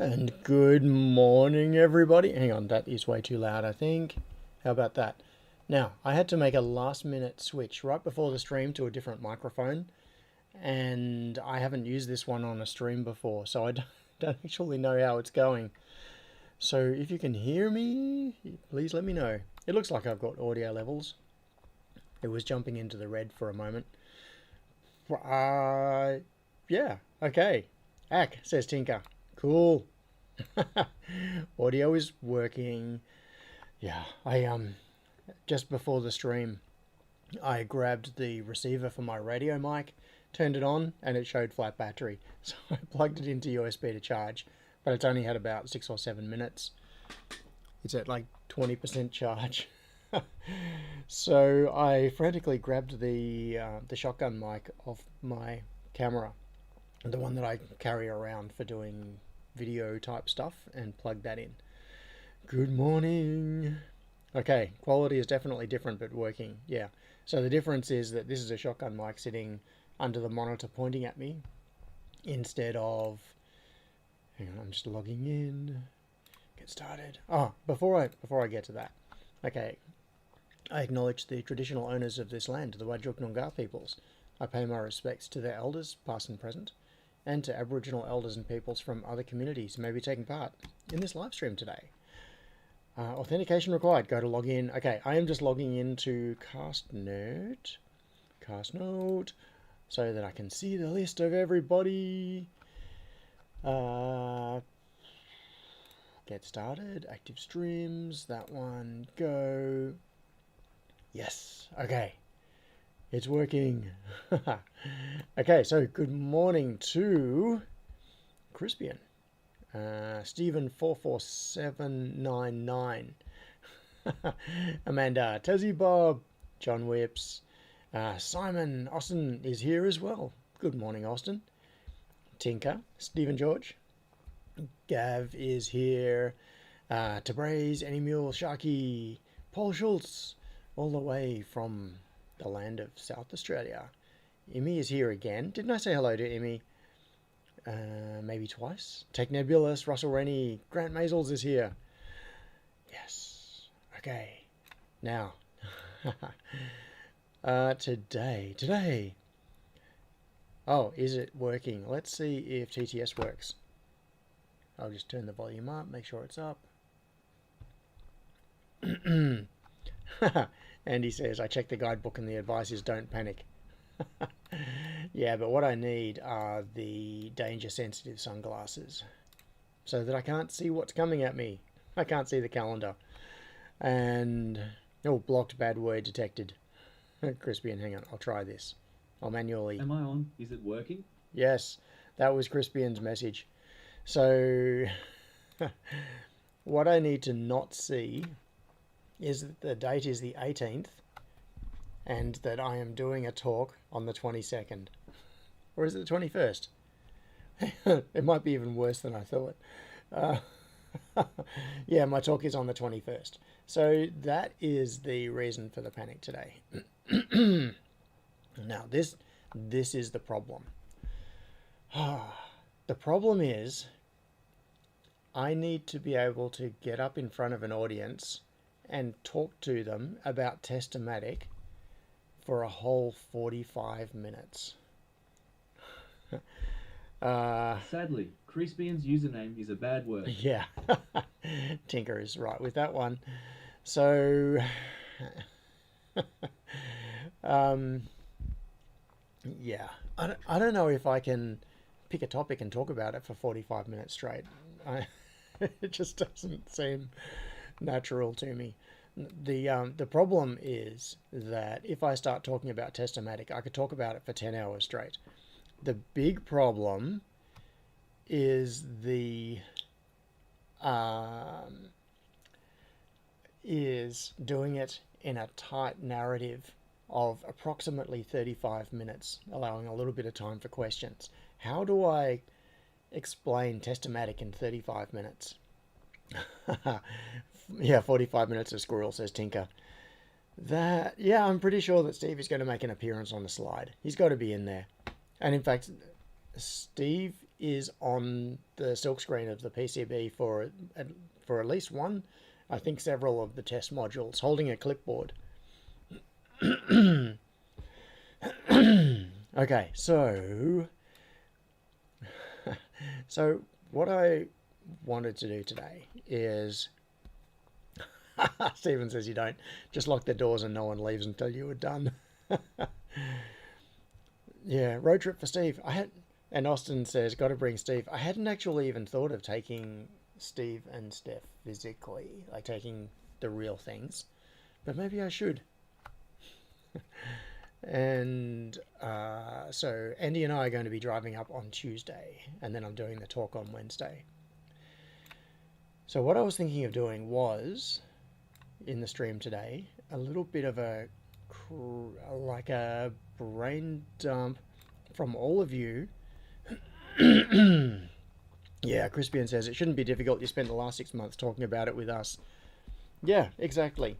And good morning, everybody. Hang on, that is way too loud, I think. How about that? Now, I had to make a last minute switch right before the stream to a different microphone, and I haven't used this one on a stream before, so I don't actually know how it's going. So if you can hear me, please let me know. It looks like I've got audio levels. It was jumping into the red for a moment. Yeah, okay. Ack, says Tinker. Cool. Audio is working. Yeah, I just before the stream, I grabbed the receiver for my radio mic, turned it on, and it showed flat battery. So I plugged it into USB to charge, but it's only had about 6 or 7 minutes. It's at like 20% charge. So I frantically grabbed the shotgun mic off my camera, the one that I carry around for doing video type stuff, and plugged that in. Good morning. Okay, quality is definitely different, but working. Yeah. So the difference is that this is a shotgun mic sitting under the monitor pointing at me instead of... Hang on, I'm just logging in. Get started. Oh, before I get to that. Okay. I acknowledge the traditional owners of this land, the Whadjuk Noongar peoples. I pay my respects to their elders, past and present, and to Aboriginal elders and peoples from other communities who may be taking part in this live stream today. Authentication required. Go to login. Okay, I am just logging into Castnote, so that I can see the list of everybody. Get started. Active streams. That one. Go. Yes. Okay. It's working. Okay, so good morning to Crispian. Stephen 44799. Amanda, Tassie Bob, John Whips, Simon Austin is here as well. Good morning, Austin. Tinker, Stephen George, Gav is here. Tabraze, Any Mule, Sharky, Paul Schultz, all the way from the land of South Australia. Imi is here again. Didn't I say hello to Imi? Maybe twice. Tech Nebulous, Russell Rennie, Grant Maisels is here. Yes. Okay. Now, today. Oh, is it working? Let's see if TTS works. I'll just turn the volume up, make sure it's up. Andy says, I checked the guidebook and the advice is don't panic. Yeah, but what I need are the danger-sensitive sunglasses so that I can't see what's coming at me. I can't see the calendar. And... oh, blocked bad word detected. Crispian, hang on, I'll try this. I'll manually... Am I on? Is it working? Yes, that was Crispian's message. So, what I need to not see is that the date is the 18th and that I am doing a talk on the 22nd. Or is it the 21st? It might be even worse than I thought. Yeah, my talk is on the 21st. So that is the reason for the panic today. Now, this is the problem. The problem is I need to be able to get up in front of an audience and talk to them about Testomatic for a whole 45 minutes. Sadly, Crispian's username is a bad word. Yeah, Tinker is right with that one. So, yeah, I don't know if I can pick a topic and talk about it for 45 minutes straight. It just doesn't seem natural to me. The problem is that if I start talking about Testomatic, I could talk about it for 10 hours straight. The big problem is is doing it in a tight narrative of approximately 35 minutes, allowing a little bit of time for questions. How do I explain Testomatic in 35 minutes? Yeah, 45 minutes of squirrel, says Tinker. Yeah, I'm pretty sure that Steve is going to make an appearance on the slide. He's got to be in there. And in fact, Steve is on the silk screen of the PCB for at least one, I think several of the test modules, holding a clipboard. Okay, so what I wanted to do today is Stephen says you don't just lock the doors and no one leaves until you are done. Yeah, road trip for Steve. And Austin says, got to bring Steve. I hadn't actually even thought of taking Steve and Steph physically, like taking the real things, but maybe I should. And so Andy and I are going to be driving up on Tuesday, and then I'm doing the talk on Wednesday. So what I was thinking of doing was, in the stream today, a little bit of like a brain dump from all of you. Yeah, Crispian says it shouldn't be difficult. You spent the last 6 months talking about it with us. Yeah, exactly.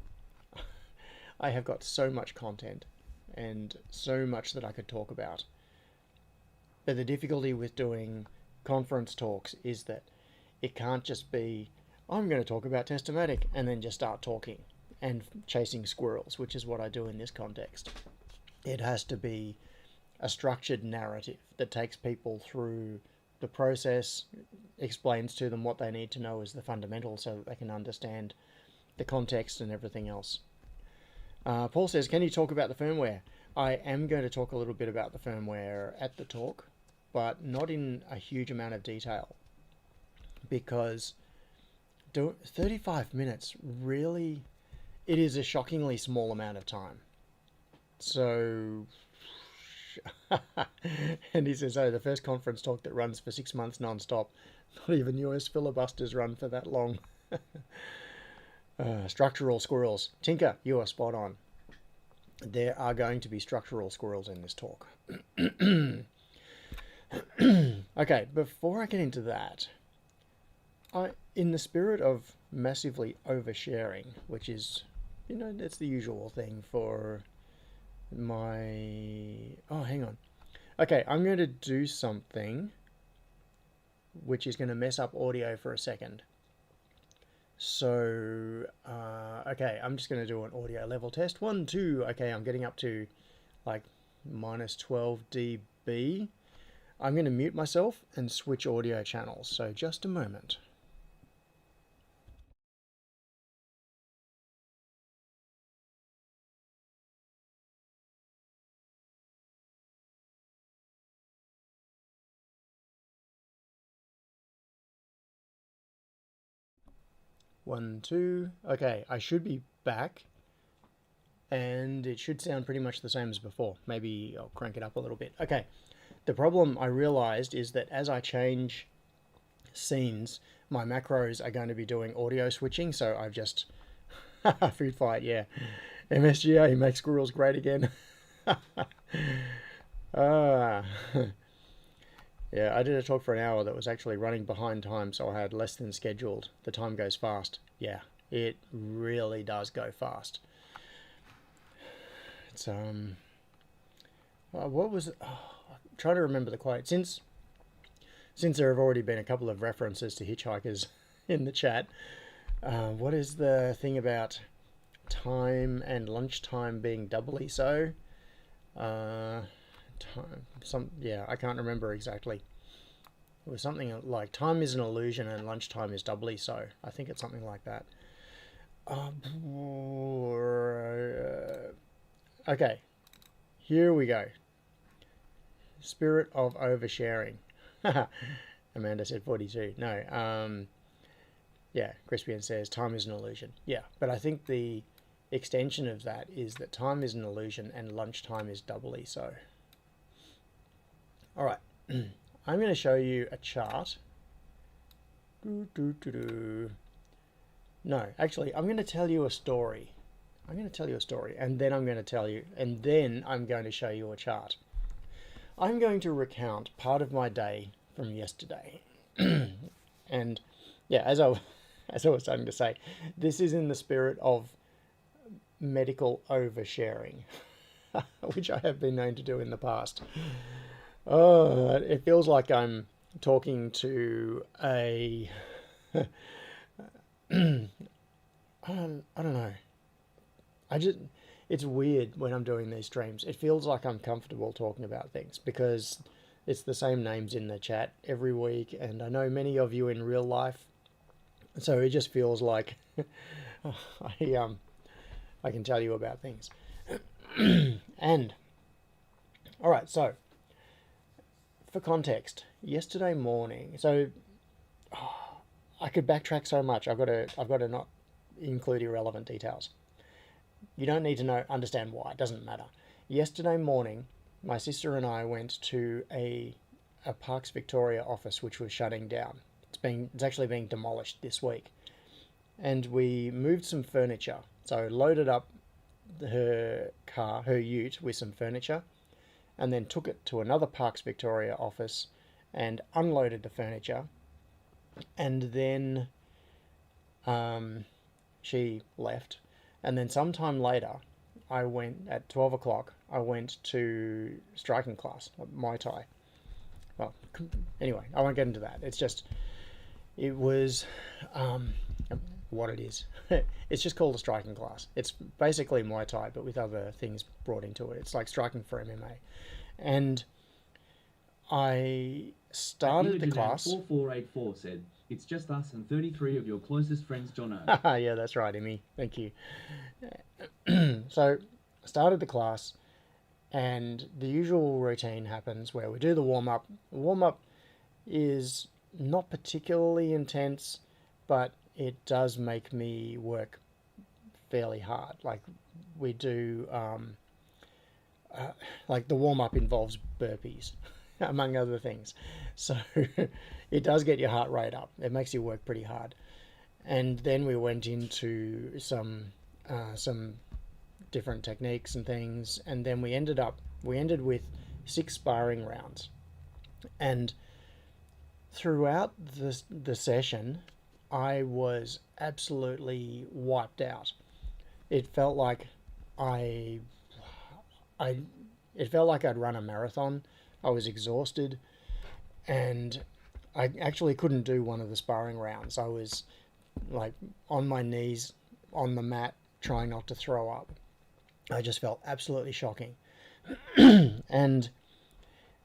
I have got so much content and so much that I could talk about. But the difficulty with doing conference talks is that it can't just be, I'm going to talk about Testomatic and then just start talking and chasing squirrels, which is what I do in this context. It has to be a structured narrative that takes people through the process, explains to them what they need to know as the fundamentals so that they can understand the context and everything else. Paul says, can you talk about the firmware? I am going to talk a little bit about the firmware at the talk, but not in a huge amount of detail, because 35 minutes really, it is a shockingly small amount of time. So, and he says, oh, the first conference talk that runs for 6 months non-stop. Not even US filibusters run for that long. Structural squirrels. Tinker, you are spot on. There are going to be structural squirrels in this talk. Okay, before I get into that, in the spirit of massively oversharing, which is, that's the usual thing for my... Oh, hang on. Okay, I'm going to do something which is going to mess up audio for a second. So, okay, I'm just going to do an audio level test. 1, 2. Okay, I'm getting up to like minus 12 dB. I'm going to mute myself and switch audio channels. So just a moment. One, two. Okay, I should be back. And it should sound pretty much the same as before. Maybe I'll crank it up a little bit. Okay, the problem I realized is that as I change scenes, my macros are going to be doing audio switching, so I've just... Food fight, yeah. MSGA makes squirrels great again. Yeah, I did a talk for an hour that was actually running behind time, so I had less than scheduled. The time goes fast. Yeah, it really does go fast. It's what was it? Oh, I'm trying to remember the quote. Since there have already been a couple of references to hitchhikers in the chat, what is the thing about time and lunchtime being doubly so? Yeah, I can't remember exactly. It was something like time is an illusion and lunchtime is doubly so. I think it's something like that. Okay, here we go. Spirit of oversharing. Amanda said 42. No, yeah, Crispian says time is an illusion. Yeah, but I think the extension of that is that time is an illusion and lunchtime is doubly so. All right, I'm going to show you a chart. No, actually, I'm going to tell you a story. I'm going to tell you a story, and then I'm going to show you a chart. I'm going to recount part of my day from yesterday. And yeah, as I was starting to say, this is in the spirit of medical oversharing, which I have been known to do in the past. Oh, it feels like I'm talking to a I don't know. It's weird when I'm doing these streams. It feels like I'm comfortable talking about things because it's the same names in the chat every week, and I know many of you in real life. So it just feels like I can tell you about things. And all right, so for context, yesterday morning, so I could backtrack so much. I've got to not include irrelevant details. You don't need to understand why. It doesn't matter. Yesterday morning, my sister and I went to a Parks Victoria office which was shutting down. It's actually being demolished this week, and we moved some furniture. So loaded up her ute with some furniture, and then took it to another Parks Victoria office and unloaded the furniture, and then she left. And then sometime later, I went at 12 o'clock. I went to striking class, Muay Thai. Well, anyway, I won't get into that. It was what it is. It's just called a striking class. It's basically Muay Thai, but with other things brought into it. It's like striking for MMA. And I started the class. 4484 said, "It's just us and 33 of your closest friends, Jono." Yeah, that's right, Emmy. Thank you. So I started the class, and the usual routine happens where we do the warm-up. The warm-up is not particularly intense, but it does make me work fairly hard. Like we do, like the warm-up involves burpees, among other things. So it does get your heart rate up. It makes you work pretty hard. And then we went into some different techniques and things, and then we ended with 6 sparring rounds. And throughout the session, I was absolutely wiped out. It felt like it felt like I'd run a marathon. I was exhausted, and I actually couldn't do one of the sparring rounds. I was like on my knees on the mat trying not to throw up. I just felt absolutely shocking. And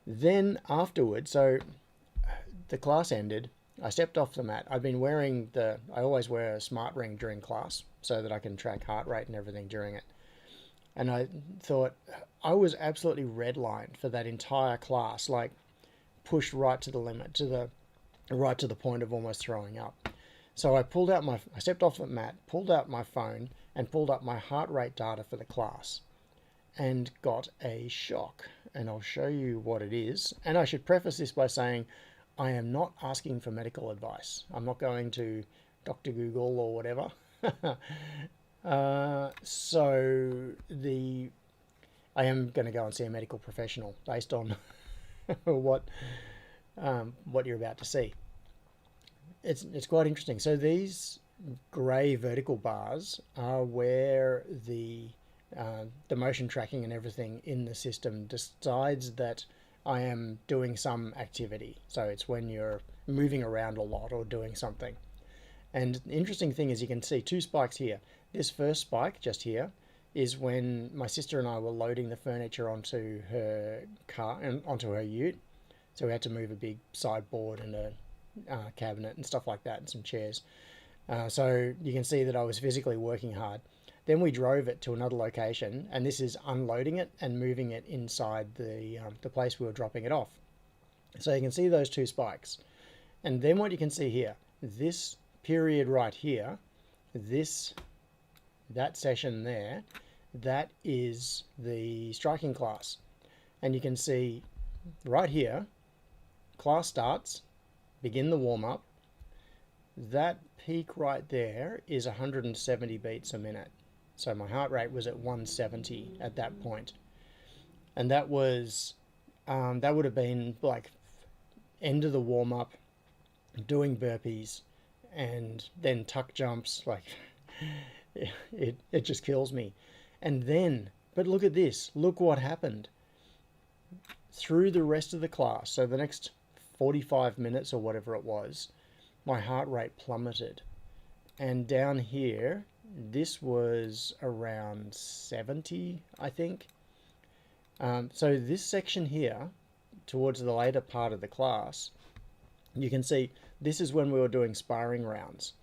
then afterwards, so the class ended, I stepped off the mat. I always wear a smart ring during class so that I can track heart rate and everything during it. And I thought I was absolutely redlined for that entire class, like pushed right to the limit, right to the point of almost throwing up. So I stepped off the mat, pulled out my phone, and pulled up my heart rate data for the class, and got a shock. And I'll show you what it is. And I should preface this by saying I am not asking for medical advice. I'm not going to Dr. Google or whatever. I am going to go and see a medical professional based on what you're about to see. It's quite interesting. So these grey vertical bars are where the motion tracking and everything in the system decides that I am doing some activity. So it's when you're moving around a lot or doing something. And the interesting thing is you can see 2 spikes here. This first spike just here is when my sister and I were loading the furniture onto her car and onto her ute. So we had to move a big sideboard and a cabinet and stuff like that, and some chairs. So you can see that I was physically working hard. Then we drove it to another location, and this is unloading it and moving it inside the place we were dropping it off. So you can see those 2 spikes. And then what you can see here, this period right here, that session there, that is the striking class. And you can see right here, class starts, begin the warm-up. That peak right there is 170 beats a minute. So my heart rate was at 170 at that point. And that was, that would have been like end of the warm-up, doing burpees, and then tuck jumps. Like, it just kills me. And then, but look at this. Look what happened. Through the rest of the class, so the next 45 minutes or whatever it was, my heart rate plummeted. And down here, this was around 70, I think. So this section here, towards the later part of the class, you can see this is when we were doing sparring rounds.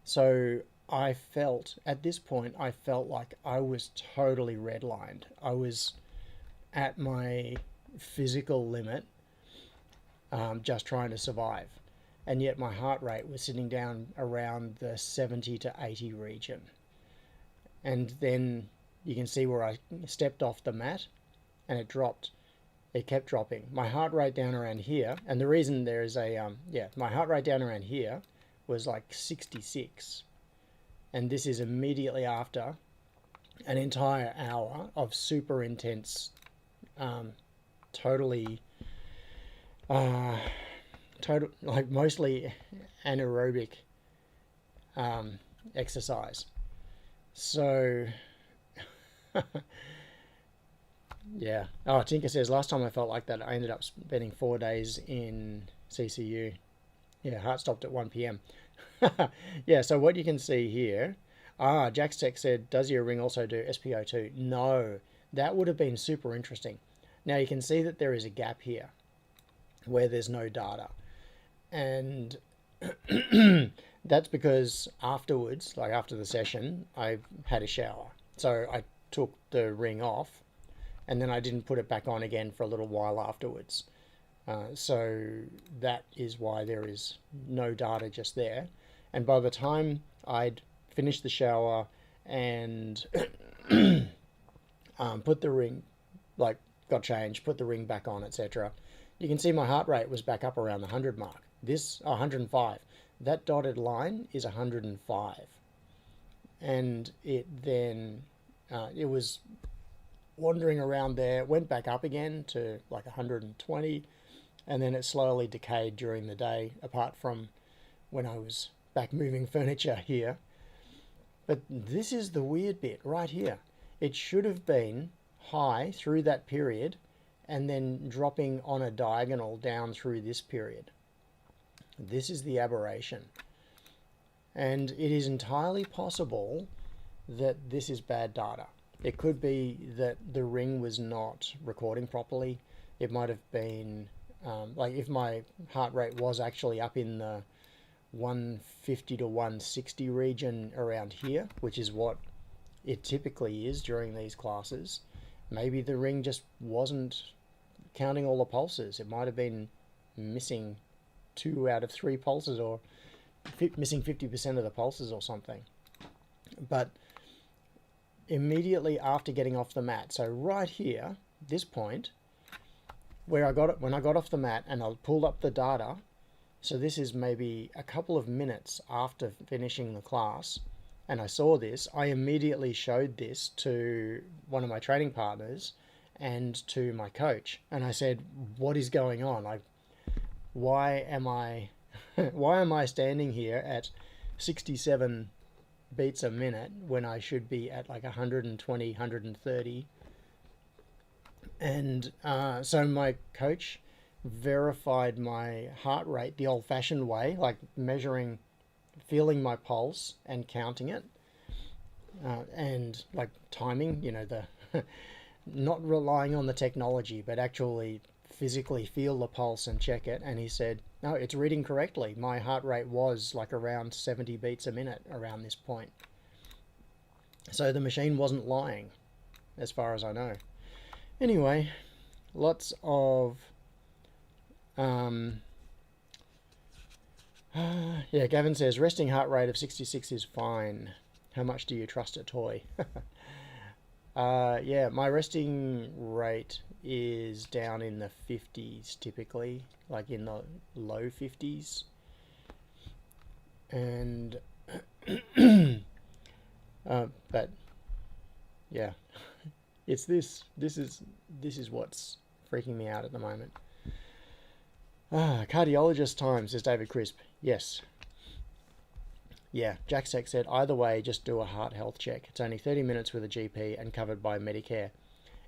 So at this point, I felt like I was totally redlined. I was at my physical limit, just trying to survive. And yet my heart rate was sitting down around the 70 to 80 region. And then you can see where I stepped off the mat and it dropped. It kept dropping. My heart rate down around here, and the reason there is my heart rate down around here was like 66. And this is immediately after an entire hour of super intense, like mostly anaerobic exercise. So, yeah. Oh, Tinker says, last time I felt like that, I ended up spending 4 days in CCU. Yeah, heart stopped at 1 p.m. Yeah, so what you can see here, Jack's Tech said, does your ring also do SpO2? No, that would have been super interesting. Now you can see that there is a gap here where there's no data. And that's because afterwards, like after the session, I had a shower. So I took the ring off and then I didn't put it back on again for a little while afterwards. So that is why there is no data just there. And by the time I'd finished the shower and put the ring, like got changed, put the ring back on, etc., you can see my heart rate was back up around the 100 mark. This 105. That dotted line is 105. And it then, it was wandering around there, went back up again to like 120, and then it slowly decayed during the day, apart from when I was back moving furniture here. But this is the weird bit right here. It should have been high through that period and then dropping on a diagonal down through this period. This is the aberration. And it is entirely possible that this is bad data. It could be that the ring was not recording properly. It might have been, like if my heart rate was actually up in the 150 to 160 region around here, which is what it typically is during these classes, maybe the ring just wasn't counting all the pulses. It might have been missing 2 out of 3 pulses, or missing 50% of the pulses or something. But immediately after getting off the mat, so right here, this point, where I got it, when I got off the mat and I pulled up the data, so this is maybe a couple of minutes after finishing the class, and I saw this, I immediately showed this to one of my training partners and to my coach, and I said, what is going on? Why am I standing here at 67 beats a minute when I should be at like 120, 130? And so my coach verified my heart rate the old-fashioned way, like measuring, feeling my pulse and counting it, and like timing, the not relying on the technology, but actually physically feel the pulse and check it. And he said, no, it's reading correctly. My heart rate was like around 70 beats a minute around this point. So the machine wasn't lying, as far as I know. Anyway, lots of yeah, Gavin says resting heart rate of 66 is fine. How much do you trust a toy? Yeah, my resting rate is down in the 50s typically, like in the low 50s. And but yeah, it's this is what's freaking me out at the moment. Cardiologist time, says David Crisp. Yes. Yeah, Jack Seck said, either way, just do a heart health check. It's only 30 minutes with a GP and covered by Medicare.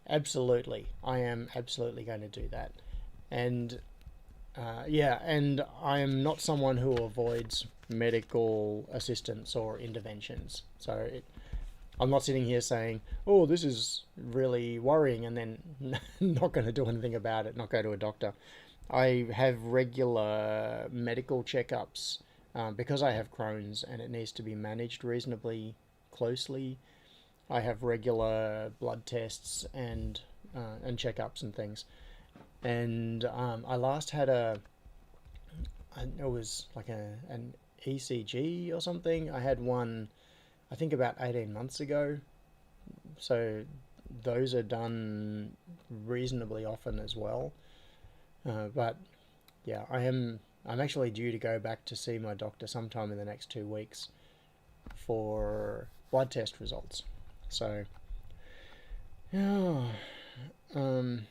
Absolutely. I am absolutely going to do that. And Yeah, and I am not someone who avoids medical assistance or interventions. I'm not sitting here saying, "Oh, this is really worrying," and then not going to do anything about it, not go to a doctor. I have regular medical checkups because I have Crohn's and it needs to be managed reasonably closely. I have regular blood tests and checkups and things. And I last had it was like an ECG or something. I had one, I think about 18 months ago. So those are done reasonably often as well. But yeah, I'm actually due to go back to see my doctor sometime in the next 2 weeks for blood test results. So yeah, um,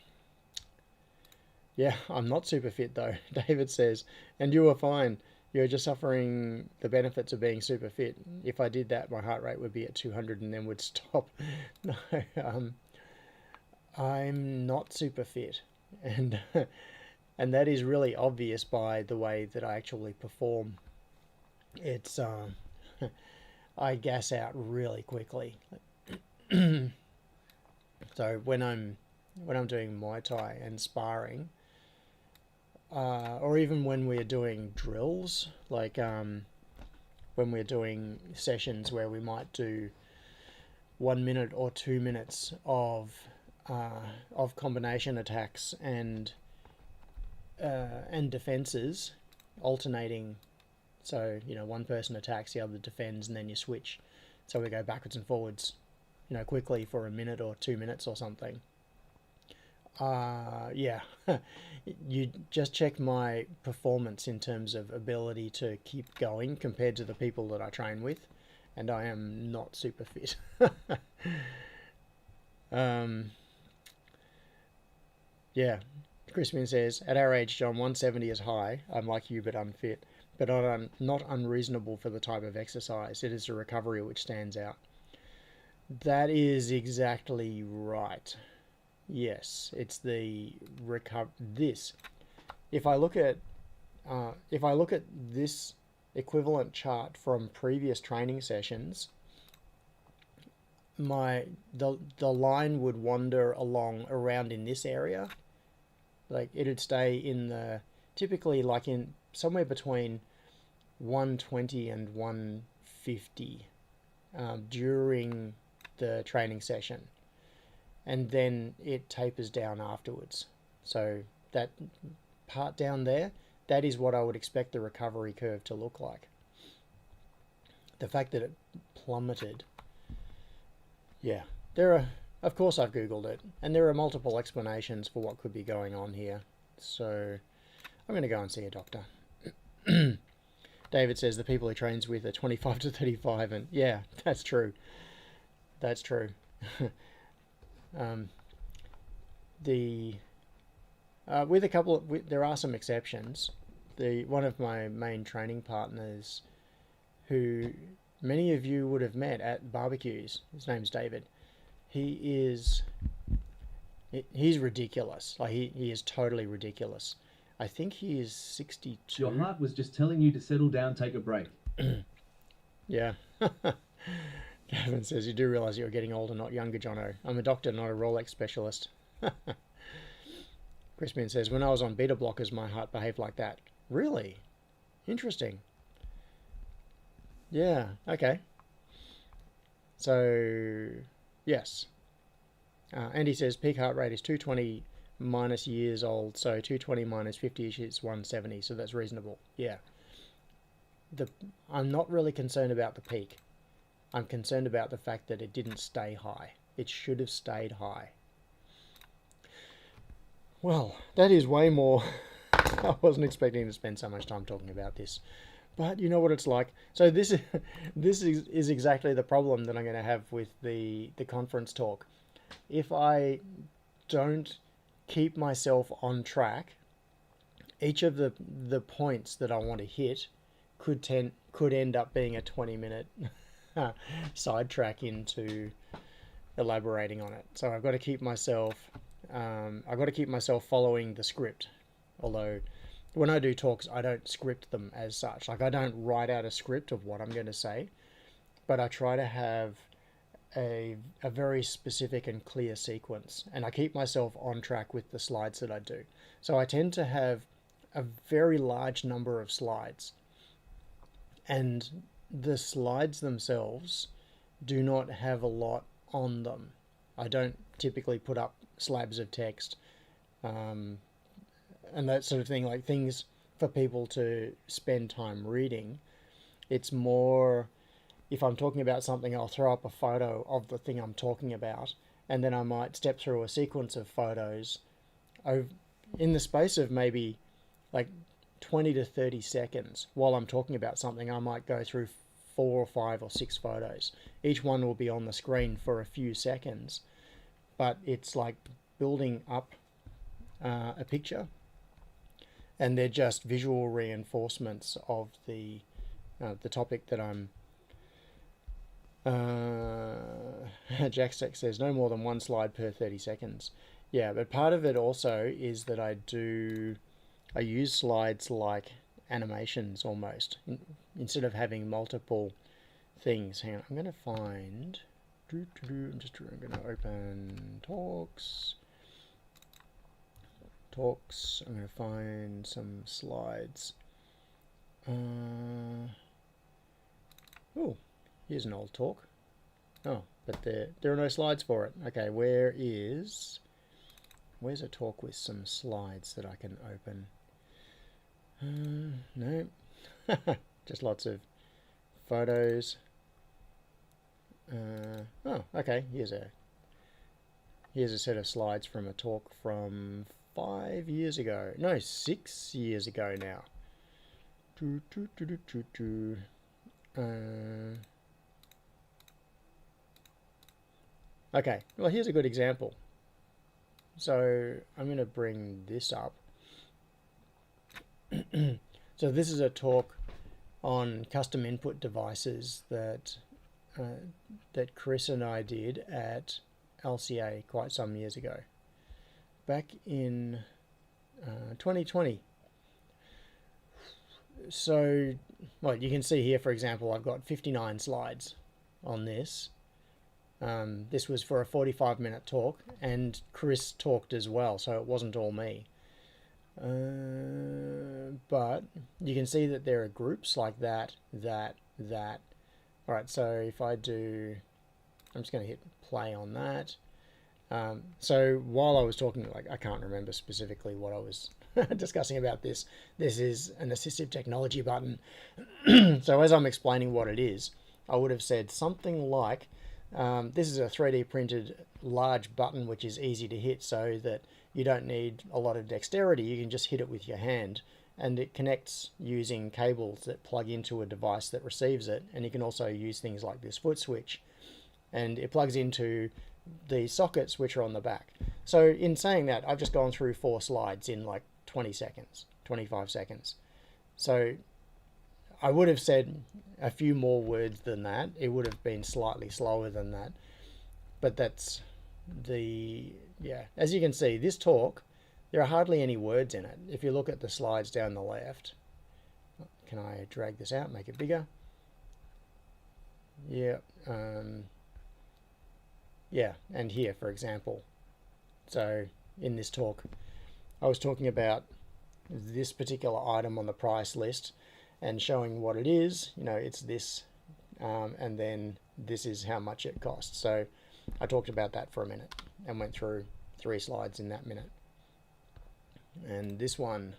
yeah, I'm not super fit though. David says, and you are fine. You're just suffering the benefits of being super fit. If I did that, my heart rate would be at 200 and then would stop. No, I'm not super fit, and and that is really obvious by the way that I actually perform. It's I gas out really quickly. So when I'm doing Muay Thai and sparring, or even when we're doing drills, like when we're doing sessions where we might do 1 minute or 2 minutes of combination attacks and defenses alternating. So one person attacks, the other defends, and then you switch. So we go backwards and forwards, quickly for a minute or 2 minutes or something. Yeah, you just check my performance in terms of ability to keep going compared to the people that I train with, and I am not super fit. um, yeah, Crispin says, at our age, John, 170 is high. I'm like you, but unfit, but not unreasonable for the type of exercise. It is the recovery which stands out. That is exactly right. Yes, it's the this. If I look at this equivalent chart from previous training sessions, the line would wander along around in this area. Like it'd stay in the typically like in somewhere between 120 and 150 during the training session, and then it tapers down afterwards. So that part down there, that is what I would expect the recovery curve to look like. The fact that it plummeted, yeah, of course I've Googled it, and there are multiple explanations for what could be going on here. So I'm going to go and see a doctor. David says the people he trains with are 25 to 35, and yeah, that's true. That's true. The with a couple of there are some exceptions. One of my main training partners, who many of you would have met at barbecues, his name's David. He's ridiculous. Like he is totally ridiculous. I think he is 62. Your heart was just telling you to settle down, take a break. Yeah. Gavin says, you do realise you're getting older, not younger, Jono. I'm a doctor, not a Rolex specialist. Crispin says, when I was on beta blockers, my heart behaved like that. Really? Interesting. Yeah, okay. So, yes. Andy says, peak heart rate is 220 minus years old, so 220 minus 50 is 170, so that's reasonable. Yeah. I'm not really concerned about the peak. I'm concerned about the fact that it didn't stay high. It should have stayed high. Well, that is way more. I wasn't expecting to spend so much time talking about this. But you know what it's like. So this is exactly the problem that I'm going to have with the conference talk. If I don't keep myself on track, each of the points that I want to hit could end up being a 20-minute sidetrack into elaborating on it. So I've got to keep myself following the script. Although when I do talks, I don't script them as such. Like I don't write out a script of what I'm going to say, but I try to have a very specific and clear sequence, and I keep myself on track with the slides that I do. So I tend to have a very large number of slides, and the slides themselves do not have a lot on them. I don't typically put up slabs of text and that sort of thing, like things for people to spend time reading. It's more, if I'm talking about something, I'll throw up a photo of the thing I'm talking about, and then I might step through a sequence of photos in the space of maybe like 20 to 30 seconds. While I'm talking about something, I might go through 4 or 5 or 6 photos. Each one will be on the screen for a few seconds, but it's like building up a picture, and they're just visual reinforcements of the topic that I'm. Jackstack says no more than one slide per 30 seconds. Yeah, but part of it also is that I use slides like animations almost. Instead of having multiple things. Hang on, I'm going to find. I'm going to open talks. I'm going to find some slides. Oh, here's an old talk. Oh, but there are no slides for it. Okay, where's a talk with some slides that I can open? No, just lots of photos. Oh, okay. Here's a set of slides from a talk from 5 years ago. No, 6 years ago now. Okay, well here's a good example. So I'm going to bring this up. So this is a talk on custom input devices that Chris and I did at LCA quite some years ago, back in 2020. So, well, you can see here, for example, I've got 59 slides on this. This was for a 45-minute talk, and Chris talked as well, so it wasn't all me. But you can see that there are groups like that. Alright, so if I do, I'm just going to hit play on that. So while I was talking, like I can't remember specifically what I was discussing about this. This is an assistive technology button. So as I'm explaining what it is, I would have said something like, this is a 3D printed large button which is easy to hit, so that you don't need a lot of dexterity. You can just hit it with your hand, and it connects using cables that plug into a device that receives it. And you can also use things like this foot switch, and it plugs into the sockets which are on the back. So in saying that, I've just gone through 4 slides in like 20 seconds, 25 seconds. So I would have said a few more words than that. It would have been slightly slower than that. But that's as you can see, this talk, there are hardly any words in it. If you look at the slides down the left, can I drag this out, make it bigger? Yeah. Yeah, and here, for example. So in this talk, I was talking about this particular item on the price list and showing what it is. You know, it's this, and then this is how much it costs. So I talked about that for a minute and went through 3 slides in that minute. And this one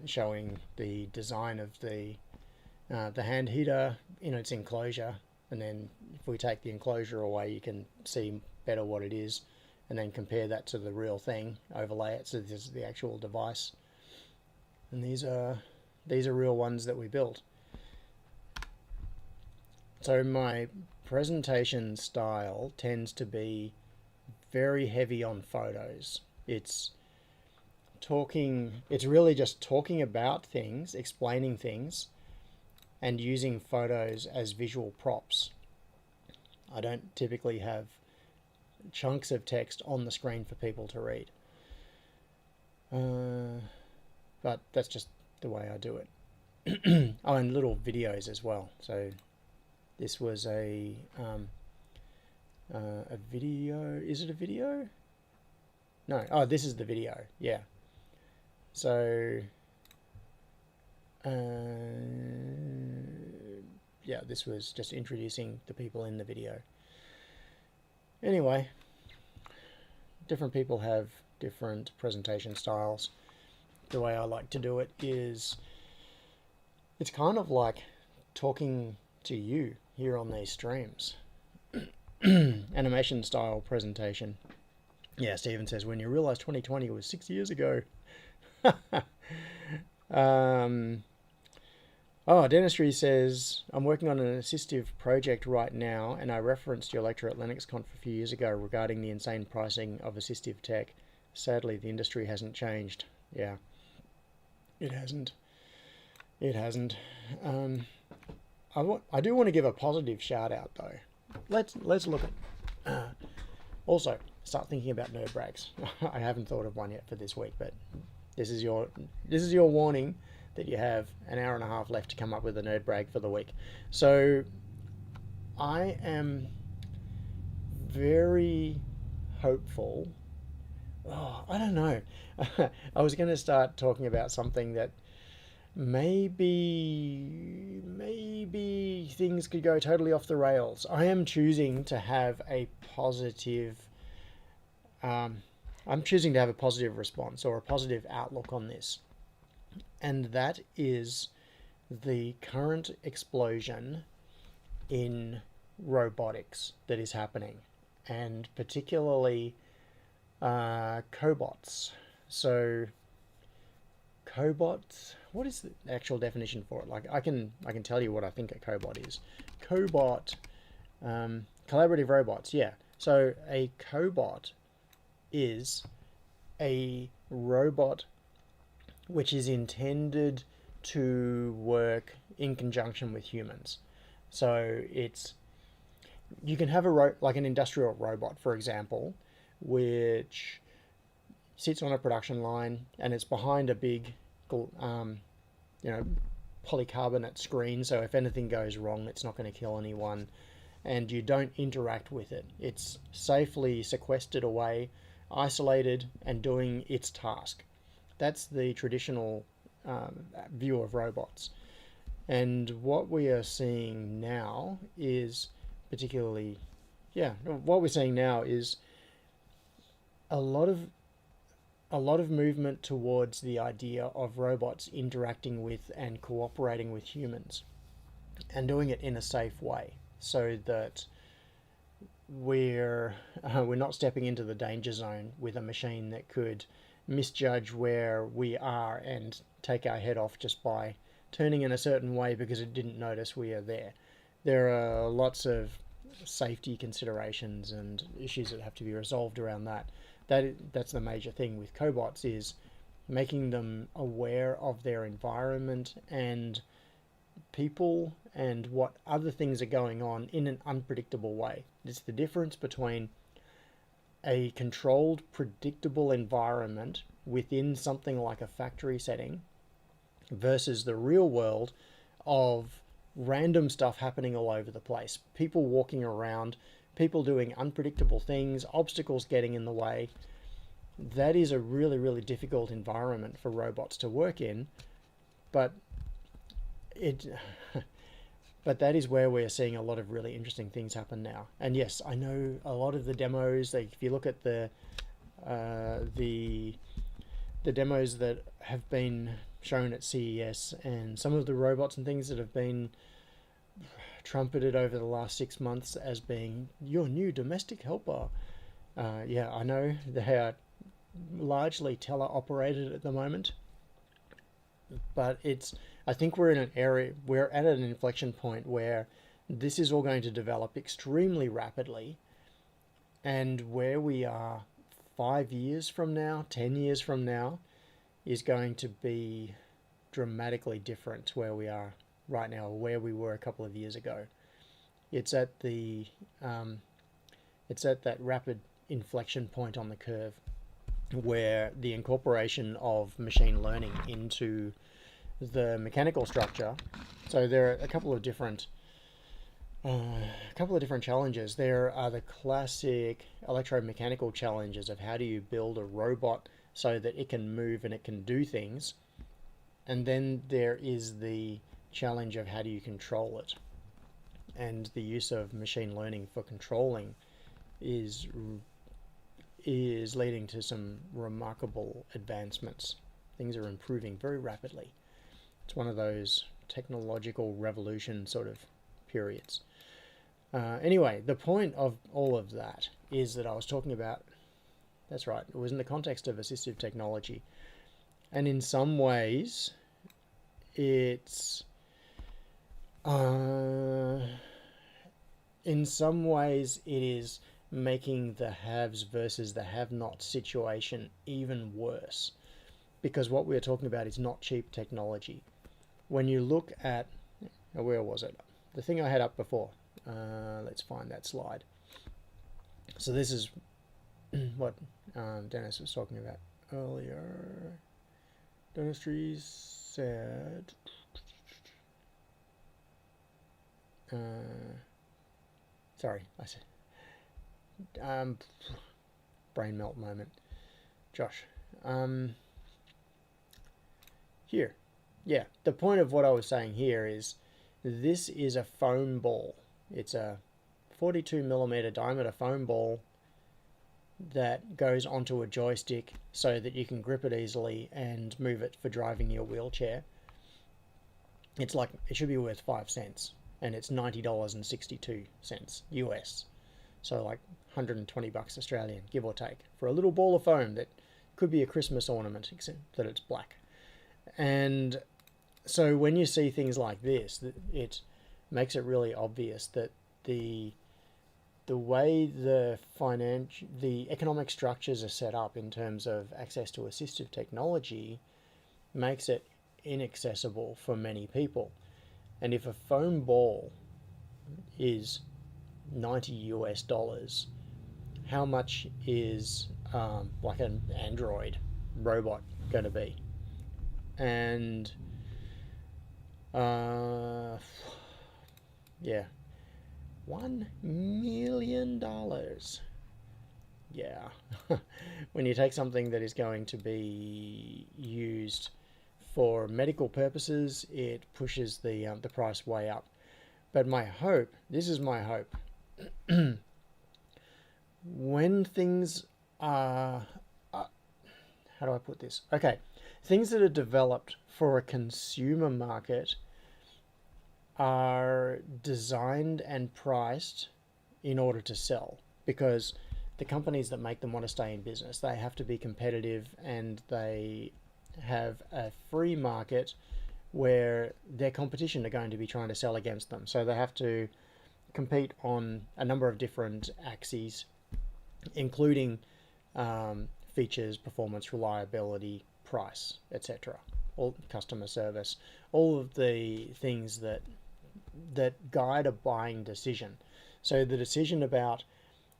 showing the design of the hand heater in its enclosure, and then if we take the enclosure away, you can see better what it is, and then compare that to the real thing, overlay it, so this is the actual device. And these are real ones that we built. So my presentation style tends to be very heavy on photos. It's really just talking about things, explaining things, and using photos as visual props. I don't typically have chunks of text on the screen for people to read. but that's just the way I do it. Oh, and little videos as well. So this was a video. Is it a video? No. Oh, this is the video. Yeah. So yeah, this was just introducing the people in the video. Anyway, different people have different presentation styles. The way I like to do it is, it's kind of like talking to you here on these streams. Animation style presentation. Yeah, Stephen says, when you realize 2020 was 6 years ago. Oh, Dentistry says, I'm working on an assistive project right now, and I referenced your lecture at LinuxConf a few years ago regarding the insane pricing of assistive tech. Sadly, the industry hasn't changed. Yeah, it hasn't. It hasn't. I do want to give a positive shout out though. Let's look at. Also, start thinking about nerd brags. I haven't thought of one yet for this week, but this is your warning that you have an hour and a half left to come up with a nerd brag for the week. So I am very hopeful. Oh, I don't know. I was going to start talking about something that maybe things could go totally off the rails. I am choosing to have a positive response or a positive outlook on this. And that is the current explosion in robotics that is happening, and particularly cobots. So cobots, what is the actual definition for it? Like I can tell you what I think a cobot is. Cobot, collaborative robots. Yeah. So a cobot is a robot which is intended to work in conjunction with humans. So you can have like an industrial robot, for example, which sits on a production line and it's behind a big, polycarbonate screen. So if anything goes wrong, it's not going to kill anyone, and you don't interact with it. It's safely sequestered away, isolated, and doing its task. That's the traditional view of robots. And what we are seeing now is a lot of movement towards the idea of robots interacting with and cooperating with humans, and doing it in a safe way, so that we're not stepping into the danger zone with a machine that could misjudge where we are and take our head off just by turning in a certain way because it didn't notice we are there. There are lots of safety considerations and issues that have to be resolved around that. That's the major thing with cobots, is making them aware of their environment and people and what other things are going on in an unpredictable way. It's the difference between a controlled, predictable environment within something like a factory setting versus the real world of random stuff happening all over the place. People walking around, people doing unpredictable things, obstacles getting in the way. That is a really, really difficult environment for robots to work in, but that is where we're seeing a lot of really interesting things happen now. And yes, I know a lot of the demos, like if you look at the demos that have been shown at CES, and some of the robots and things that have been trumpeted over the last 6 months as being your new domestic helper. Yeah, I know they are largely teleoperated at the moment, but I think we're at an inflection point where this is all going to develop extremely rapidly, and where we are 5 years from now, 10 years from now, is going to be dramatically different to where we are right now, or where we were a couple of years ago. It's at that rapid inflection point on the curve. where the incorporation of machine learning into the mechanical structure. So there are a couple of different challenges. There are the classic electromechanical challenges of how do you build a robot so that it can move and it can do things, and then there is the challenge of how do you control it, and the use of machine learning for controlling is leading to some remarkable advancements. Things are improving very rapidly. It's one of those technological revolution sort of periods. Anyway, the point of all of that is that I was talking about, that's right, it was in the context of assistive technology. And in some ways, it's, it is making the haves versus the have-nots situation even worse. Because what we're talking about is not cheap technology. When you look at, where was it? The thing I had up before. Let's find that slide. So this is what Dennis was talking about earlier. Dentistry said, sorry, I said, brain melt moment. Josh, here, yeah, the point of what I was saying here is this is a foam ball. It's a 42mm diameter foam ball that goes onto a joystick so that you can grip it easily and move it for driving your wheelchair. It's like, it should be worth 5 cents, and it's $90.62 US. So like 120 bucks Australian, give or take, for a little ball of foam that could be a Christmas ornament, except that it's black. And so when you see things like this, it makes it really obvious that the way the economic structures are set up in terms of access to assistive technology makes it inaccessible for many people. And if a foam ball is $90 US, how much is like an Android robot going to be? And yeah, $1 million. Yeah. When you take something that is going to be used for medical purposes, it pushes the price way up. But my hope, this is my hope, when things are, how do I put this? Okay, things that are developed for a consumer market are designed and priced in order to sell, because the companies that make them want to stay in business. They have to be competitive, and they have a free market where their competition are going to be trying to sell against them. So they have to compete on a number of different axes, including features, performance, reliability, price, etc. All customer service, all of the things that guide a buying decision. So the decision about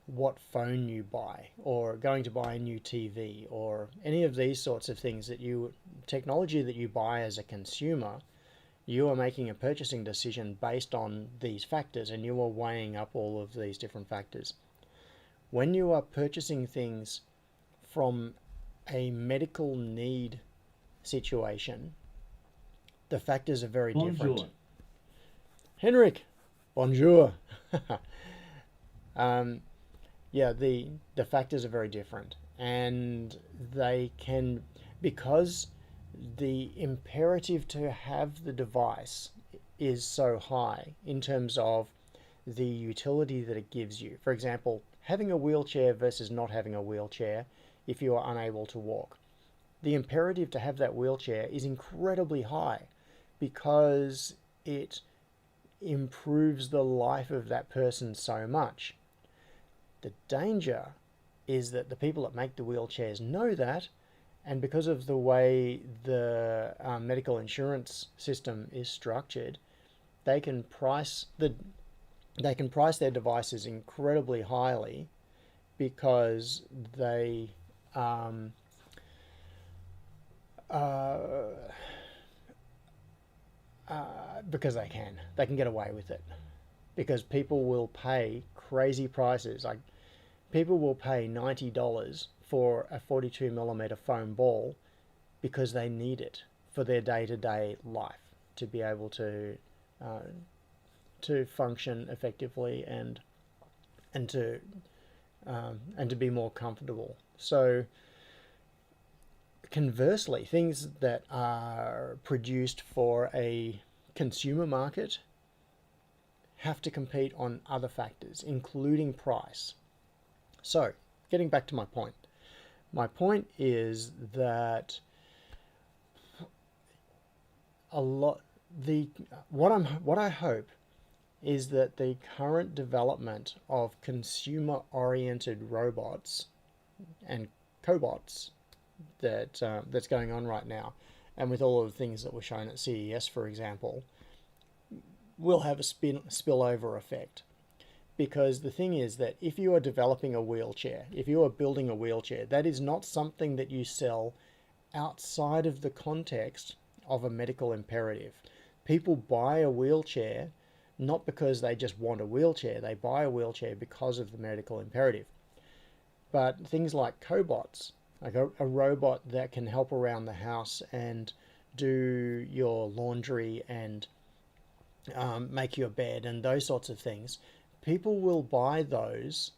what phone you buy, or going to buy a new TV, or any of these sorts of things technology that you buy as a consumer, you are making a purchasing decision based on these factors, and you are weighing up all of these different factors. When you are purchasing things from a medical need situation, the factors are very different. Henrik, bonjour. Yeah, the factors are very different, and they can, because the imperative to have the device is so high in terms of the utility that it gives you. For example, having a wheelchair versus not having a wheelchair if you are unable to walk. The imperative to have that wheelchair is incredibly high because it improves the life of that person so much. The danger is that the people that make the wheelchairs know that, and because of the way the medical insurance system is structured, they can price their devices incredibly highly because they because they can get away with it, because people will pay crazy prices. Like, people will pay $90 for a 42 millimeter foam ball because they need it for their day-to-day life to be able to function effectively and to be more comfortable. So conversely, things that are produced for a consumer market have to compete on other factors, including price. So, getting back to my point. My point is that what I hope is that the current development of consumer-oriented robots and cobots that's going on right now, and with all of the things that were shown at CES, for example, will have a spillover effect. Because the thing is that if you are developing a wheelchair, if you are building a wheelchair, that is not something that you sell outside of the context of a medical imperative. People buy a wheelchair not because they just want a wheelchair, they buy a wheelchair because of the medical imperative. But things like cobots, like a robot that can help around the house and do your laundry and make your bed and those sorts of things, people will buy those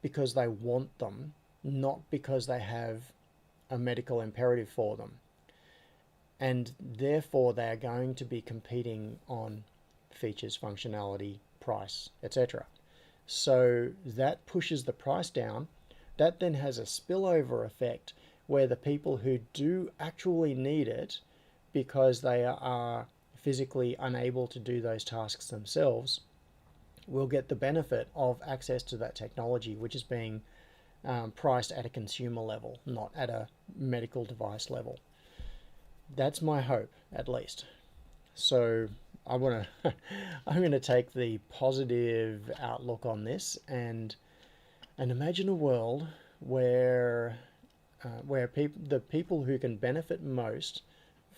because they want them, not because they have a medical imperative for them. And therefore they are going to be competing on features, functionality, price, etc. So that pushes the price down. That then has a spillover effect where the people who do actually need it because they are physically unable to do those tasks themselves will get the benefit of access to that technology, which is being priced at a consumer level, not at a medical device level. That's my hope, at least. So I'm going to take the positive outlook on this and imagine a world where the people who can benefit most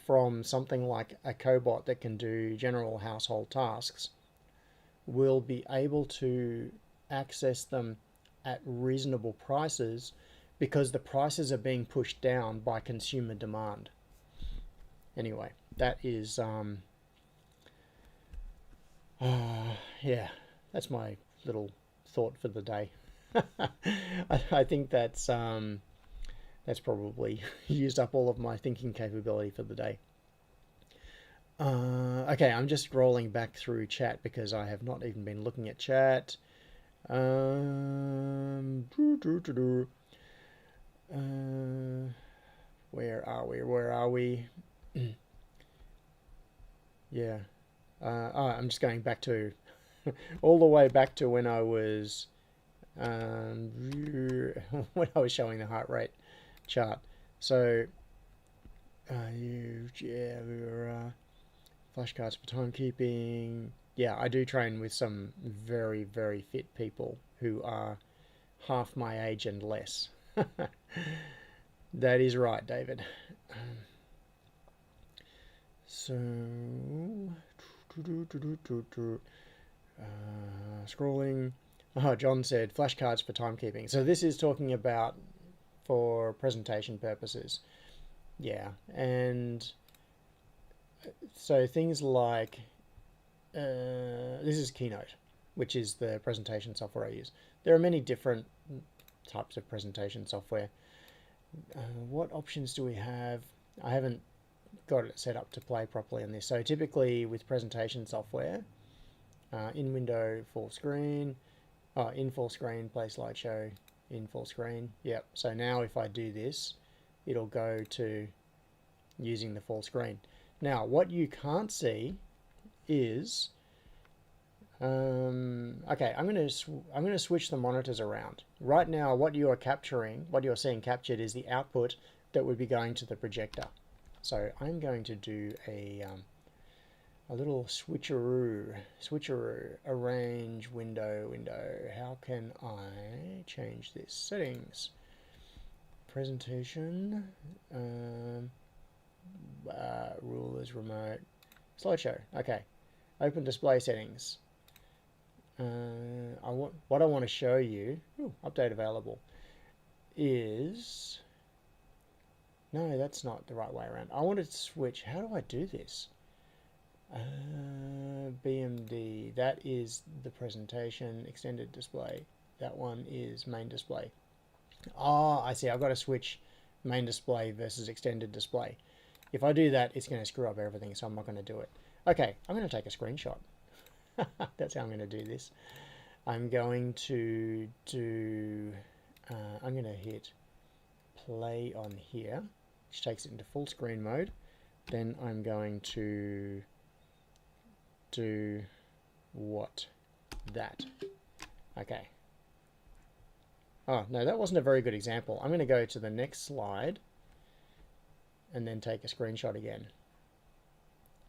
from something like a cobot that can do general household tasks will be able to access them at reasonable prices because the prices are being pushed down by consumer demand. Anyway, that is yeah, that's my little thought for the day. I think that's probably used up all of my thinking capability for the day. Okay, I'm just scrolling back through chat because I have not even been looking at chat. Where are we? Yeah. I'm just going back to all the way back to when I was when I was showing the heart rate chart. So we were flashcards for timekeeping. Yeah, I do train with some very, very fit people who are half my age and less. That is right, David. So, scrolling. Oh, John said flashcards for timekeeping. So this is talking about for presentation purposes. Yeah, and so things like this is Keynote, which is the presentation software I use. There are many different types of presentation software. What options do we have? I haven't got it set up to play properly on this. So typically with presentation software, in window full screen, in full screen, play slideshow, in full screen. Yep. So now if I do this, it'll go to using the full screen. Now what you can't see is okay, I'm going to switch the monitors around. Right now what you are capturing, what you're seeing captured is the output that would be going to the projector. So I'm going to do a little switcheroo, arrange window. How can I change this? Settings, presentation, rulers, remote, slideshow. Okay, open display settings. What I want to show you, update available, is, no, that's not the right way around. I want to switch. How do I do this? BMD, that is the presentation, extended display. That one is main display. Oh, I see. I've got to switch main display versus extended display. If I do that, it's going to screw up everything, so I'm not going to do it. Okay, I'm going to take a screenshot. That's how I'm going to do this. I'm going to do, I'm going to hit play on here, which takes it into full screen mode. Then I'm going to do what? That. Okay. Oh, no, that wasn't a very good example. I'm going to go to the next slide and then take a screenshot again.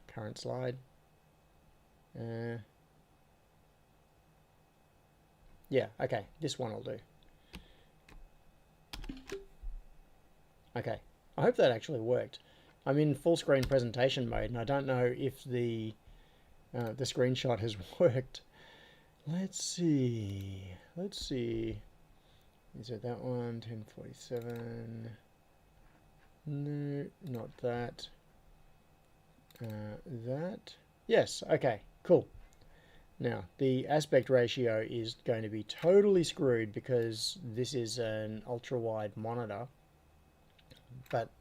Current slide. Yeah, okay, this one will do. Okay, I hope that actually worked. I'm in full screen presentation mode and I don't know if the screenshot has worked. Let's see. Is it that one? 1047. No, not that. That. Yes, okay, cool. Now, the aspect ratio is going to be totally screwed because this is an ultra-wide monitor. But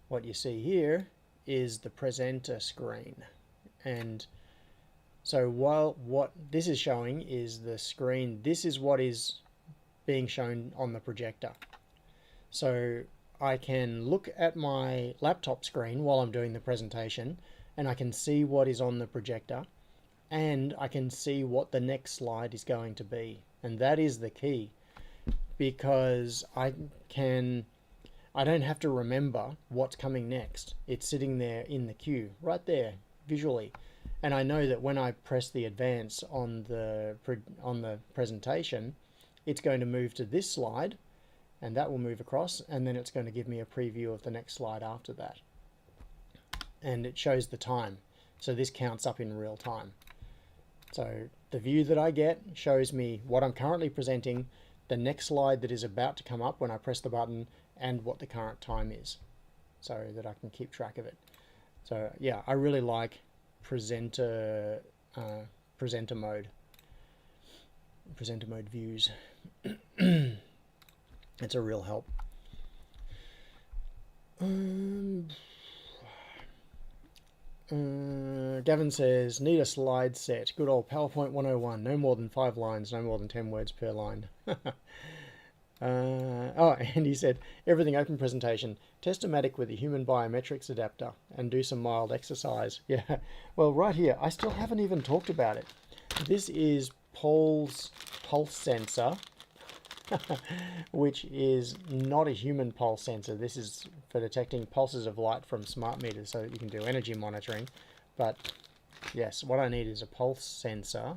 what you see here is the presenter screen. And so while what this is showing is the screen, this is what is being shown on the projector. So I can look at my laptop screen while I'm doing the presentation and I can see what is on the projector and I can see what the next slide is going to be. And that is the key, because I don't have to remember what's coming next. It's sitting there in the queue, right there, visually. And I know that when I press the advance on the presentation, it's going to move to this slide, and that will move across, and then it's going to give me a preview of the next slide after that. And it shows the time. So this counts up in real time. So the view that I get shows me what I'm currently presenting, the next slide that is about to come up when I press the button, and what the current time is, so that I can keep track of it. So yeah, I really like presenter mode views. It's a real help. Gavin says, need a slide set. Good old PowerPoint 101. No more than 5 lines, no more than 10 words per line. And he said, everything open presentation. Testomatic with a human biometrics adapter and do some mild exercise. Yeah, well, right here, I still haven't even talked about it. This is Paul's pulse sensor, which is not a human pulse sensor. This is for detecting pulses of light from smart meters so that you can do energy monitoring. But yes, what I need is a pulse sensor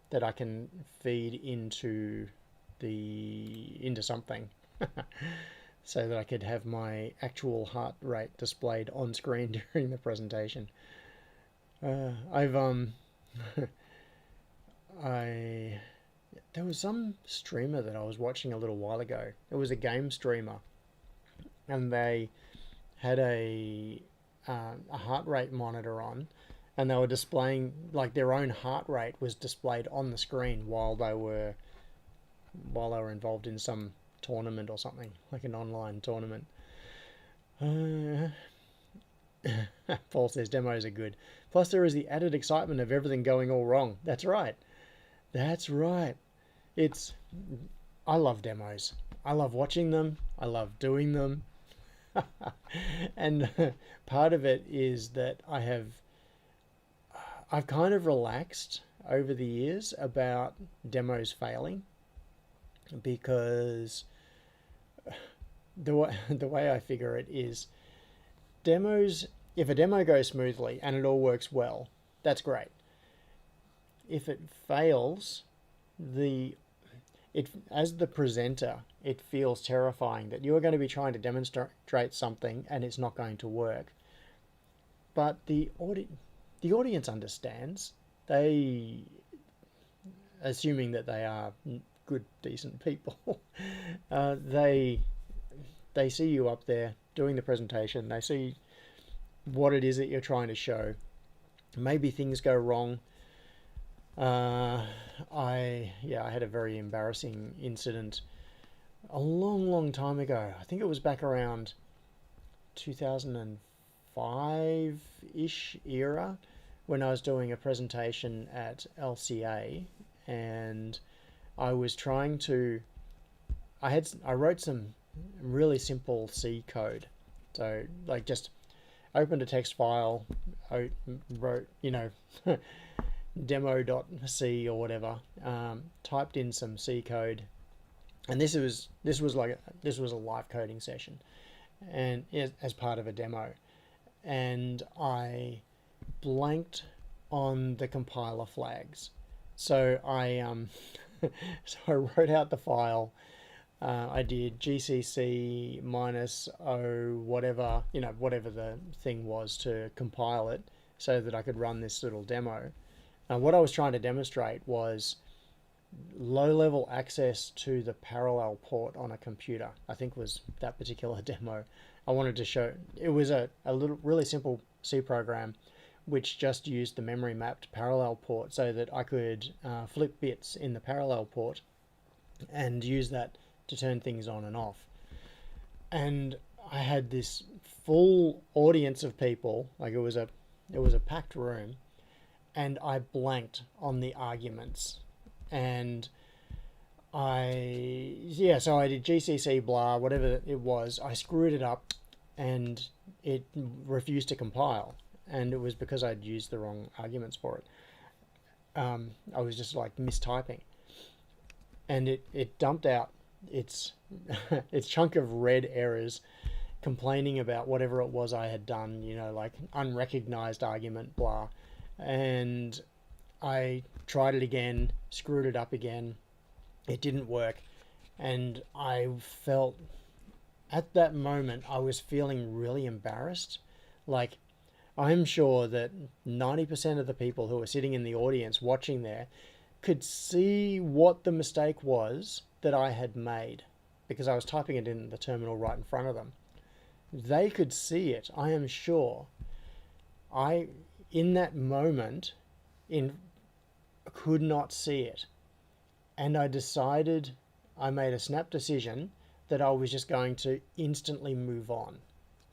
that I can feed into something so that I could have my actual heart rate displayed on screen during the presentation. There was some streamer that I was watching a little while ago. It was a game streamer, and they had a heart rate monitor on, and they were displaying, like, their own heart rate was displayed on the screen while they were involved in some tournament or something, like an online tournament. Paul says demos are good. Plus there is the added excitement of everything going all wrong. That's right. I love demos. I love watching them. I love doing them. And part of it is that I've kind of relaxed over the years about demos failing, because the way I figure it is, demos, if a demo goes smoothly and it all works well, that's great. If it fails, as the presenter, it feels terrifying that you're going to be trying to demonstrate something and it's not going to work. But the audience understands. They, assuming that they are good, decent people, they see you up there doing the presentation. They see what it is that you're trying to show. Maybe things go wrong. I had a very embarrassing incident a long time ago. I think it was back around 2005-ish era when I was doing a presentation at LCA, and I was trying to I wrote some really simple C code. So like just opened a text file, I wrote, demo.c or whatever, typed in some C code, and this was a live coding session, and as part of a demo, and I blanked on the compiler flags. So I wrote out the file. I did GCC minus O whatever the thing was to compile it so that I could run this little demo. And what I was trying to demonstrate was low-level access to the parallel port on a computer. I think was that particular demo. I wanted to show it was a little really simple C program which just used the memory mapped parallel port so that I could flip bits in the parallel port and use that to turn things on and off. And I had this full audience of people, like it was a packed room, and I blanked on the arguments. And so I did GCC blah, whatever it was, I screwed it up and it refused to compile. And it was because I'd used the wrong arguments for it. I was just like mistyping. And it dumped out its chunk of red errors complaining about whatever it was I had done, like unrecognized argument, blah. And I tried it again, screwed it up again. It didn't work. And I felt, at that moment, I was feeling really embarrassed. Like, I'm sure that 90% of the people who were sitting in the audience watching there could see what the mistake was that I had made, because I was typing it in the terminal right in front of them. They could see it, I am sure. In that moment, could not see it. And I made a snap decision that I was just going to instantly move on.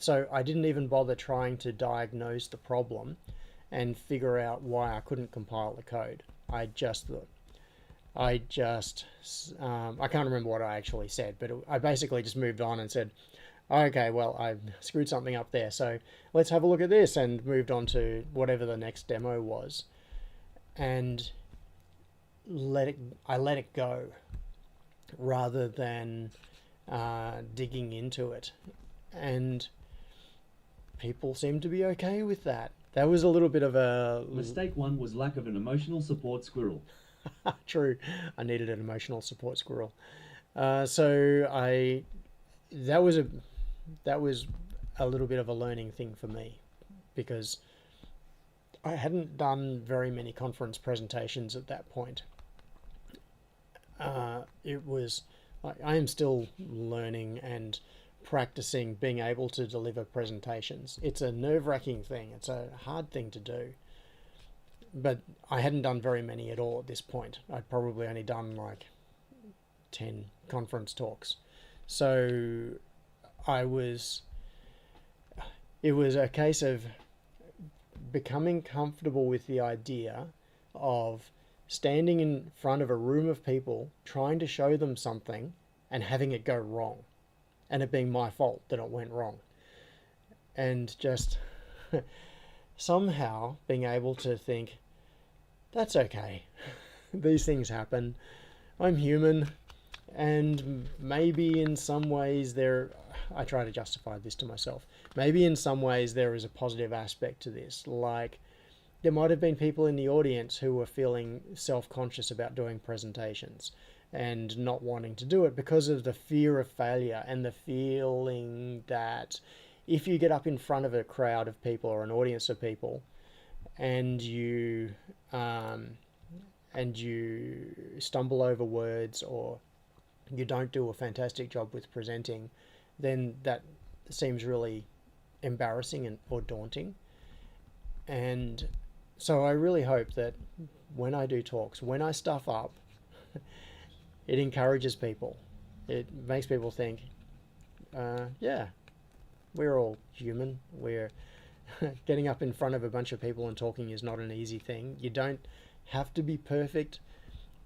So I didn't even bother trying to diagnose the problem and figure out why I couldn't compile the code. I can't remember what I actually said, but I basically just moved on and said, okay, well, I screwed something up there, so let's have a look at this, and moved on to whatever the next demo was. And I let it go rather than digging into it. And people seem to be okay with that. That was a little bit of a... Mistake one was lack of an emotional support squirrel. True. I needed an emotional support squirrel. That was a little bit of a learning thing for me, because I hadn't done very many conference presentations at that point. It was... I am still learning and practicing being able to deliver presentations. It's a nerve-wracking thing. It's a hard thing to do. But I hadn't done very many at all at this point. I'd probably only done like 10 conference talks. So it was a case of becoming comfortable with the idea of standing in front of a room of people, trying to show them something and having it go wrong, and it being my fault that it went wrong. And just somehow being able to think, that's okay. These things happen. I'm human. And maybe in some ways I try to justify this to myself. Maybe in some ways there is a positive aspect to this. Like, there might have been people in the audience who were feeling self-conscious about doing presentations and not wanting to do it because of the fear of failure and the feeling that if you get up in front of a crowd of people or an audience of people and um, you stumble over words or you don't do a fantastic job with presenting, then that seems really embarrassing or daunting. And so I really hope that when I do talks, when I stuff up, it encourages people. It makes people think, yeah, we're all human. We're getting up in front of a bunch of people and talking is not an easy thing. You don't have to be perfect.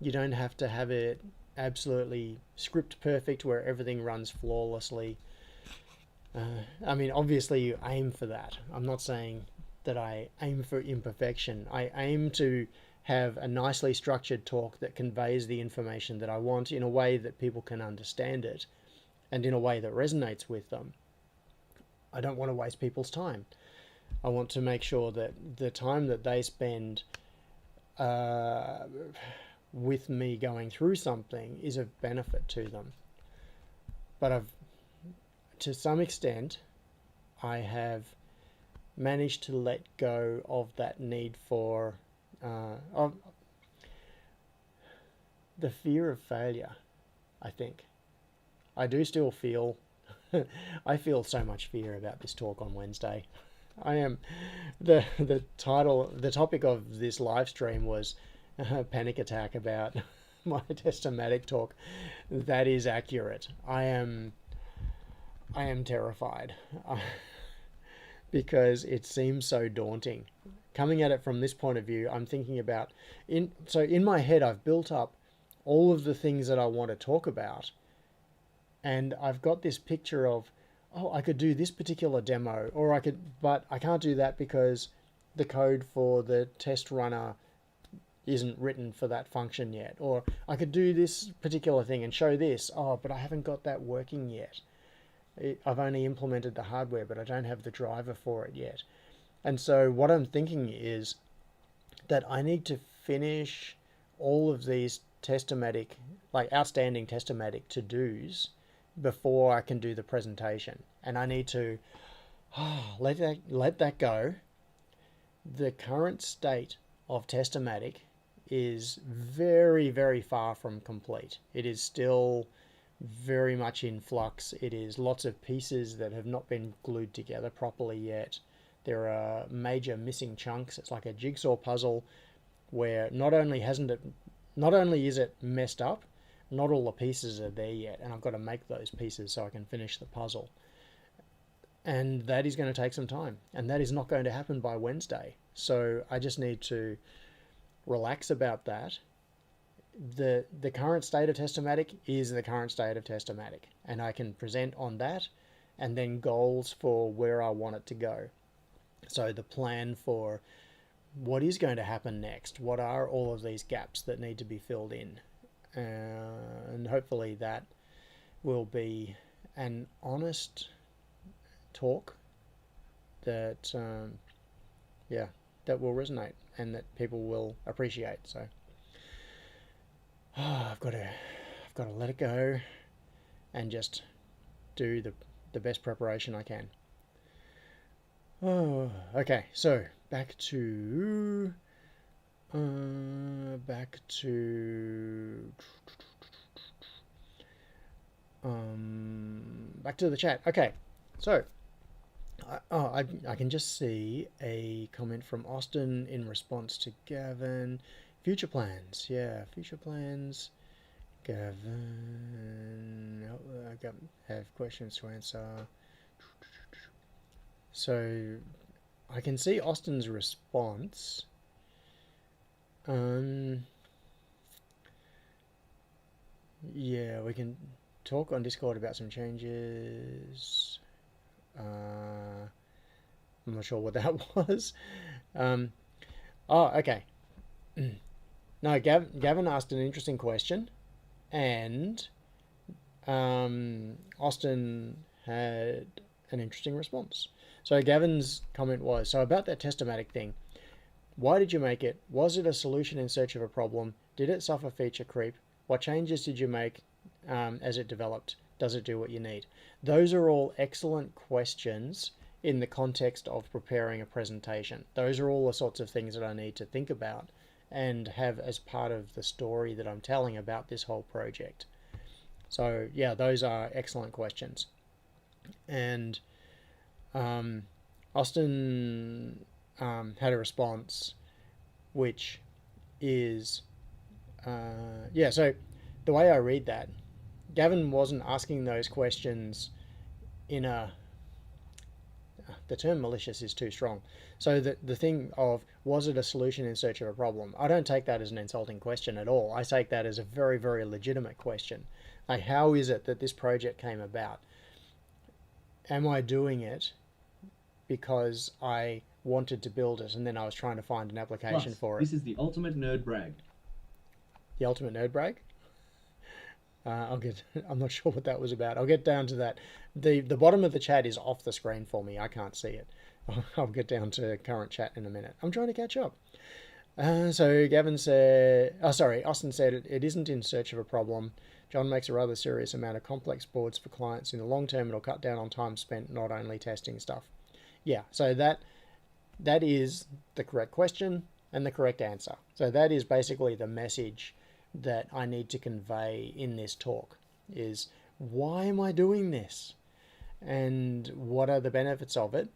You don't have to have it absolutely script perfect where everything runs flawlessly. I mean, obviously, you aim for that. I'm not saying that I aim for imperfection. I aim to have a nicely structured talk that conveys the information that I want in a way that people can understand it and in a way that resonates with them. I don't want to waste people's time. I want to make sure that the time that they spend with me going through something is of benefit to them. But to some extent, I have managed to let go of that need for of the fear of failure. I think I do still feel I feel so much fear about this talk on Wednesday. I am the topic of this live stream was a panic attack about my Testomatic talk. That is accurate. I am terrified because it seems so daunting. Coming at it from this point of view, I'm thinking about in my head I've built up all of the things that I want to talk about, and I've got this picture of, oh, I could do this particular demo, or but I can't do that because the code for the test runner isn't written for that function yet, or I could do this particular thing and show this, oh, but I haven't got that working yet. I've only implemented the hardware, but I don't have the driver for it yet. And so what I'm thinking is that I need to finish all of these Testomatic, like outstanding Testomatic to-dos before I can do the presentation. And I need to let that go. The current state of Testomatic is very, very far from complete. It is still very much in flux. It is lots of pieces that have not been glued together properly yet. There are major missing chunks. It's like a jigsaw puzzle where not only is it messed up, not all the pieces are there yet, and I've got to make those pieces so I can finish the puzzle. And that is going to take some time, and that is not going to happen by Wednesday. So I just need to relax about that. The current state of Testomatic is the current state of Testomatic, and I can present on that, and then goals for where I want it to go. So the plan for what is going to happen next, what are all of these gaps that need to be filled in, and hopefully that will be an honest talk that that will resonate and that people will appreciate. So I've got to let it go and just do the best preparation I can. Oh, okay. So back to back to the chat. Okay, so I can just see a comment from Austin in response to Gavin. Future plans, yeah, future plans. Gavin, I have questions to answer. So I can see Austin's response. Yeah, we can talk on Discord about some changes. I'm not sure what that was. Okay. No, Gavin asked an interesting question, and Austin had an interesting response. So Gavin's comment was, so about that Testomatic thing, Why did you make it? Was it a solution in search of a problem? Did it suffer feature creep? What changes did you make as it developed? Does it do what you need? Those are all excellent questions in the context of preparing a presentation. Those are all the sorts of things that I need to think about and have as part of the story that I'm telling about this whole project. So yeah, those are excellent questions. And Austin had a response which is so the way I read that, Gavin wasn't asking those questions in a, the term malicious is too strong. So the thing of, was it a solution in search of a problem? I don't take that as an insulting question at all. I take that as a very, very legitimate question. Like, how is it that this project came about? Am I doing it because I wanted to build it and then I was trying to find an application Plus, for it? this is the ultimate nerd brag. The ultimate nerd brag? I'm not sure what that was about. I'll get down to that. The bottom of the chat is off the screen for me. I can't see it. I'll get down to current chat in a minute. I'm trying to catch up. So Gavin said, Austin said it isn't in search of a problem. John makes a rather serious amount of complex boards for clients. In the long term, it'll cut down on time spent not only testing stuff. Yeah, so that is the correct question and the correct answer. So that is basically the message that I need to convey in this talk is, why am I doing this? And what are the benefits of it?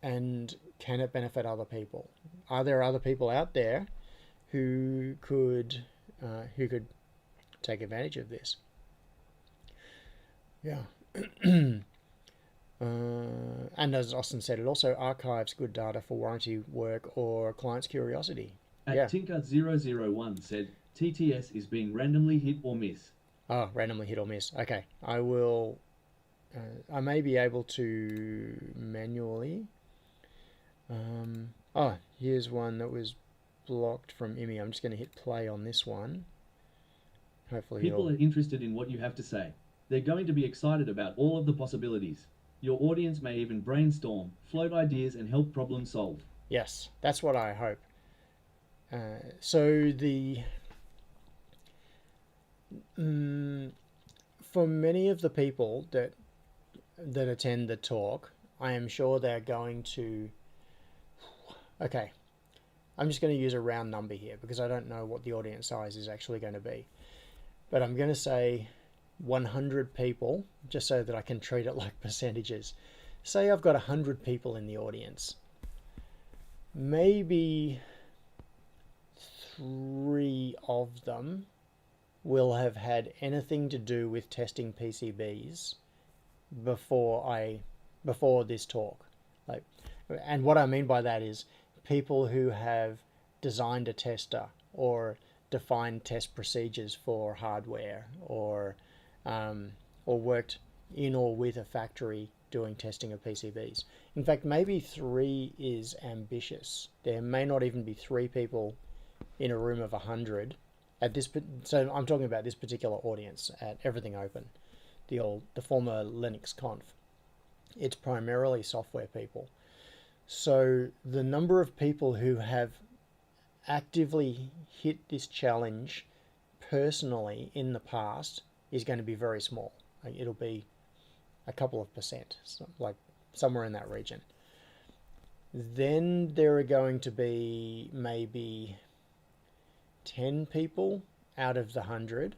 And can it benefit other people? Are there other people out there who could take advantage of this? Yeah. And as Austin said, it also archives good data for warranty work or client's curiosity. At Tinker001 said, TTS is being randomly hit or miss. Oh, randomly hit or miss. Okay, I will. I may be able to manually. Here's one that was blocked from Imi. I'm just going to hit play on this one. Hopefully, people are interested in what you have to say. They're going to be excited about all of the possibilities. Your audience may even brainstorm, float ideas, and help problem solve. Yes, that's what I hope. For many of the people that attend the talk, I am sure they're going to. Okay, I'm just going to use a round number here because I don't know what the audience size is actually going to be. But I'm going to say 100 people, just so that I can treat it like percentages. Say I've got 100 people in the audience. Maybe 3 of them will have had anything to do with testing PCBs before this talk. And what I mean by that is people who have designed a tester or defined test procedures for hardware or worked in or with a factory doing testing of PCBs. In fact, maybe 3 is ambitious. There may not even be 3 people in a room of 100 at this. So I'm talking about this particular audience at Everything Open, the former Linux Conf. It's primarily software people. So the number of people who have actively hit this challenge personally in the past is going to be very small. It'll be a couple of percent, like somewhere in that region. Then there are going to be maybe 10 people out of the 100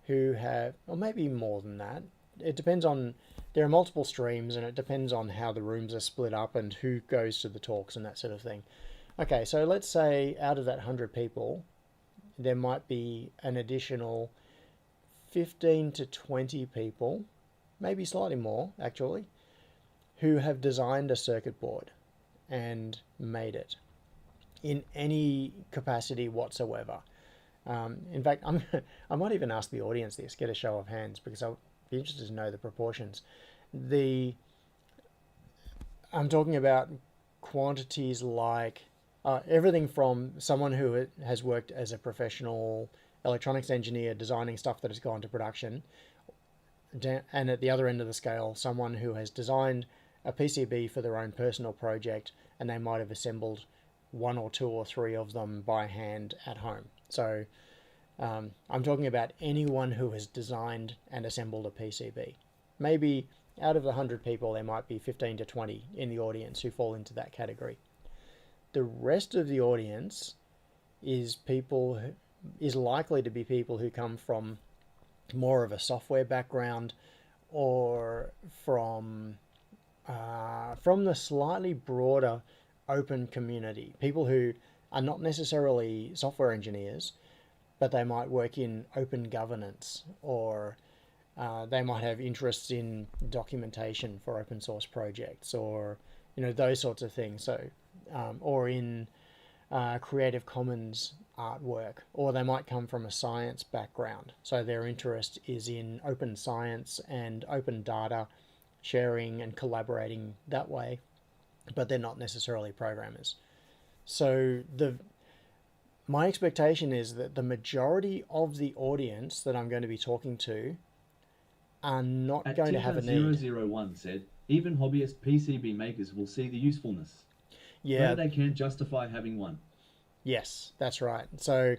who have, or maybe more than that. It depends on, there are multiple streams and it depends on how the rooms are split up and who goes to the talks and that sort of thing. Okay, so let's say out of that 100 people, there might be an additional 15 to 20 people, maybe slightly more actually, who have designed a circuit board and made it in any capacity whatsoever. In fact, I might even ask the audience this, get a show of hands, because I'll be interested to know the proportions. I'm talking about quantities like everything from someone who has worked as a professional electronics engineer designing stuff that has gone to production, and at the other end of the scale, someone who has designed a PCB for their own personal project and they might have assembled one or two or three of them by hand at home. So I'm talking about anyone who has designed and assembled a PCB. Maybe out of the 100 people, there might be 15 to 20 in the audience who fall into that category. The rest of the audience is likely to be people who come from more of a software background, or from the slightly broader open community. People who are not necessarily software engineers, but they might work in open governance, or they might have interests in documentation for open source projects, or those sorts of things. So, or in Creative Commons artwork, or they might come from a science background. So their interest is in open science and open data sharing and collaborating that way, but they're not necessarily programmers. So my expectation is that the majority of the audience that I'm going to be talking to are not going to have a need. 001 said, even hobbyist PCB makers will see the usefulness. Yeah. Though they can't justify having one. Yes, that's right. So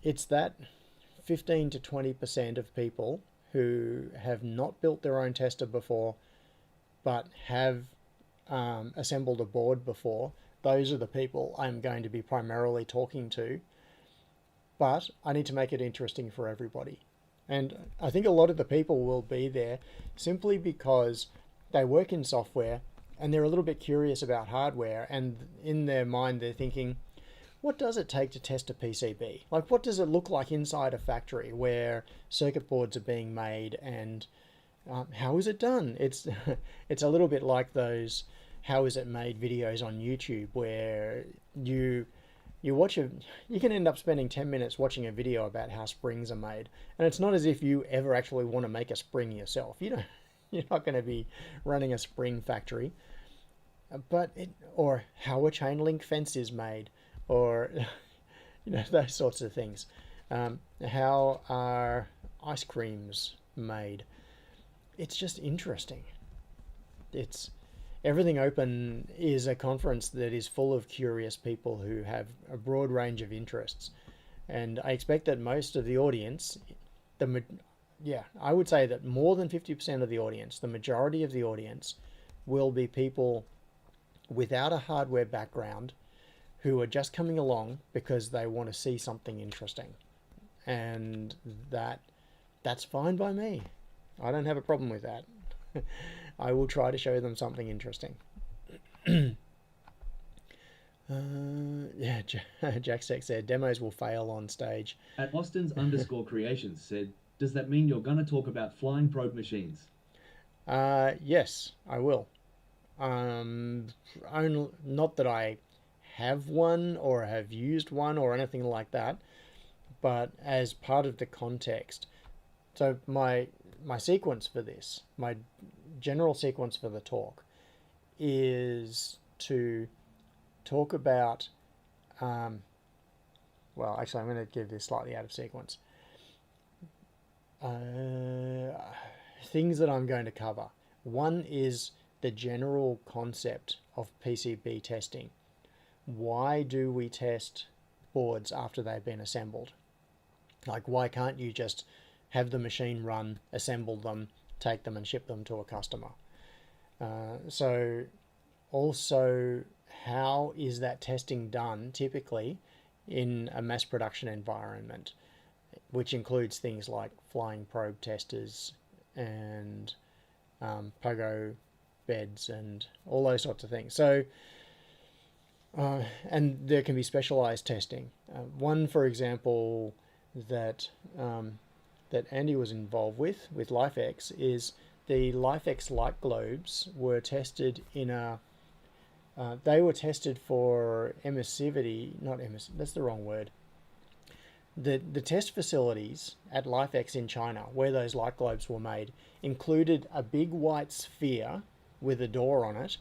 it's that 15 to 20% of people who have not built their own tester before, but have assembled a board before. Those are the people I'm going to be primarily talking to. But I need to make it interesting for everybody. And I think a lot of the people will be there simply because they work in software and they're a little bit curious about hardware, and in their mind they're thinking, what does it take to test a PCB? Like, what does it look like inside a factory where circuit boards are being made, and how is it done? It's a little bit like those how is it made videos on YouTube, where you can end up spending 10 minutes watching a video about how springs are made, and it's not as if you ever actually want to make a spring yourself. You're not going to be running a spring factory, or how a chain link fence is made, or those sorts of things. How are ice creams made? It's just interesting. Everything Open is a conference that is full of curious people who have a broad range of interests, and I expect that most of the audience, I would say that more than 50% of the audience, the majority of the audience, will be people without a hardware background who are just coming along because they want to see something interesting. And that's fine by me. I don't have a problem with that. I will try to show them something interesting. Jack Seck said, demos will fail on stage. At Austin's_creations said, does that mean you're going to talk about flying probe machines? Yes, I will. Not that I have one or have used one or anything like that, but as part of the context. So my sequence for this, my general sequence for the talk, is to talk about, well, actually I'm going to give this slightly out of sequence. Things that I'm going to cover. One is the general concept of PCB testing. Why do we test boards after they've been assembled? Like, why can't you just have the machine run, assemble them, take them and ship them to a customer? So also, how is that testing done typically in a mass production environment, which includes things like flying probe testers and pogo beds and all those sorts of things. So, and there can be specialized testing. One, for example, that Andy was involved with LifeX, is the LifeX light globes were tested in they were tested for emissivity, not emissive, that's the wrong word. The test facilities at LifeX in China, where those light globes were made, included a big white sphere with a door on it,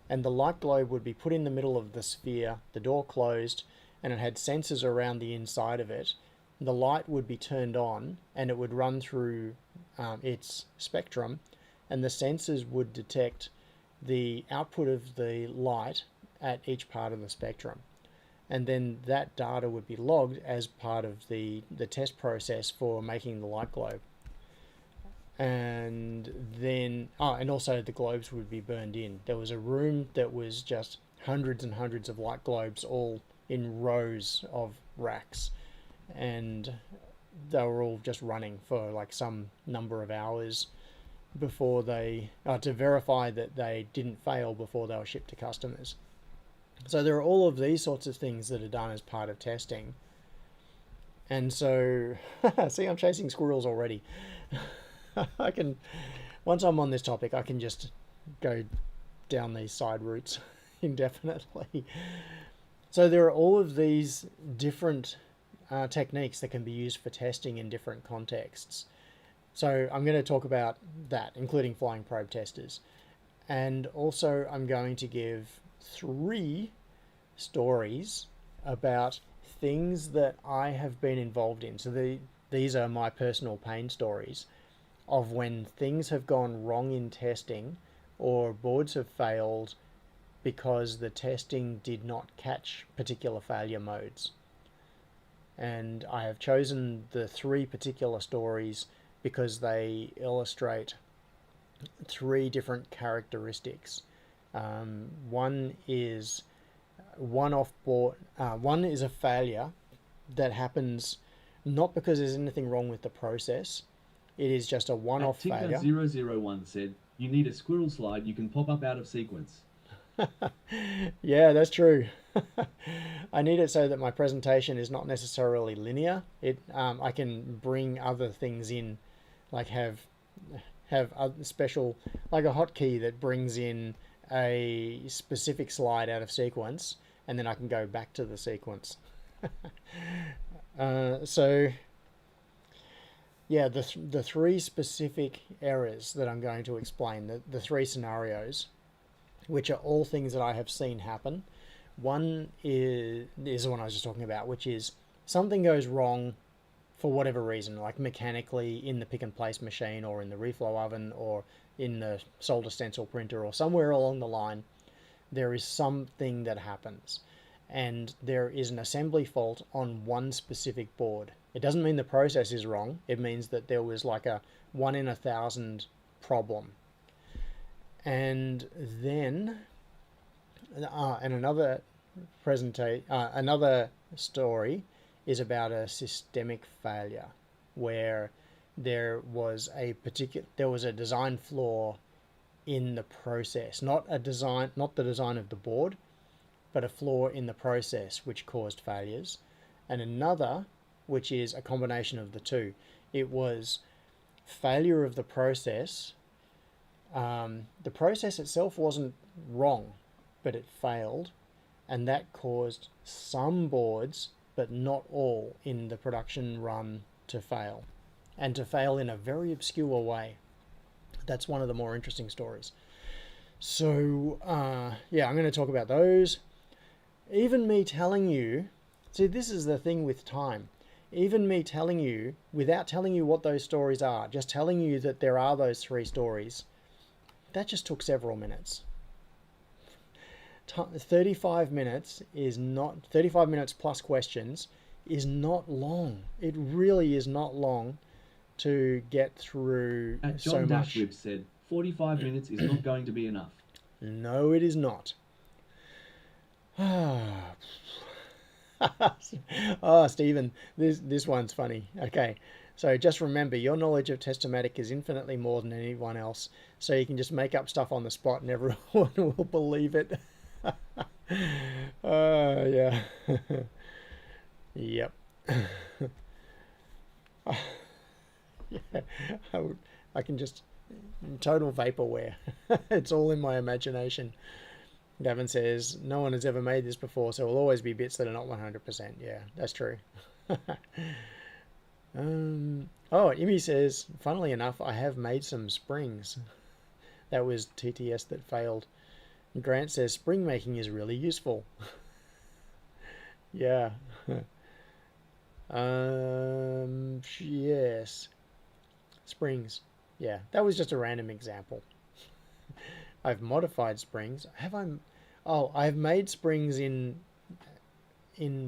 and the light globe would be put in the middle of the sphere, the door closed, and it had sensors around the inside of it. The light would be turned on and it would run through its spectrum, and the sensors would detect the output of the light at each part of the spectrum. And then that data would be logged as part of the test process for making the light globe. And then, and also the globes would be burned in. There was a room that was just hundreds and hundreds of light globes all in rows of racks. And they were all just running for like some number of hours before they, to verify that they didn't fail before they were shipped to customers. So there are all of these sorts of things that are done as part of testing. And so, see, I'm chasing squirrels already. I can, once I'm on this topic, I can just go down these side routes indefinitely. So there are all of these different techniques that can be used for testing in different contexts. So I'm going to talk about that, including flying probe testers. And also I'm going to give 3 stories about things that I have been involved in. So these are my personal pain stories of when things have gone wrong in testing or boards have failed because the testing did not catch particular failure modes. And I have chosen the 3 particular stories because they illustrate 3 different characteristics. One is one-off board. One is a failure that happens not because there's anything wrong with the process. It is just a one-off failure. Tinker001 said, "You need a squirrel slide you can pop up out of sequence." Yeah, that's true. I need it so that my presentation is not necessarily linear. I can bring other things in, like have other special, like a hotkey that brings in a specific slide out of sequence, and then I can go back to the sequence. So yeah, the 3 specific errors that I'm going to explain, the 3 scenarios, which are all things that I have seen happen. One is the one I was just talking about, which is something goes wrong for whatever reason, like mechanically in the pick and place machine or in the reflow oven or in the solder stencil printer or somewhere along the line. There is something that happens and there is an assembly fault on one specific board. It doesn't mean the process is wrong. It means that there was like a 1 in 1,000 problem. And then, and another another story is about a systemic failure where there was a design flaw in the process, not the design of the board, but a flaw in the process which caused failures. And another, which is a combination of the 2, it was failure of the process. The process itself wasn't wrong, but it failed, and that caused some boards, but not all, in the production run to fail, and to fail in a very obscure way. That's one of the more interesting stories. So yeah, I'm going to talk about those. Even me telling you, see, this is the thing with time. Even me telling you, without telling you what those stories are, just telling you that there are those 3 stories, that just took several minutes. 35 minutes is not, 35 minutes plus questions is not long. It really is not long to get through so John much. Dashwib said, 45 minutes is not going to be enough. No, it is not. Oh, Stephen, this one's funny. Okay, so just remember, your knowledge of Testomatic is infinitely more than anyone else, so you can just make up stuff on the spot and everyone will believe it. Yeah. Yep. Yeah, I can just, total vaporware. It's all in my imagination. Gavin says, no one has ever made this before, so will always be bits that are not 100%. Yeah, that's true. Oh, Imi says, funnily enough, I have made some springs. That was TTS that failed. Grant says, spring making is really useful. Yeah. Yes. Springs. Yeah, that was just a random example. I've modified springs. Have I? Oh, I've made springs in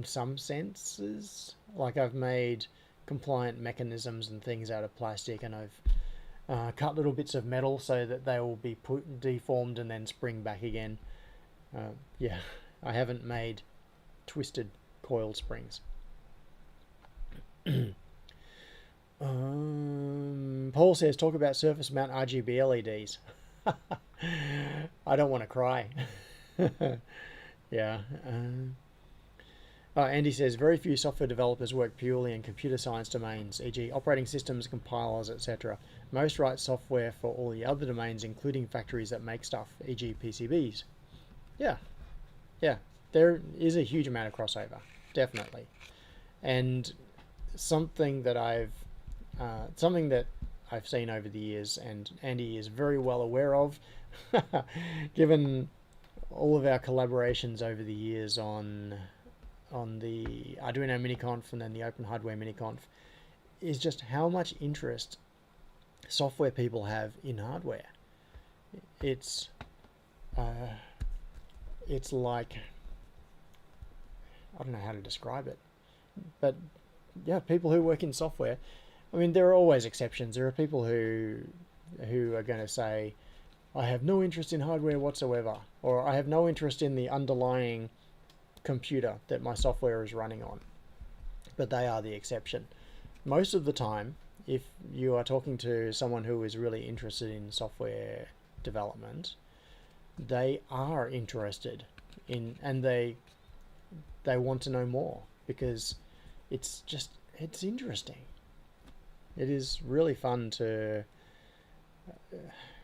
some senses. Like I've made compliant mechanisms and things out of plastic, and I've cut little bits of metal so that they will be deformed and then spring back again. Yeah, I haven't made twisted coil springs. Paul says, talk about surface mount RGB LEDs. I don't want to cry. Yeah. Andy says, very few software developers work purely in computer science domains, e.g. operating systems, compilers, etc. Most write software for all the other domains, including factories that make stuff, e.g. PCBs. Yeah, yeah. There is a huge amount of crossover, definitely. And something that I've seen over the years, and Andy is very well aware of, given all of our collaborations over the years on the Arduino MiniConf and then the Open Hardware MiniConf, is just how much interest software people have in hardware. It's like, I don't know how to describe it, but yeah, people who work in software. I mean, there are always exceptions. There are people who are going to say, I have no interest in hardware whatsoever, or I have no interest in the underlying computer that my software is running on. But they are the exception. Most of the time, if you are talking to someone who is really interested in software development, they are interested in, and they want to know more, because it's interesting. It is really fun to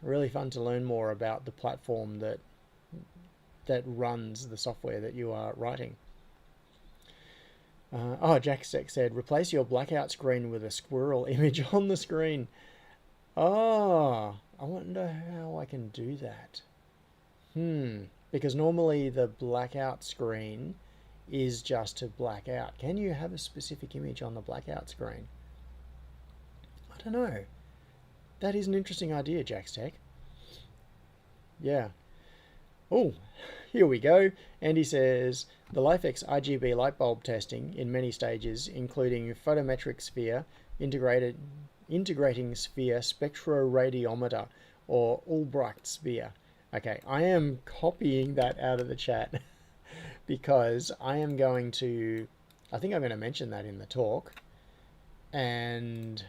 learn more about the platform that runs the software that you are writing. Jack said, replace your blackout screen with a squirrel image on the screen. I wonder how I can do that. Because normally the blackout screen is just to black out. Can you have a specific image on the blackout screen? I don't know. That is an interesting idea, Jack's Tech. Yeah. Oh, here we go. Andy says, the LifeX RGB light bulb testing in many stages, including photometric sphere, integrating sphere spectroradiometer, or Ulbricht sphere. Okay, I am copying that out of the chat because I think I'm going to mention that in the talk and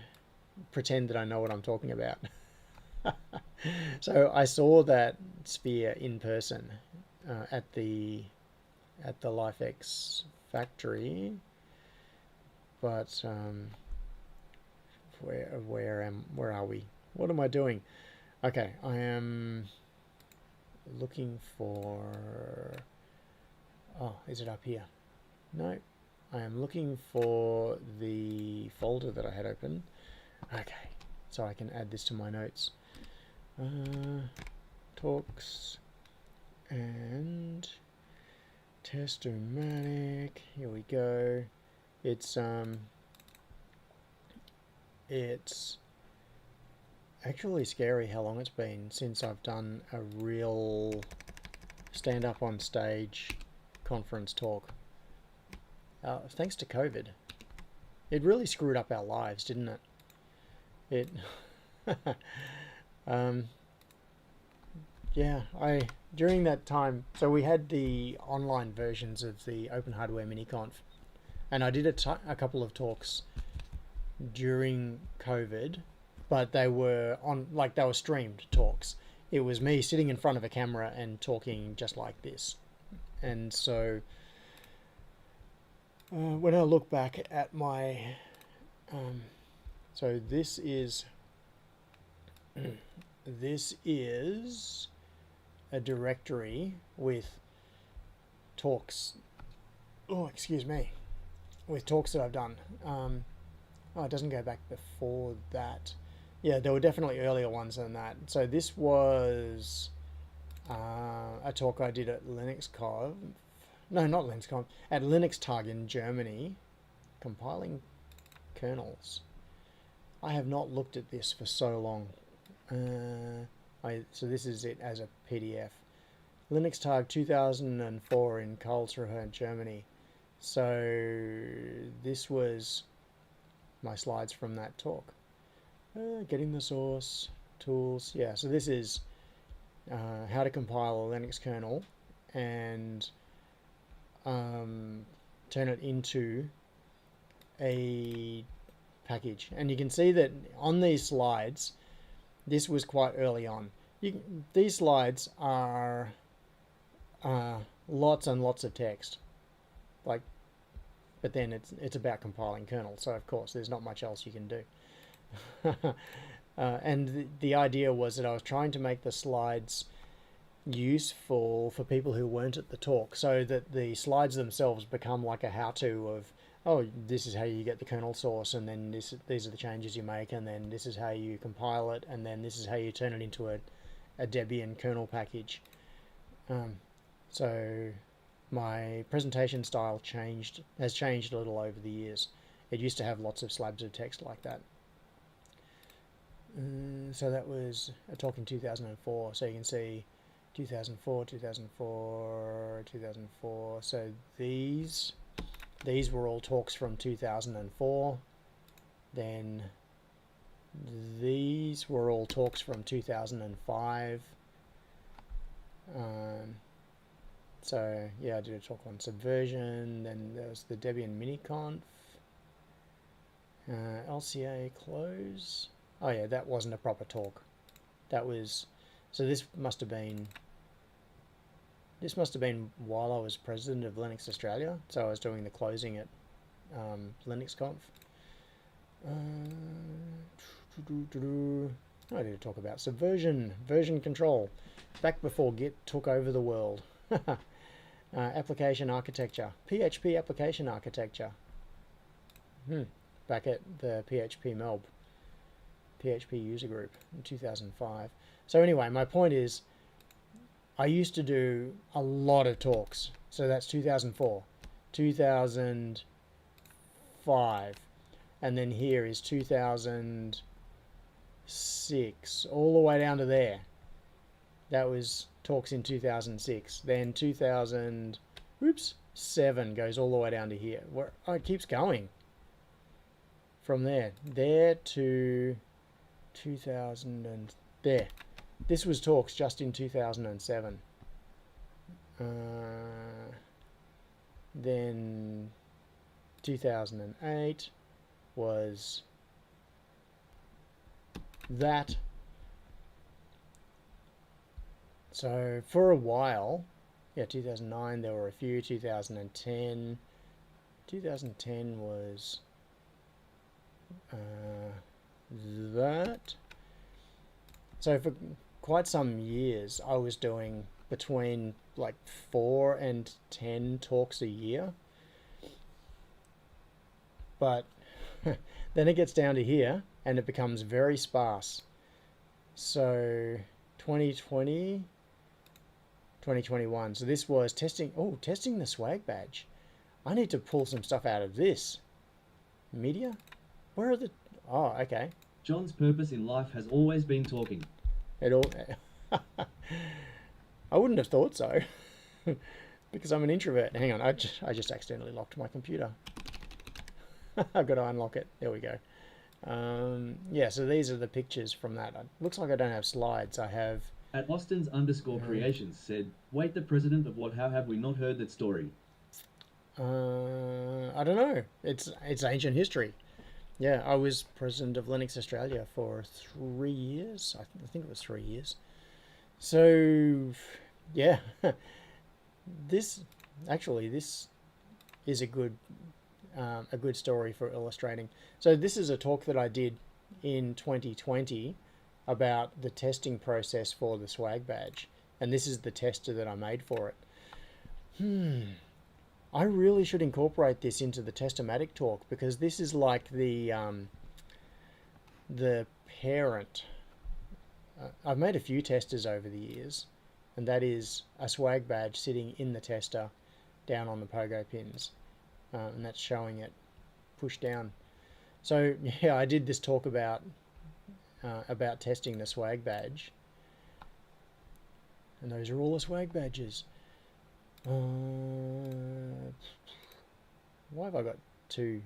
pretend that I know what I'm talking about. So I saw that sphere in person at the LifeX factory, but where are we? What am I doing? Okay, I am looking for. Oh, is it up here? No, I am looking for the folder that I had open. Okay, so I can add this to my notes. Talks and Testomatic. Here we go. It's actually scary how long it's been since I've done a real stand up on stage conference talk. Thanks to COVID. It really screwed up our lives, didn't it? Yeah, during that time, so we had the online versions of the Open Hardware MiniConf, and I did a couple of talks during COVID, but they were they were streamed talks. It was me sitting in front of a camera and talking just like this. And so when I look back at my so this is a directory with talks. Oh, excuse me. With talks that I've done. It doesn't go back before that. Yeah, there were definitely earlier ones than that. So this was a talk I did at LinuxConf. No, not LinuxConf. At LinuxTag in Germany, compiling kernels. I have not looked at this for so long. So this is it as a PDF. Linux Tag 2004 in Karlsruhe, Germany. So this was my slides from that talk. Getting the source, tools. Yeah, so this is how to compile a Linux kernel and turn it into a package. And you can see that on these slides, this was quite early on. These slides are lots and lots of text, like, but then it's about compiling kernel. So of course, there's not much else you can do. And the idea was that I was trying to make the slides useful for people who weren't at the talk, so that the slides themselves become like a how-to of, oh, this is how you get the kernel source, and then these are the changes you make, and then this is how you compile it, and then this is how you turn it into a Debian kernel package. So my presentation style has changed a little over the years. It used to have lots of slabs of text like that. So that was a talk in 2004. So you can see 2004, 2004, 2004. So these were all talks from 2004. Then these were all talks from 2005. So yeah, I did a talk on Subversion. Then there was the Debian MiniConf, LCA close. Oh yeah, that wasn't a proper talk. That was, so this must have been while I was president of Linux Australia. So I was doing the closing at LinuxConf. I did a talk about Subversion, version control, back before Git took over the world. Application architecture, PHP application architecture. Back at the PHP user group in 2005. So anyway, my point is, I used to do a lot of talks. So that's 2004, 2005, and then here is 2006, all the way down to there. That was talks in 2006. Then 2007 goes all the way down to here. Oh, it keeps going. From there to 2000 and there. This was talks just in 2007. Then 2008 was that. So for a while, yeah, 2009 there were a few. 2010 was that. So for quite some years I was doing between like 4 and 10 talks a year, but then it gets down to here and it becomes very sparse. So 2020, 2021, so this was testing the swag badge. I need to pull some stuff out of this media. Where are the, oh, okay. John's purpose in life has always been talking. It all I wouldn't have thought so. Because I'm an introvert. Hang on, I just accidentally locked my computer. I've got to unlock it. There we go. Yeah, so these are the pictures from that. It looks like I don't have slides. I have... At Austins_creations said, wait, the president of what, how have we not heard that story? I don't know. It's ancient history. Yeah, I was president of Linux Australia for 3 years. I think it was 3 years. So, yeah, this is a good story for illustrating. So this is a talk that I did in 2020 about the testing process for the swag badge, and this is the tester that I made for it. I really should incorporate this into the Testomatic talk, because this is like the parent. I've made a few testers over the years, and that is a swag badge sitting in the tester down on the pogo pins, and that's showing it pushed down. So yeah, I did this talk about testing the swag badge, And those are all the swag badges. Why have I got two?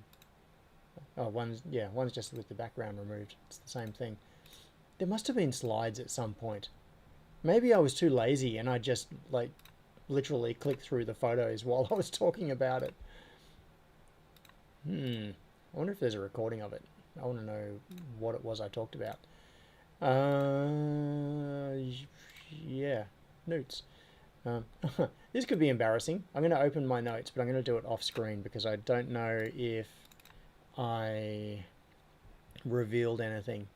Oh, one's just with the background removed. It's the same thing. There must have been slides at some point. Maybe I was too lazy and I just like literally clicked through the photos while I was talking about it. I wonder if there's a recording of it. I want to know what it was I talked about. Yeah, notes. This could be embarrassing. I'm going to open my notes, but I'm going to do it off screen because I don't know if I revealed anything.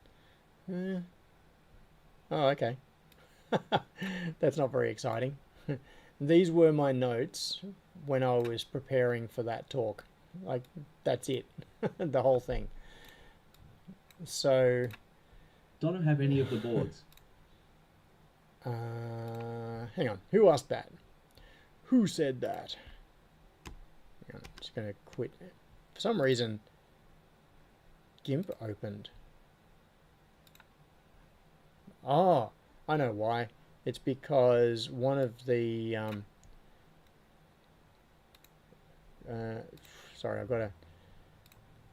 Oh, okay. That's not very exciting. These were my notes when I was preparing for that talk. Like, that's it. The whole thing. So... Don't have any of the boards. Hang on. Who asked that? Who said that? Hang on, I'm just going to quit. For some reason, GIMP opened. Oh, I know why. It's because one of the... sorry, I've got a...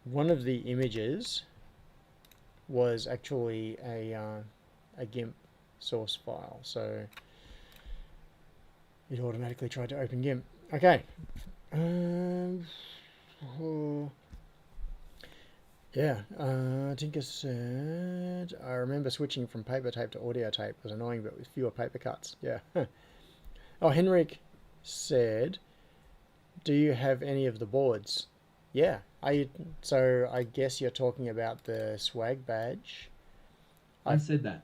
One of the images was actually a GIMP source file, so it automatically tried to open GIMP. Okay. Yeah, Tinker said, I remember switching from paper tape to audio tape. It was annoying, but with fewer paper cuts. Yeah. Oh, Henrik said, do you have any of the boards? Yeah. So I guess you're talking about the swag badge. I said that.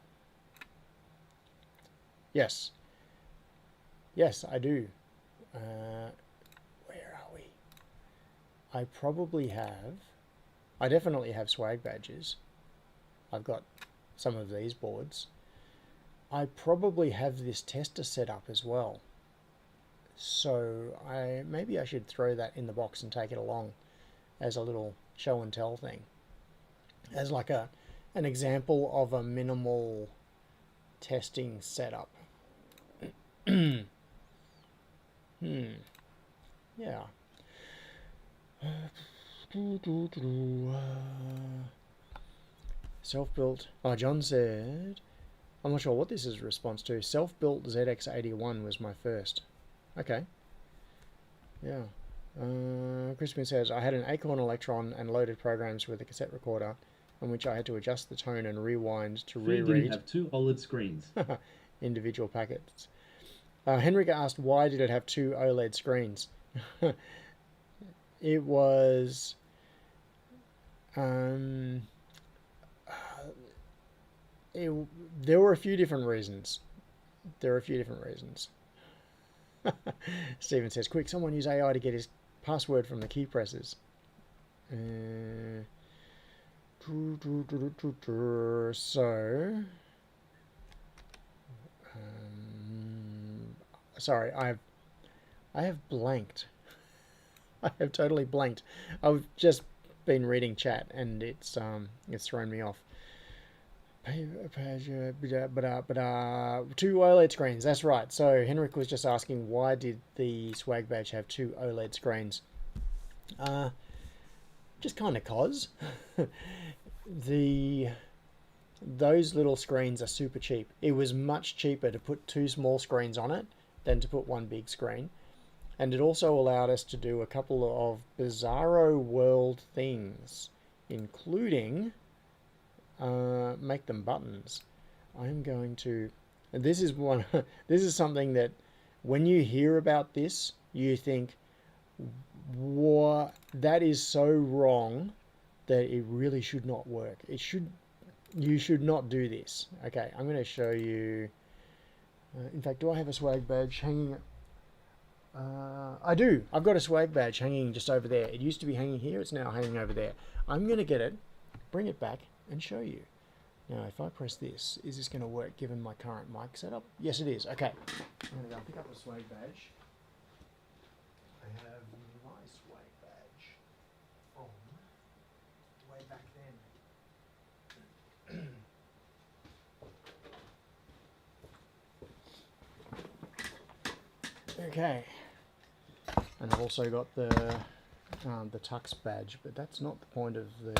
Yes. Yes, I do. Where are we? I definitely have swag badges. I've got some of these boards. I probably have this tester set up as well. So maybe I should throw that in the box and take it along as a little show and tell thing. As like an example of a minimal testing setup. Yeah. Self-built. Oh, John said, I'm not sure what this is a response to. Self-built ZX81 was my first. Okay. Yeah. Crispin says, I had an Acorn Electron and loaded programs with a cassette recorder on which I had to adjust the tone and rewind to reread. Didn't have two OLED screens. Individual packets. Henrik asked, why did it have two OLED screens? It was... there were a few different reasons. Stephen says, quick, someone use AI to get his password from the key presses. So... sorry, I have blanked. I have totally blanked. I've just been reading chat and it's thrown me off. Two OLED screens, that's right. So Henrik was just asking, why did the swag badge have two OLED screens? Just kind of cause. Those little screens are super cheap. It was much cheaper to put two small screens on it than to put one big screen. And it also allowed us to do a couple of bizarro world things, including make them buttons. I'm going to... This is something that when you hear about this, you think, what? That is so wrong that it really should not work. You should not do this. Okay, I'm going to show you... in fact, do I have a swag badge hanging... I do. I've got a swag badge hanging just over there. It used to be hanging here. It's now hanging over there. I'm going to get it, bring it back, and show you. Now, if I press this, is this going to work given my current mic setup? Yes, it is. Okay. I'm going to go pick up the swag badge. I have my swag badge from way back then. Okay, and I've also got the Tux badge, but that's not the point of the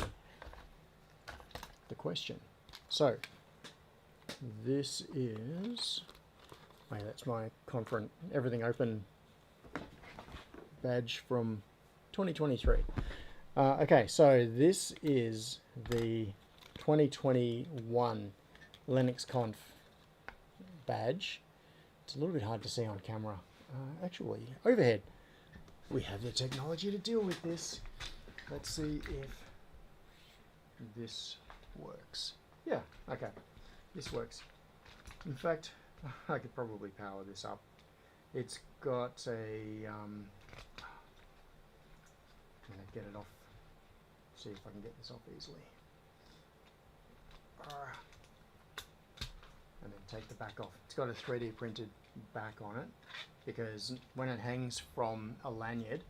question. So this is, wait, that's my conference everything open badge from 2023. Okay, so this is the 2021 LinuxConf badge. It's a little bit hard to see on camera. Actually, overhead. We have the technology to deal with this. Let's see if this works. Yeah, okay. This works. In fact, I could probably power this up. It's got a... I'm going to get it off. See if I can get this off easily. And then take the back off. It's got a 3D printed back on it, because when it hangs from a lanyard,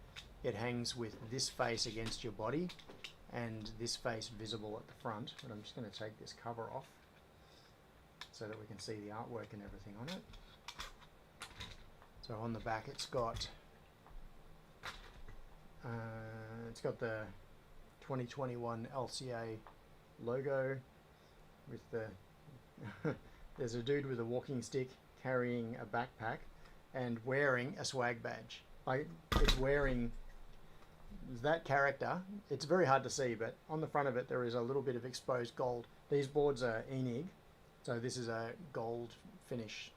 it hangs with this face against your body and this face visible at the front. But I'm just going to take this cover off so that we can see the artwork and everything on it. So on the back it's got the 2021 LCA logo with the there's a dude with a walking stick carrying a backpack and wearing a swag badge. It's wearing that character. It's very hard to see, but on the front of it there is a little bit of exposed gold. These boards are ENIG, so this is a gold finish,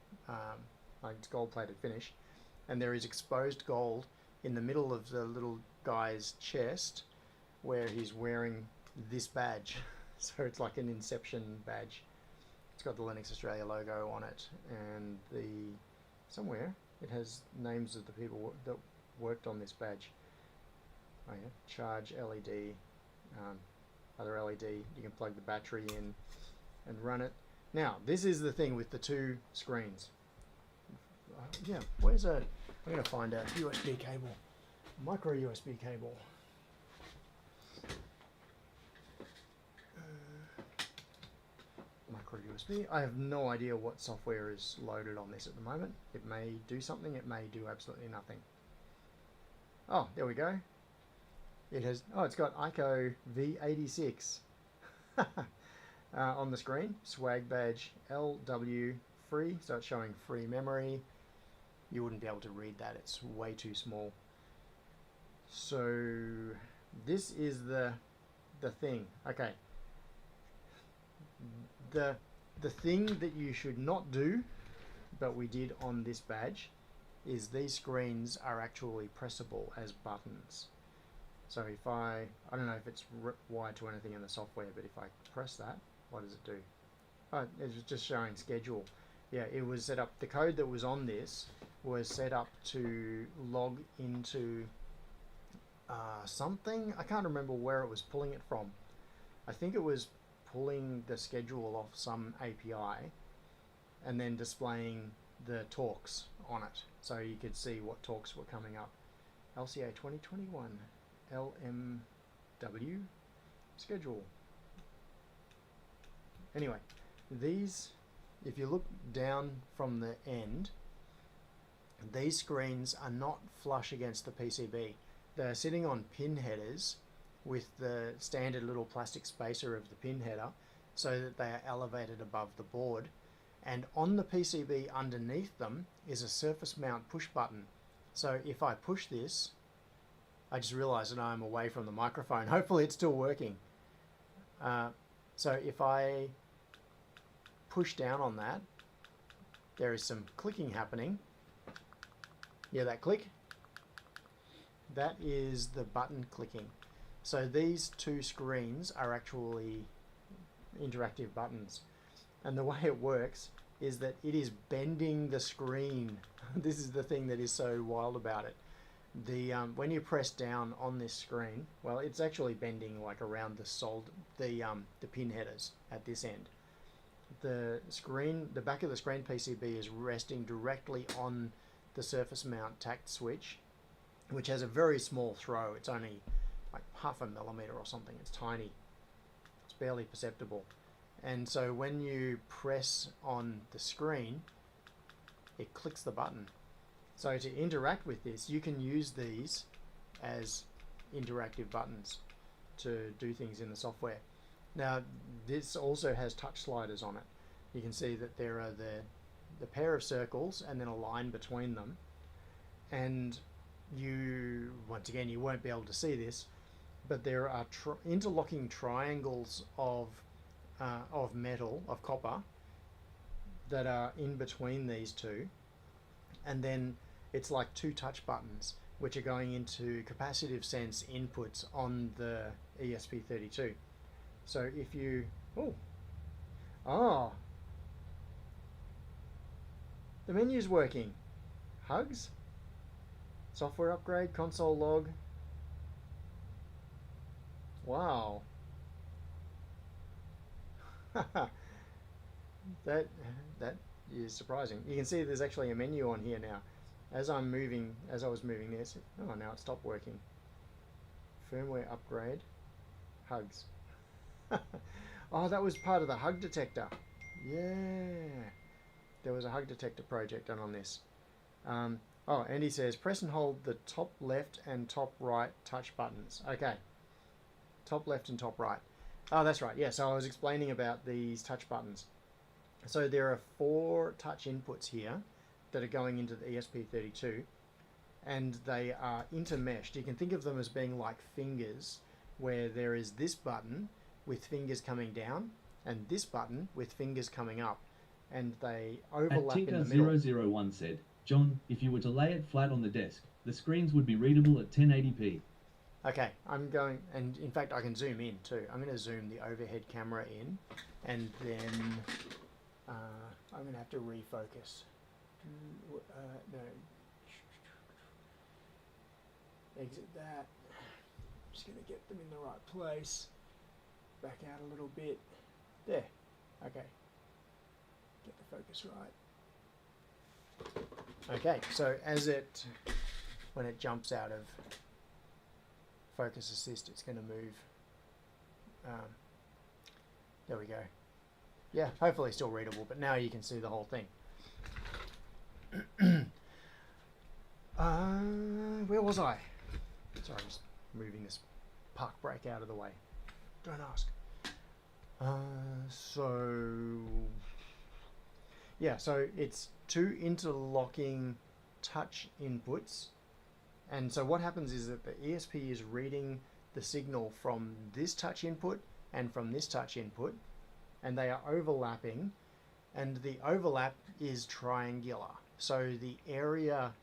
like it's gold plated finish, and there is exposed gold in the middle of the little guy's chest where he's wearing this badge. So it's like an Inception badge. It's got the Linux Australia logo on it, and somewhere it has names of the people that worked on this badge. Oh yeah, charge LED, other LED. You can plug the battery in and run it. Now this is the thing with the two screens. Yeah, I'm going to find a USB cable, micro USB cable. Micro USB. I have no idea what software is loaded on this at the moment. It may do something, it may do absolutely nothing. Oh, there we go. It's got ICO V86 on the screen. Swag badge LW free, so it's showing free memory. You wouldn't be able to read that, it's way too small. So this is the thing. Okay. The thing that you should not do, but we did on this badge, is these screens are actually pressable as buttons. So if I don't know if it's wired to anything in the software, but if I press that, what does it do? Oh, it's just showing schedule. Yeah, it was set up, the code that was on this was set up to log into something. I can't remember where it was pulling it from. I think it was pulling the schedule off some API and then displaying the talks on it, so you could see what talks were coming up. LCA 2021 LMW schedule. Anyway, these, if you look down from the end, these screens are not flush against the PCB. They're sitting on pin headers with the standard little plastic spacer of the pin header, so that they are elevated above the board. And on the PCB underneath them is a surface mount push button. So if I push this, I just realized that I'm away from the microphone. Hopefully it's still working. So if I push down on that, there is some clicking happening. Yeah, that click. That is the button clicking. So these two screens are actually interactive buttons. And the way it works is that it is bending the screen. This is the thing that is so wild about it. When you press down on this screen, well, it's actually bending like around the pin headers at this end. The back of the screen PCB is resting directly on the surface mount tact switch, which has a very small throw. It's only like 0.5 millimeter or something. It's tiny. It's barely perceptible. And so when you press on the screen, it clicks the button. So to interact with this, you can use these as interactive buttons to do things in the software. Now, this also has touch sliders on it. You can see that there are the pair of circles and then a line between them. And you, once again, you won't be able to see this, but there are interlocking triangles of metal, of copper, that are in between these two. And then it's like two touch buttons, which are going into capacitive sense inputs on the ESP32. So if you, the menu's working. Hugs, software upgrade, console log. Wow. that is surprising. You can see there's actually a menu on here now. As I was moving this, now it stopped working. Firmware upgrade, hugs. Oh, that was part of the hug detector. Yeah, there was a hug detector project done on this. Andy says press and hold the top left and top right touch buttons. Okay, top left and top right. Oh, that's right. Yeah, so I was explaining about these touch buttons. So there are 4 touch inputs here that are going into the ESP32, and they are intermeshed. You can think of them as being like fingers, where there is this button with fingers coming down and this button with fingers coming up, and they overlap in the middle. Tinker001 said, John, if you were to lay it flat on the desk, the screens would be readable at 1080p. Okay, I'm going, and in fact I can zoom in too. I'm going to zoom the overhead camera in, and then I'm going to have to refocus. No. Exit that. Just going to get them in the right place. Back out a little bit. There. Okay. Get the focus right. Okay, so when it jumps out of focus assist, it's going to move. There we go. Yeah, hopefully still readable, but now you can see the whole thing. Where was I? Sorry, I'm just moving this park brake out of the way. Don't ask. So it's 2 interlocking touch inputs, and so what happens is that the ESP is reading the signal from this touch input and from this touch input, and they are overlapping, and the overlap is triangular. So the area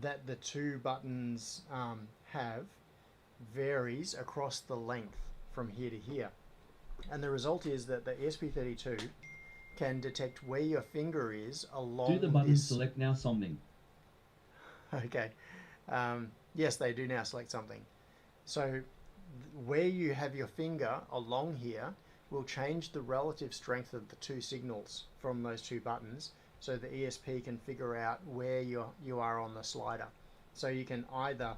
that the 2 buttons have varies across the length from here to here. And the result is that the ESP32 can detect where your finger is along Do the buttons select now something? Okay. Yes, they do now select something. So where you have your finger along here will change the relative strength of the 2 signals from those 2 buttons, so the ESP can figure out where you are on the slider. So you can either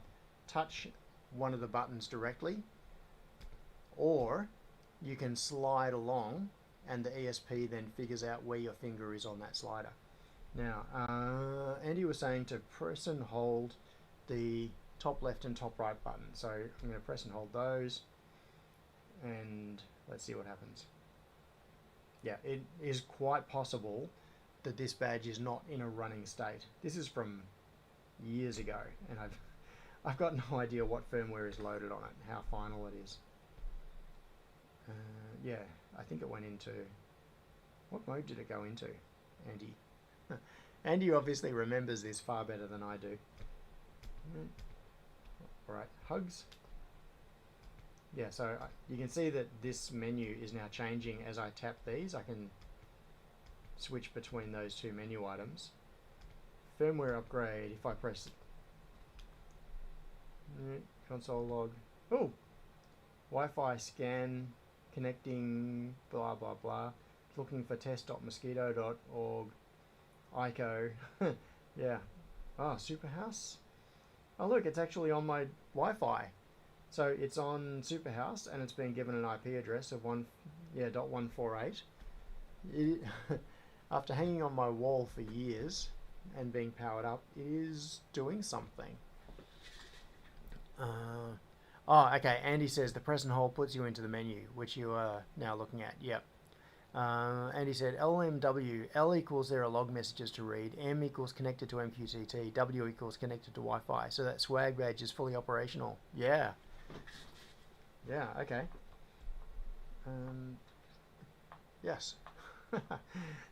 touch one of the buttons directly, or you can slide along and the ESP then figures out where your finger is on that slider. Now, Andy was saying to press and hold the top left and top right button. So I'm going to press and hold those, and let's see what happens. Yeah, it is quite possible that this badge is not in a running state. This is from years ago, and I've got no idea what firmware is loaded on it, how final it is. Yeah, I think it went into, what mode did it go into, Andy? Andy obviously remembers this far better than I do. Alright, hugs. Yeah, so you can see that this menu is now changing as I tap these. I can switch between those 2 menu items. Firmware upgrade, if I press console log. Oh! Wi-Fi scan, connecting, blah blah blah. Looking for test.mosquito.org. ICO. Yeah. Oh, Superhouse. Oh look, it's actually on my Wi-Fi. So it's on Superhouse and it's been given an IP address of .148. After hanging on my wall for years, and being powered up, it is doing something. Oh, okay. Andy says the press and hold puts you into the menu, which you are now looking at. Yep. Andy said LMW, L equals there are log messages to read, M equals connected to MQTT, W equals connected to Wi-Fi. So that swag badge is fully operational. Yeah. Yeah, okay. Yes.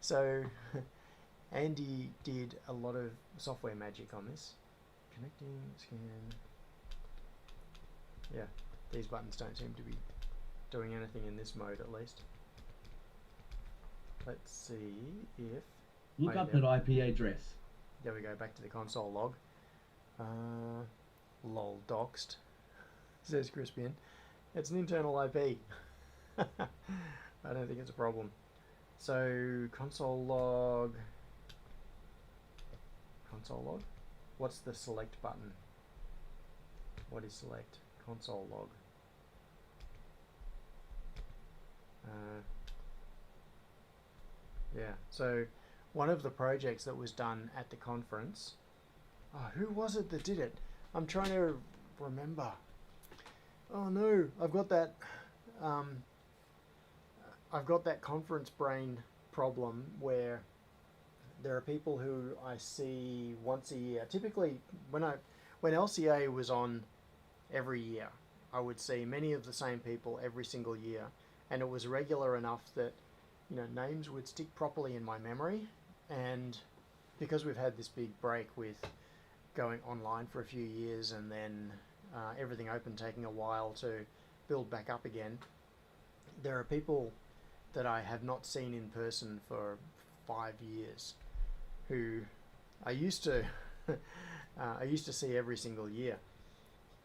So Andy did a lot of software magic on this. Connecting, scan. Yeah, these buttons don't seem to be doing anything in this mode at least. Let's see if... Look up that IP address. There we go, back to the console log. Lol doxed, says Crispian. It's an internal IP. I don't think it's a problem. So, console log. Console log? What's the select button? What is select? Console log. Yeah, so one of the projects that was done at the conference, who was it that did it? I'm trying to remember. Oh no, I've got that conference brain problem where there are people who I see once a year. Typically, when LCA was on every year, I would see many of the same people every single year, and it was regular enough that names would stick properly in my memory. And because we've had this big break with going online for a few years and then everything open taking a while to build back up again, there are people that I have not seen in person for 5 years who I used to see every single year.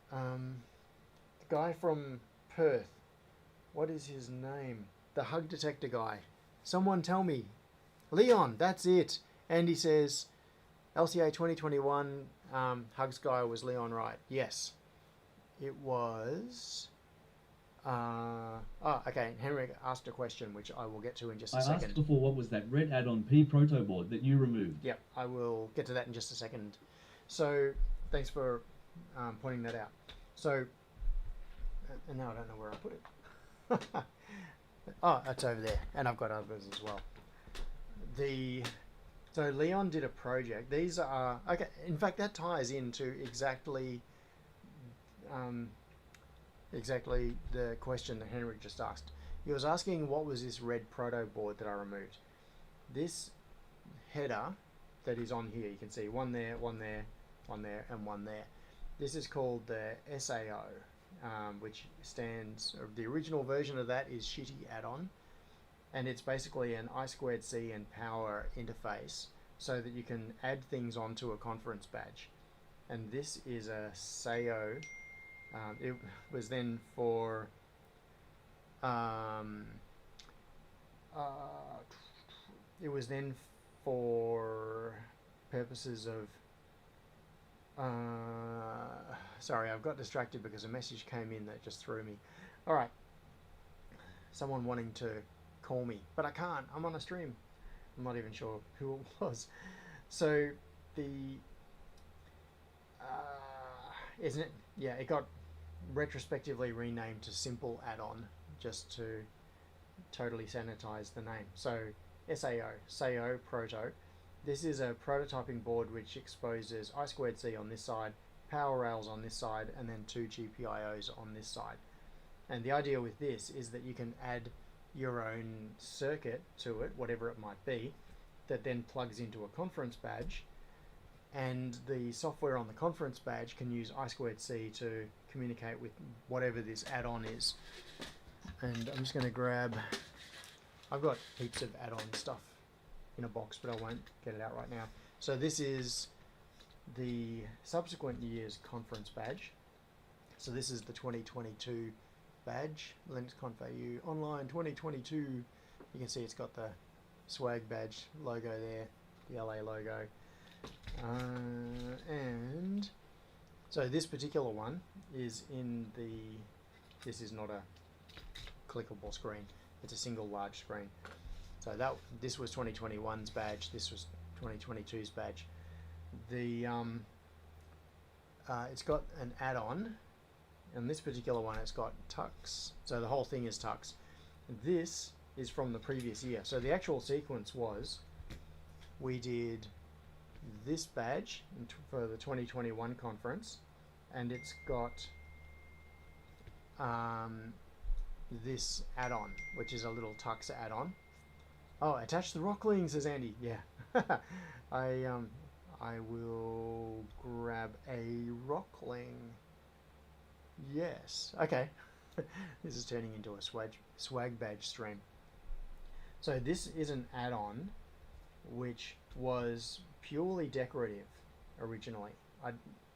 The guy from Perth, what is his name? The hug detector guy. Someone tell me. Leon, that's it. Andy says, LCA 2021 Hugs guy was Leon Wright. Yes. It was... okay. Henrik asked a question, which I will get to in just a second. I asked before, what was that red add-on P proto board that you removed? Yep, I will get to that in just a second. So, thanks for pointing that out. So, and now I don't know where I put it. Oh, it's over there, and I've got others as well. So Leon did a project. These are okay. In fact, that ties into exactly the question that Henrik just asked. He was asking what was this red proto board that I removed. This header that is on here, you can see one there, one there, one there, and one there. This is called the SAO. Which stands, the original version of that is Shitty Add-on, and it's basically an I2C and power interface so that you can add things onto a conference badge. And this is a SAO. It was then for purposes of sorry, I've got distracted because a message came in that just threw me. Alright. Someone wanting to call me, but I can't. I'm on a stream. I'm not even sure who it was. So, isn't it? Yeah, it got retrospectively renamed to Simple Add-on just to totally sanitize the name. So, SAO Proto. This is a prototyping board which exposes I2C on this side, power rails on this side, and then 2 GPIOs on this side. And the idea with this is that you can add your own circuit to it, whatever it might be, that then plugs into a conference badge, and the software on the conference badge can use I2C to communicate with whatever this add-on is. And I'm just going to grab... I've got heaps of add-on stuff in a box, but I won't get it out right now. So this is the subsequent year's conference badge. So this is the 2022 badge, LinuxConf.au Online 2022. You can see it's got the swag badge logo there, the LA logo. And so this particular one is in the, this is not a clickable screen, it's a single large screen. So this was 2021's badge, this was 2022's badge. The it's got an add-on. In this particular one, it's got tux. So the whole thing is tux. This is from the previous year. So the actual sequence was, we did this badge for the 2021 conference, and it's got this add-on, which is a little tux add-on. Oh, attach the rockling, says Andy. Yeah. I will grab a rockling. Yes. Okay. This is turning into a swag badge stream. So this is an add-on which was purely decorative originally.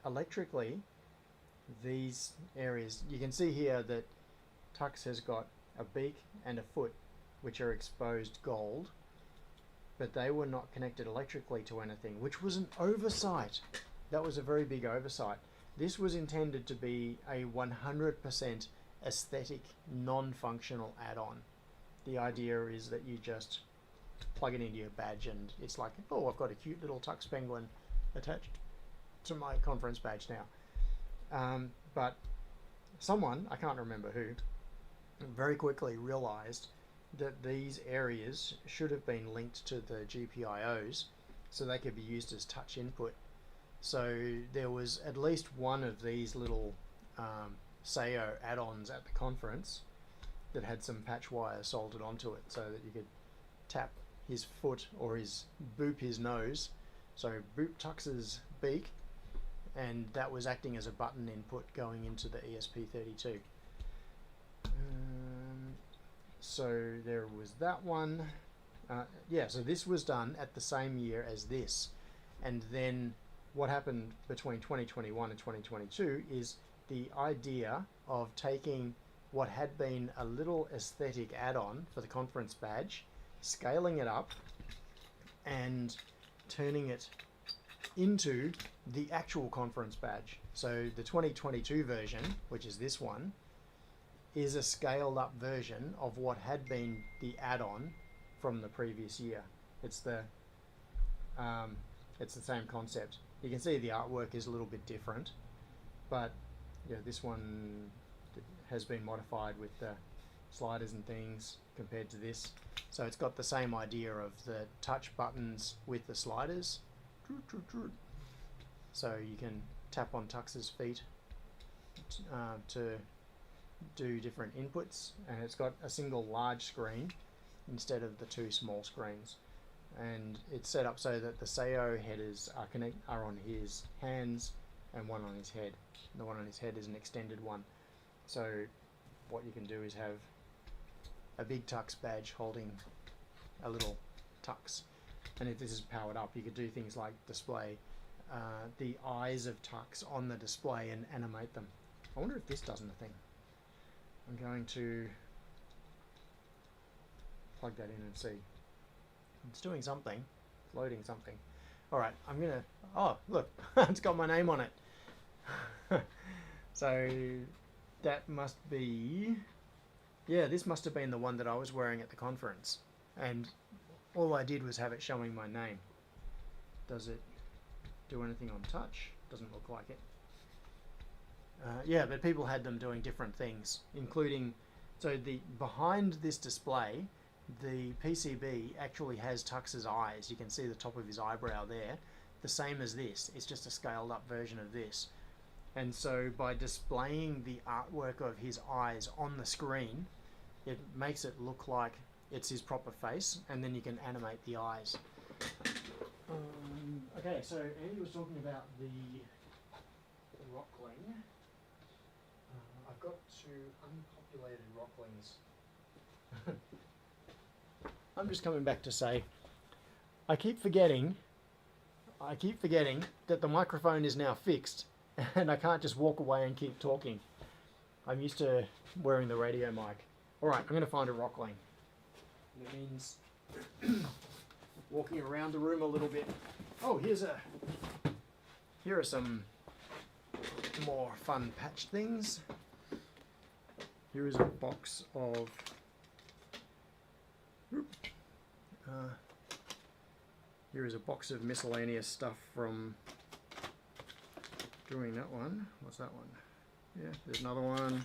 Electrically, these areas, you can see here that Tux has got a beak and a foot which are exposed gold, but they were not connected electrically to anything, which was an oversight. That was a very big oversight. This was intended to be a 100% aesthetic, non-functional add-on. The idea is that you just plug it into your badge and it's like, oh, I've got a cute little Tux penguin attached to my conference badge now. But someone, I can't remember who, very quickly realized that these areas should have been linked to the GPIOs so they could be used as touch input. So there was at least one of these little SEO add-ons at the conference that had some patch wire soldered onto it so that you could tap his foot or boop his nose. So boop Tux's beak, and that was acting as a button input going into the ESP32. So there was that one. Yeah, so this was done at the same year as this. And then what happened between 2021 and 2022 is the idea of taking what had been a little aesthetic add-on for the conference badge, scaling it up and turning it into the actual conference badge. So the 2022 version, which is this one, is a scaled up version of what had been the add-on from the previous year. It's the same concept. You can see the artwork is a little bit different, but yeah, this one has been modified with the sliders and things compared to this. So it's got the same idea of the touch buttons with the sliders. So you can tap on Tux's feet to do different inputs, and it's got a single large screen instead of the two small screens, and it's set up so that the SEO headers are on his hands and one on his head. The one on his head is an extended one, so what you can do is have a big Tux badge holding a little Tux, and if this is powered up you could do things like display the eyes of Tux on the display and animate them. I wonder if this does anything. I'm going to plug that in and see. It's doing something. It's loading something. Alright, I'm going to... Oh, look. It's got my name on it. So that must be... Yeah, this must have been the one that I was wearing at the conference. And all I did was have it showing my name. Does it do anything on touch? Doesn't look like it. Yeah, but people had them doing different things, including, so behind this display, the PCB actually has Tux's eyes. You can see the top of his eyebrow there, the same as this. It's just a scaled up version of this. And so by displaying the artwork of his eyes on the screen, it makes it look like it's his proper face, and then you can animate the eyes. Okay, so Andy was talking about the rockling. I've got two unpopulated rocklings. I'm just coming back to say, I keep forgetting that the microphone is now fixed and I can't just walk away and keep talking. I'm used to wearing the radio mic. Alright, I'm going to find a rockling. That means walking around the room a little bit. Oh, here are some more fun patch things. Here is a box of Here is a box of miscellaneous stuff from doing that one. What's that one? Yeah, there's another one.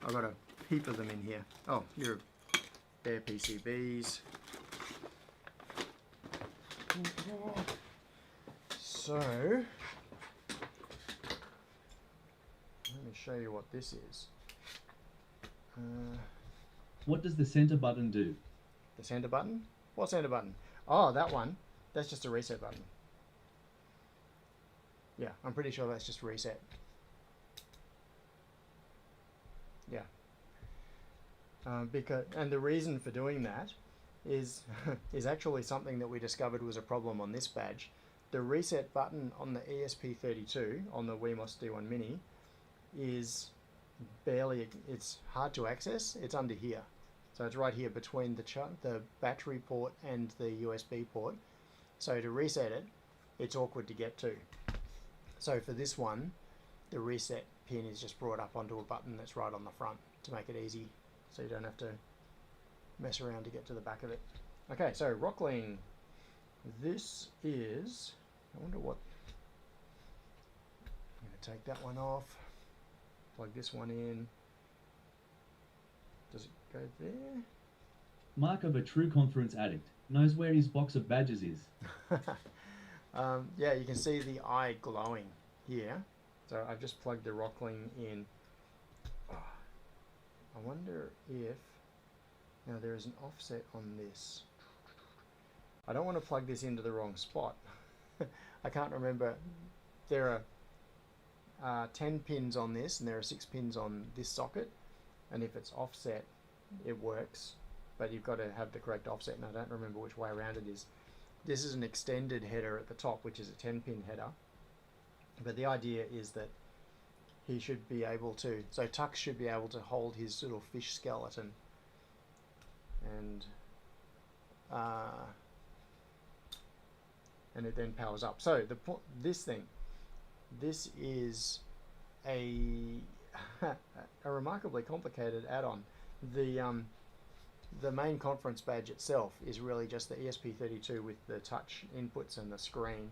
I've got a heap of them in here. Oh, here are bare PCBs. So, let me show you what this is. What does the center button do? The center button? What center button? Oh, that one. That's just a reset button. Yeah, I'm pretty sure that's just reset. Yeah. And the reason for doing that is is actually something that we discovered was a problem on this badge. The reset button on the ESP32 on the Wemos D1 Mini is barely, it's hard to access. It's under here. So it's right here between the battery port and the USB port. So to reset it, it's awkward to get to. So for this one, the reset pin is just brought up onto a button that's right on the front to make it easy, so you don't have to mess around to get to the back of it. Okay, so Rockling. This is, I wonder what, I'm going to take that one off, plug this one in. Does it go there? Mark of a true conference addict. Knows where his box of badges is. Yeah, you can see the eye glowing here. So I've just plugged the Rockling in. Oh, I wonder if, now there is an offset on this. I don't want to plug this into the wrong spot. I can't remember. There are 10 pins on this and there are 6 pins on this socket, and if it's offset it works, but you've got to have the correct offset, and I don't remember which way around it is. This is an extended header at the top, which is a 10 pin header, but the idea is that he should be able to, so Tux should be able to hold his little fish skeleton, and it then powers up. So this is a a remarkably complicated add-on. The main conference badge itself is really just the ESP32 with the touch inputs and the screen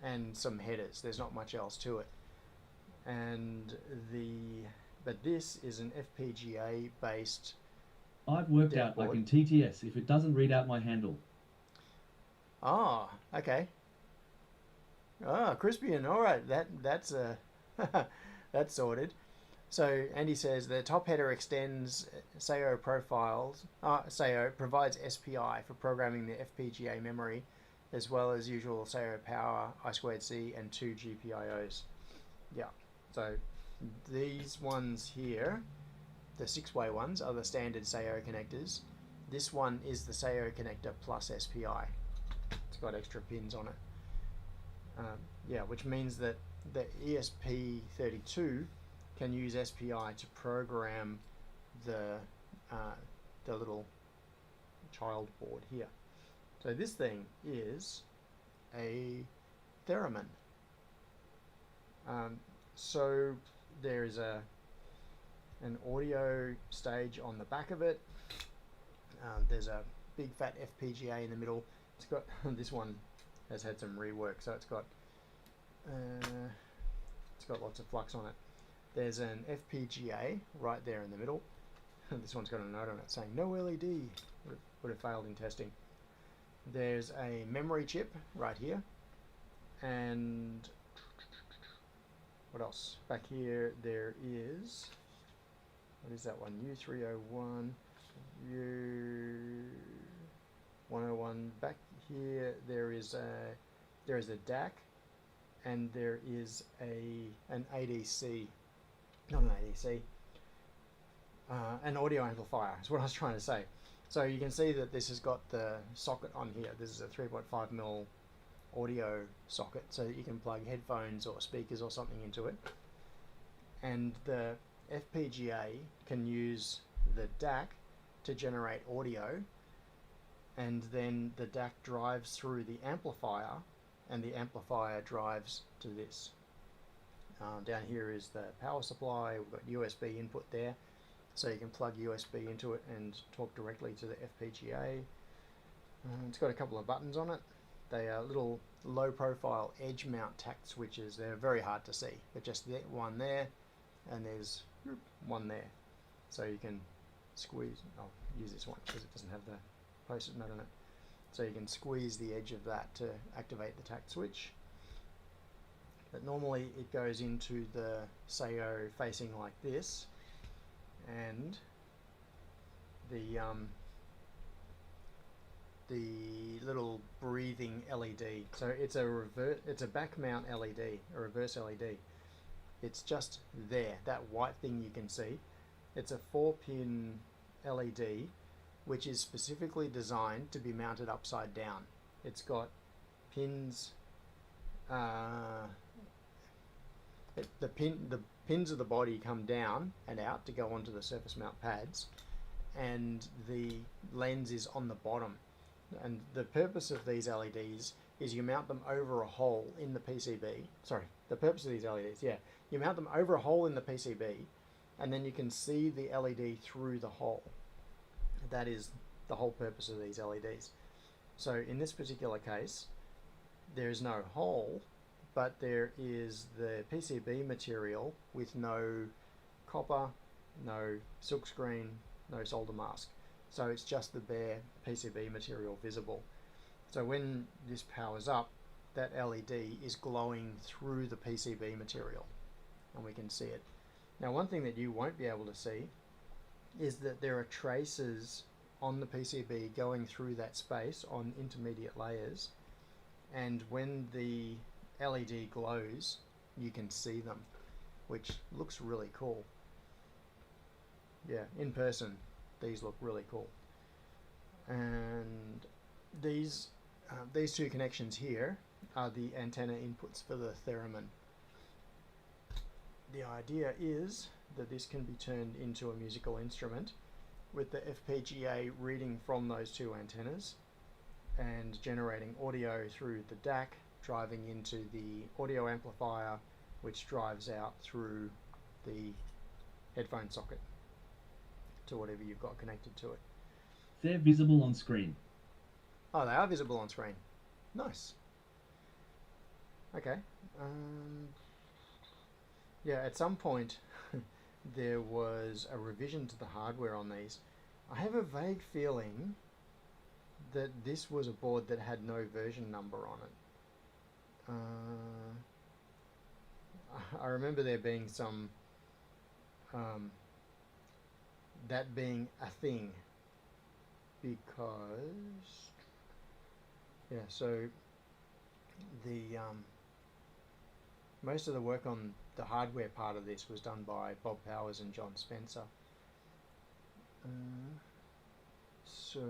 and some headers. There's not much else to it. But this is an FPGA based. I've worked out I can TTS if it doesn't read out my handle. Ah, okay. Ah, Crispian. All right, that's that's sorted. So Andy says the top header extends SAO profiles. SAO provides SPI for programming the FPGA memory, as well as usual SAO power, I2C, and 2 GPIOs. Yeah. So these ones here, the 6-way ones, are the standard SAO connectors. This one is the SAO connector plus SPI. It's got extra pins on it. Yeah, which means that the ESP32 can use SPI to program the little child board here. So this thing is a theremin. So there is an audio stage on the back of it. There's a big fat FPGA in the middle. It's got this one has had some rework, so it's got lots of flux on it. There's an FPGA right there in the middle. This one's got a note on it saying no LED. Would have failed in testing. There's a memory chip right here, and what else? Back here there is, what is that one? U301, U101. Back here there is a DAC, and there is an ADC. Not an ADC, an audio amplifier is what I was trying to say. So you can see that this has got the socket on here. This is a 3.5mm audio socket, so that you can plug headphones or speakers or something into it. And the FPGA can use the DAC to generate audio, and then the DAC drives through the amplifier, and the amplifier drives to this. Down here is the power supply. We've got USB input there, so you can plug USB into it and talk directly to the FPGA. It's got a couple of buttons on it. They are little low profile edge mount tact switches. They're very hard to see, but just one there, and there's one there. So you can squeeze, I'll use this one because it doesn't have the post-it note on it. So you can squeeze the edge of that to activate the tact switch. But normally it goes into the Sayo facing like this, and the little breathing LED. So it's a back mount LED, a reverse LED. It's just there, that white thing you can see. It's a 4-pin LED which is specifically designed to be mounted upside down. It's got pins, the pins of the body come down and out to go onto the surface mount pads, and the lens is on the bottom. And the purpose of these LEDs is you mount them over a hole in the PCB. Sorry, the purpose of these LEDs, yeah. You mount them over a hole in the PCB, and then you can see the LED through the hole. That is the whole purpose of these LEDs. So in this particular case, there is no hole, but there is the PCB material with no copper, no silkscreen, no solder mask. So it's just the bare PCB material visible. So when this powers up, that LED is glowing through the PCB material, and we can see it. Now, one thing that you won't be able to see is that there are traces on the PCB going through that space on intermediate layers, and when the LED glows, you can see them, which looks really cool. Yeah, in person, these look really cool. And these two connections here are the antenna inputs for the theremin. The idea is that this can be turned into a musical instrument with the FPGA reading from those two antennas and generating audio through the DAC, driving into the audio amplifier, which drives out through the headphone socket to whatever you've got connected to it. They're visible on screen. Oh, they are visible on screen. Nice. Okay. Yeah, at some point there was a revision to the hardware on these. I have a vague feeling that this was a board that had no version number on it. I remember there being some, that being a thing, because, yeah, so the, most of the work on the hardware part of this was done by Bob Powers and John Spencer. So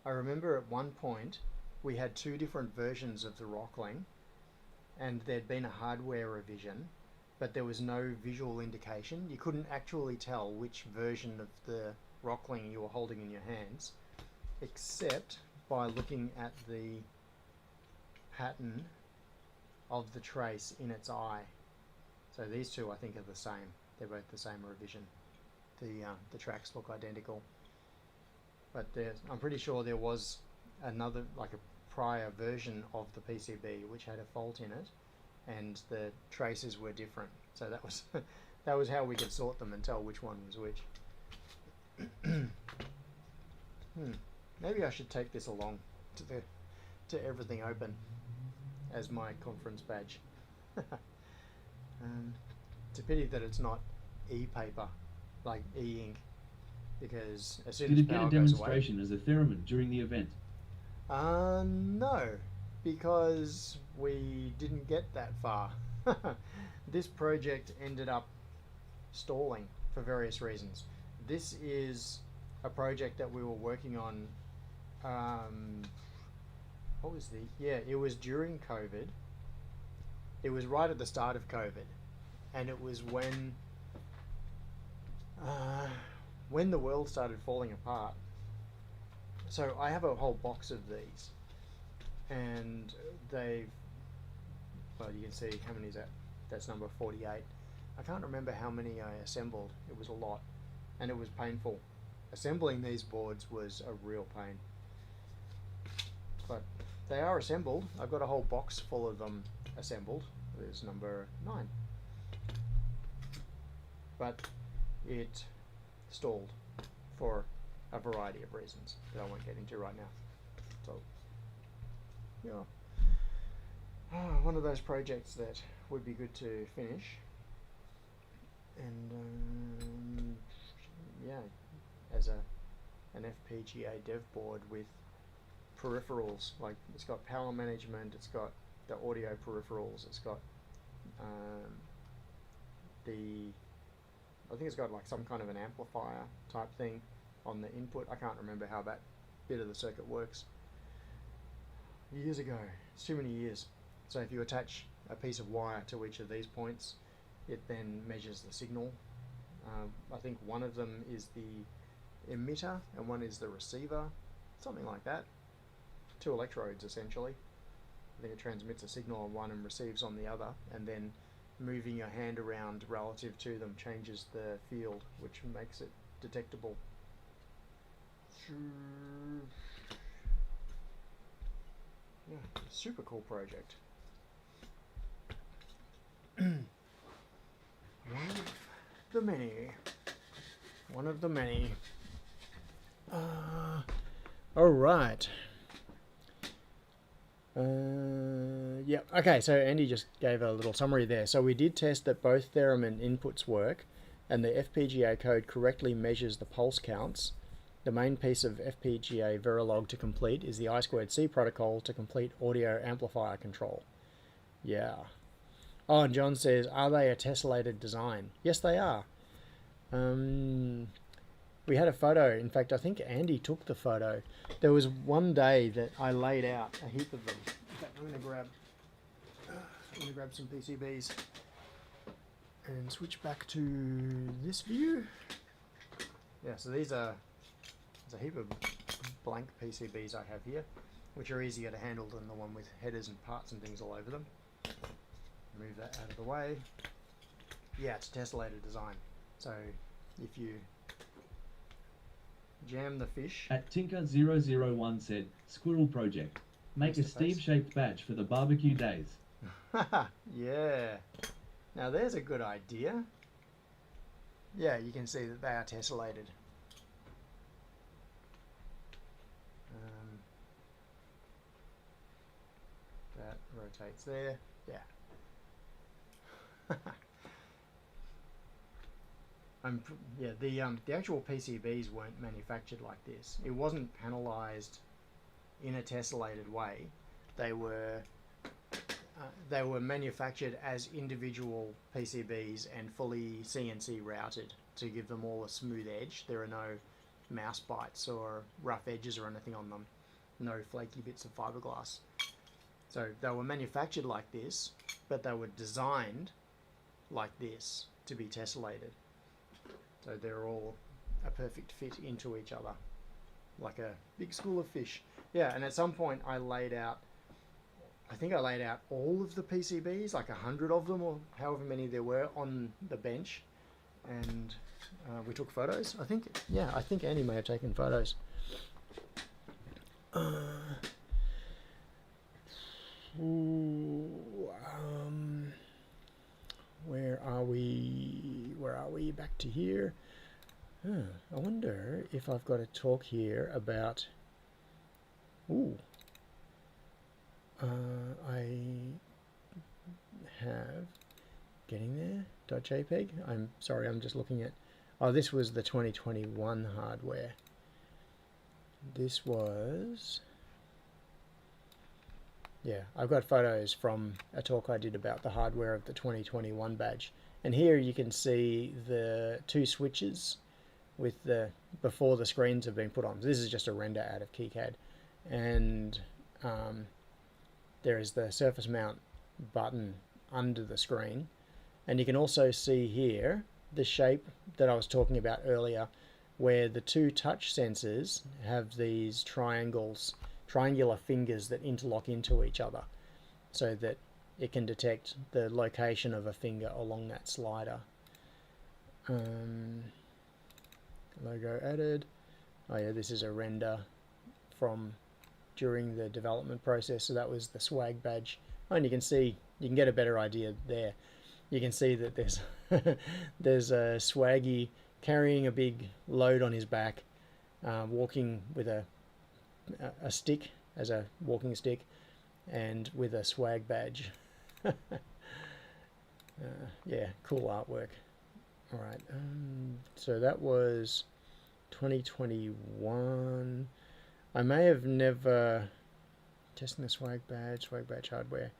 I remember at one point we had two different versions of the Rockling, and there'd been a hardware revision, but there was no visual indication. You couldn't actually tell which version of the Rockling you were holding in your hands, except by looking at the pattern of the trace in its eye. So these two, I think, are the same. They're both the same revision. The tracks look identical, but I'm pretty sure there was another, like a prior version of the PCB which had a fault in it, and the traces were different. So that was that was how we could sort them and tell which one was which. Maybe I should take this along to Everything Open as my conference badge. It's a pity that it's not e-paper, like e-ink, because as soon Did as it get power a goes away... demonstration as a theremin during the event? No, because we didn't get that far. This project ended up stalling for various reasons. This is a project that we were working on, what was it was during COVID. It was right at the start of COVID, and it was when the world started falling apart. So I have a whole box of these, and well, you can see how many is that? That's number 48. I can't remember how many I assembled. It was a lot, and it was painful. Assembling these boards was a real pain. but they are assembled. I've got a whole box full of them assembled. There's number 9. But it stalled for a variety of reasons that I won't get into right now. So, yeah. One of those projects that would be good to finish. And, yeah, as an FPGA dev board with peripherals, like it's got power management, it's got the audio peripherals, it's got I think it's got like some kind of an amplifier type thing on the input. I can't remember how that bit of the circuit works. Years ago, it's too many years. So if you attach a piece of wire to each of these points, it then measures the signal. I think one of them is the emitter and one is the receiver, something like that. 2 electrodes essentially. I think it transmits a signal on one and receives on the other, and then moving your hand around relative to them changes the field, which makes it detectable. Yeah, super cool project. One of the many. All right. Yeah, okay, so Andy just gave a little summary there. So we did test that both theremin inputs work, and the FPGA code correctly measures the pulse counts. The main piece of FPGA Verilog to complete is the I2C protocol to complete audio amplifier control. Yeah. Oh, and John says, are they a tessellated design? Yes, they are. We had a photo. In fact, I think Andy took the photo. There was one day that I laid out a heap of them. In fact, I'm going to grab some PCBs and switch back to this view. Yeah, so there's a heap of blank PCBs I have here, which are easier to handle than the one with headers and parts and things all over them. Move that out of the way. Yeah, it's a tessellated design. So if you jam the fish. At Tinker001 said, Squirrel Project. Make a Steve-shaped badge for the barbecue days. Yeah. Now there's a good idea. Yeah, you can see that they are tessellated. That rotates there. Yeah. The actual PCBs weren't manufactured like this. It wasn't panelized in a tessellated way. They were manufactured as individual PCBs and fully CNC routed to give them all a smooth edge. There are no mouse bites or rough edges or anything on them. No flaky bits of fiberglass. So they were manufactured like this, but they were designed like this to be tessellated. So they're all a perfect fit into each other, like a big school of fish. Yeah, and at some point I laid out all of the PCBs, like 100 of them or however many there were, on the bench, and we took photos. I think Andy may have taken photos. Where are we? Back to here. I wonder if I've got a talk here about. I have getting there. .jpeg. I'm sorry. I'm just looking at. Oh, this was the 2021 hardware. This was. Yeah, I've got photos from a talk I did about the hardware of the 2021 badge. And here you can see the 2 switches with before the screens have been put on. This is just a render out of KiCad. And there is the surface mount button under the screen. And you can also see here the shape that I was talking about earlier, where the 2 touch sensors have these triangular fingers that interlock into each other, so that it can detect the location of a finger along that slider. Logo added. Oh yeah, this is a render from during the development process. So that was the swag badge. Oh, and you can see, you can get a better idea there. You can see that there's there's a swaggy carrying a big load on his back, walking with a stick as a walking stick, and with a swag badge. Yeah, cool artwork. All right, so that was 2021. I may have never testing the swag badge hardware.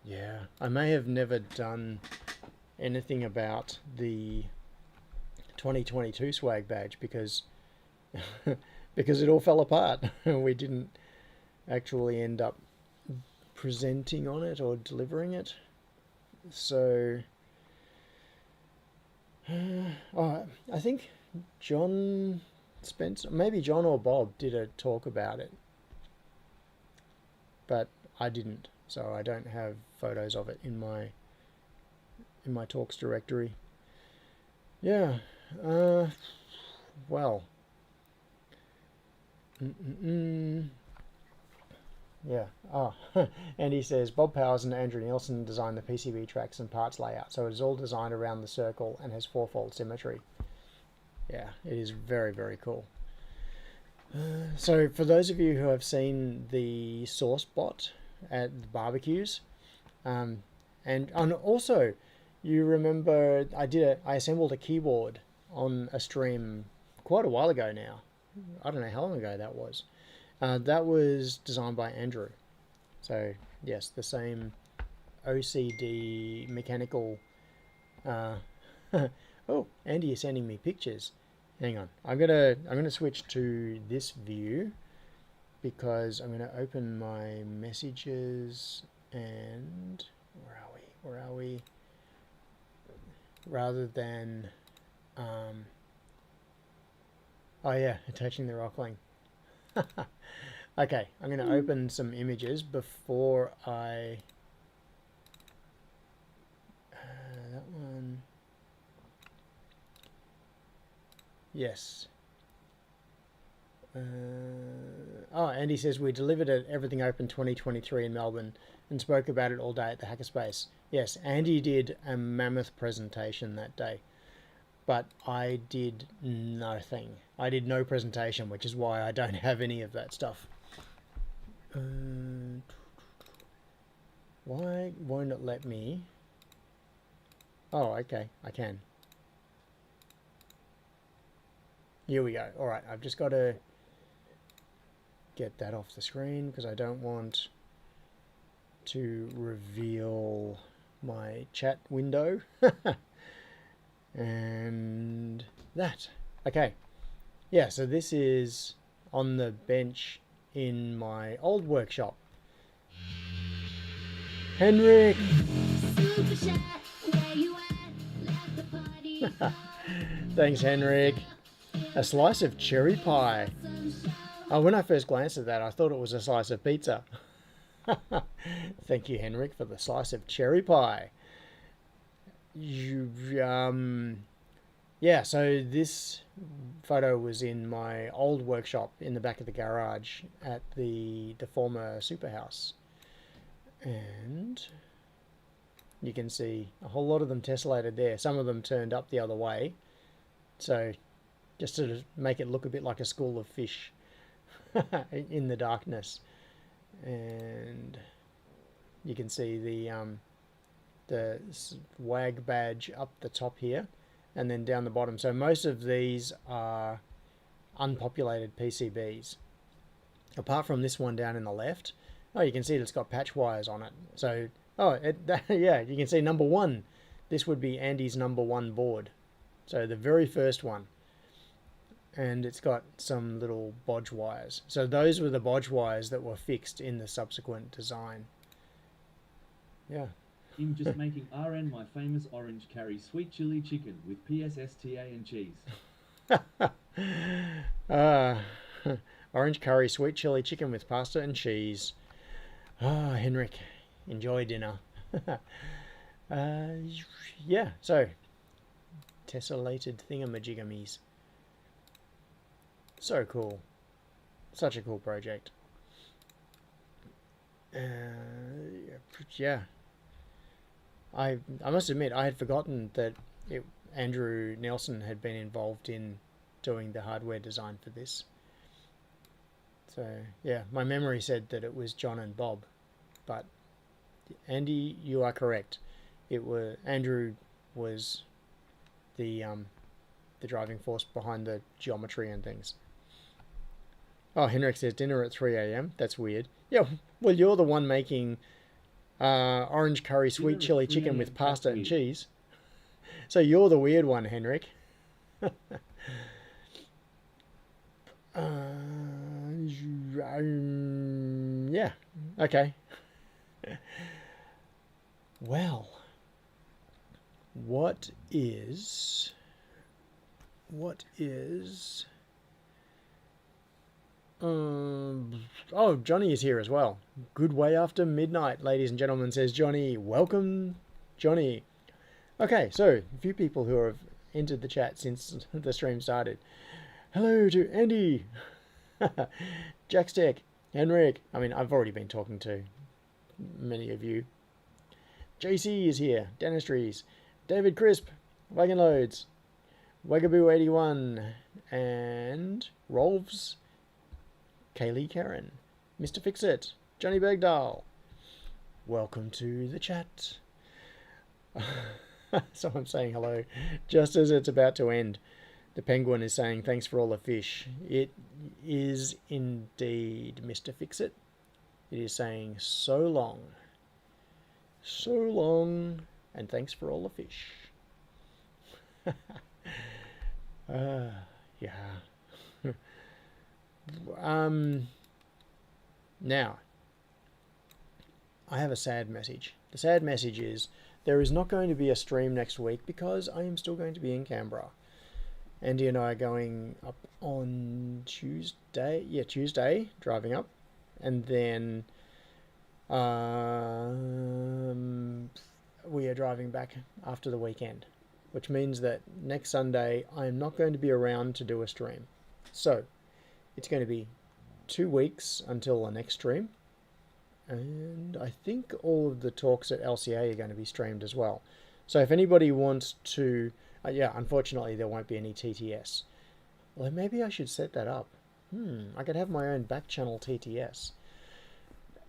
Yeah, I may have never done anything about the 2022 swag badge because because it all fell apart. We didn't actually end up presenting on it or delivering it. So I think John Spencer, maybe John or Bob, did a talk about it, but I didn't, so I don't have photos of it in my talks directory. Yeah, well, yeah. Oh, and he says Bob Powers and Andrew Nielsen designed the PCB tracks and parts layout, so it is all designed around the circle and has fourfold symmetry. Yeah, it is very, very cool. So for those of you who have seen the source bot at the barbecues, and also you remember I assembled a keyboard on a stream quite a while ago now. I don't know how long ago that was. That was designed by Andrew. So yes, the same OCD mechanical. Oh, Andy is sending me pictures. Hang on, I'm gonna switch to this view because I'm gonna open my messages and where are we? Rather than oh yeah, attaching the Rockling. Okay, I'm gonna open some images before I that one. Yes. Oh, Andy says we delivered at Everything Open 2023 in Melbourne and spoke about it all day at the Hackerspace. Yes, Andy did a mammoth presentation that day, but I did nothing. I did no presentation, which is why I don't have any of that stuff. Why won't it let me? Oh, okay, I can. Here we go. All right, I've just got to get that off the screen because I don't want to reveal my chat window. And that. Okay. Yeah, so this is on the bench in my old workshop. Henrik! Thanks, Henrik. A slice of cherry pie. Oh, when I first glanced at that, I thought it was a slice of pizza. Thank you, Henrik, for the slice of cherry pie. Yeah, so this photo was in my old workshop in the back of the garage at the former superhouse. And you can see a whole lot of them tessellated there. Some of them turned up the other way. So just to make it look a bit like a school of fish in the darkness. And you can see the swag badge up the top here and then down the bottom. So most of these are unpopulated PCBs. Apart from this one down in the left. Oh, you can see it's got patch wires on it. So, yeah, you can see number one. This would be Andy's number one board. So the very first one. And it's got some little bodge wires. So those were the bodge wires that were fixed in the subsequent design. Yeah. I'm just making RN my famous orange curry sweet chili chicken with PSSTA and cheese. Orange curry sweet chili chicken with pasta and cheese. Ah, Henrik, enjoy dinner. Yeah, so tessellated thingamajiggamies. So cool. Such a cool project. Yeah, I must admit I had forgotten that it, Andrew Nelson had been involved in doing the hardware design for this. So yeah, my memory said that it was John and Bob, but Andy, you are correct. It was Andrew was the driving force behind the geometry and things. Oh, Henrik says dinner at 3 a.m. That's weird. Yeah, well, you're the one making orange curry sweet Dinner at chili 3 chicken a.m. with That's pasta and weird. cheese. So you're the weird one, Henrik. Yeah. Okay. Well, what is. What is. Oh, Johnny is here as well. Good way after midnight, ladies and gentlemen, says Johnny. Welcome, Johnny. Okay, so a few people who have entered the chat since the stream started. Hello to Andy, Jackstick, Henrik. I mean, I've already been talking to many of you. JC is here, Dentistries, David Crisp, Wagon Loads, Wagaboo81, and Rolves, Kaylee Karen, Mr. Fixit, Johnny Bergdahl. Welcome to the chat. So I'm saying hello just as it's about to end. The penguin is saying thanks for all the fish. It is indeed Mr. Fixit. It is saying so long. So long, and thanks for all the fish. Yeah. Now, I have a sad message. The sad message is there is not going to be a stream next week because I am still going to be in Canberra. Andy and I are going up on Tuesday. Yeah, Tuesday, driving up. And then we are driving back after the weekend, which means that next Sunday I am not going to be around to do a stream. So it's going to be 2 weeks until the next stream. And I think all of the talks at LCA are going to be streamed as well. So if anybody wants to, yeah, unfortunately there won't be any TTS. Well, maybe I should set that up. I could have my own back channel TTS.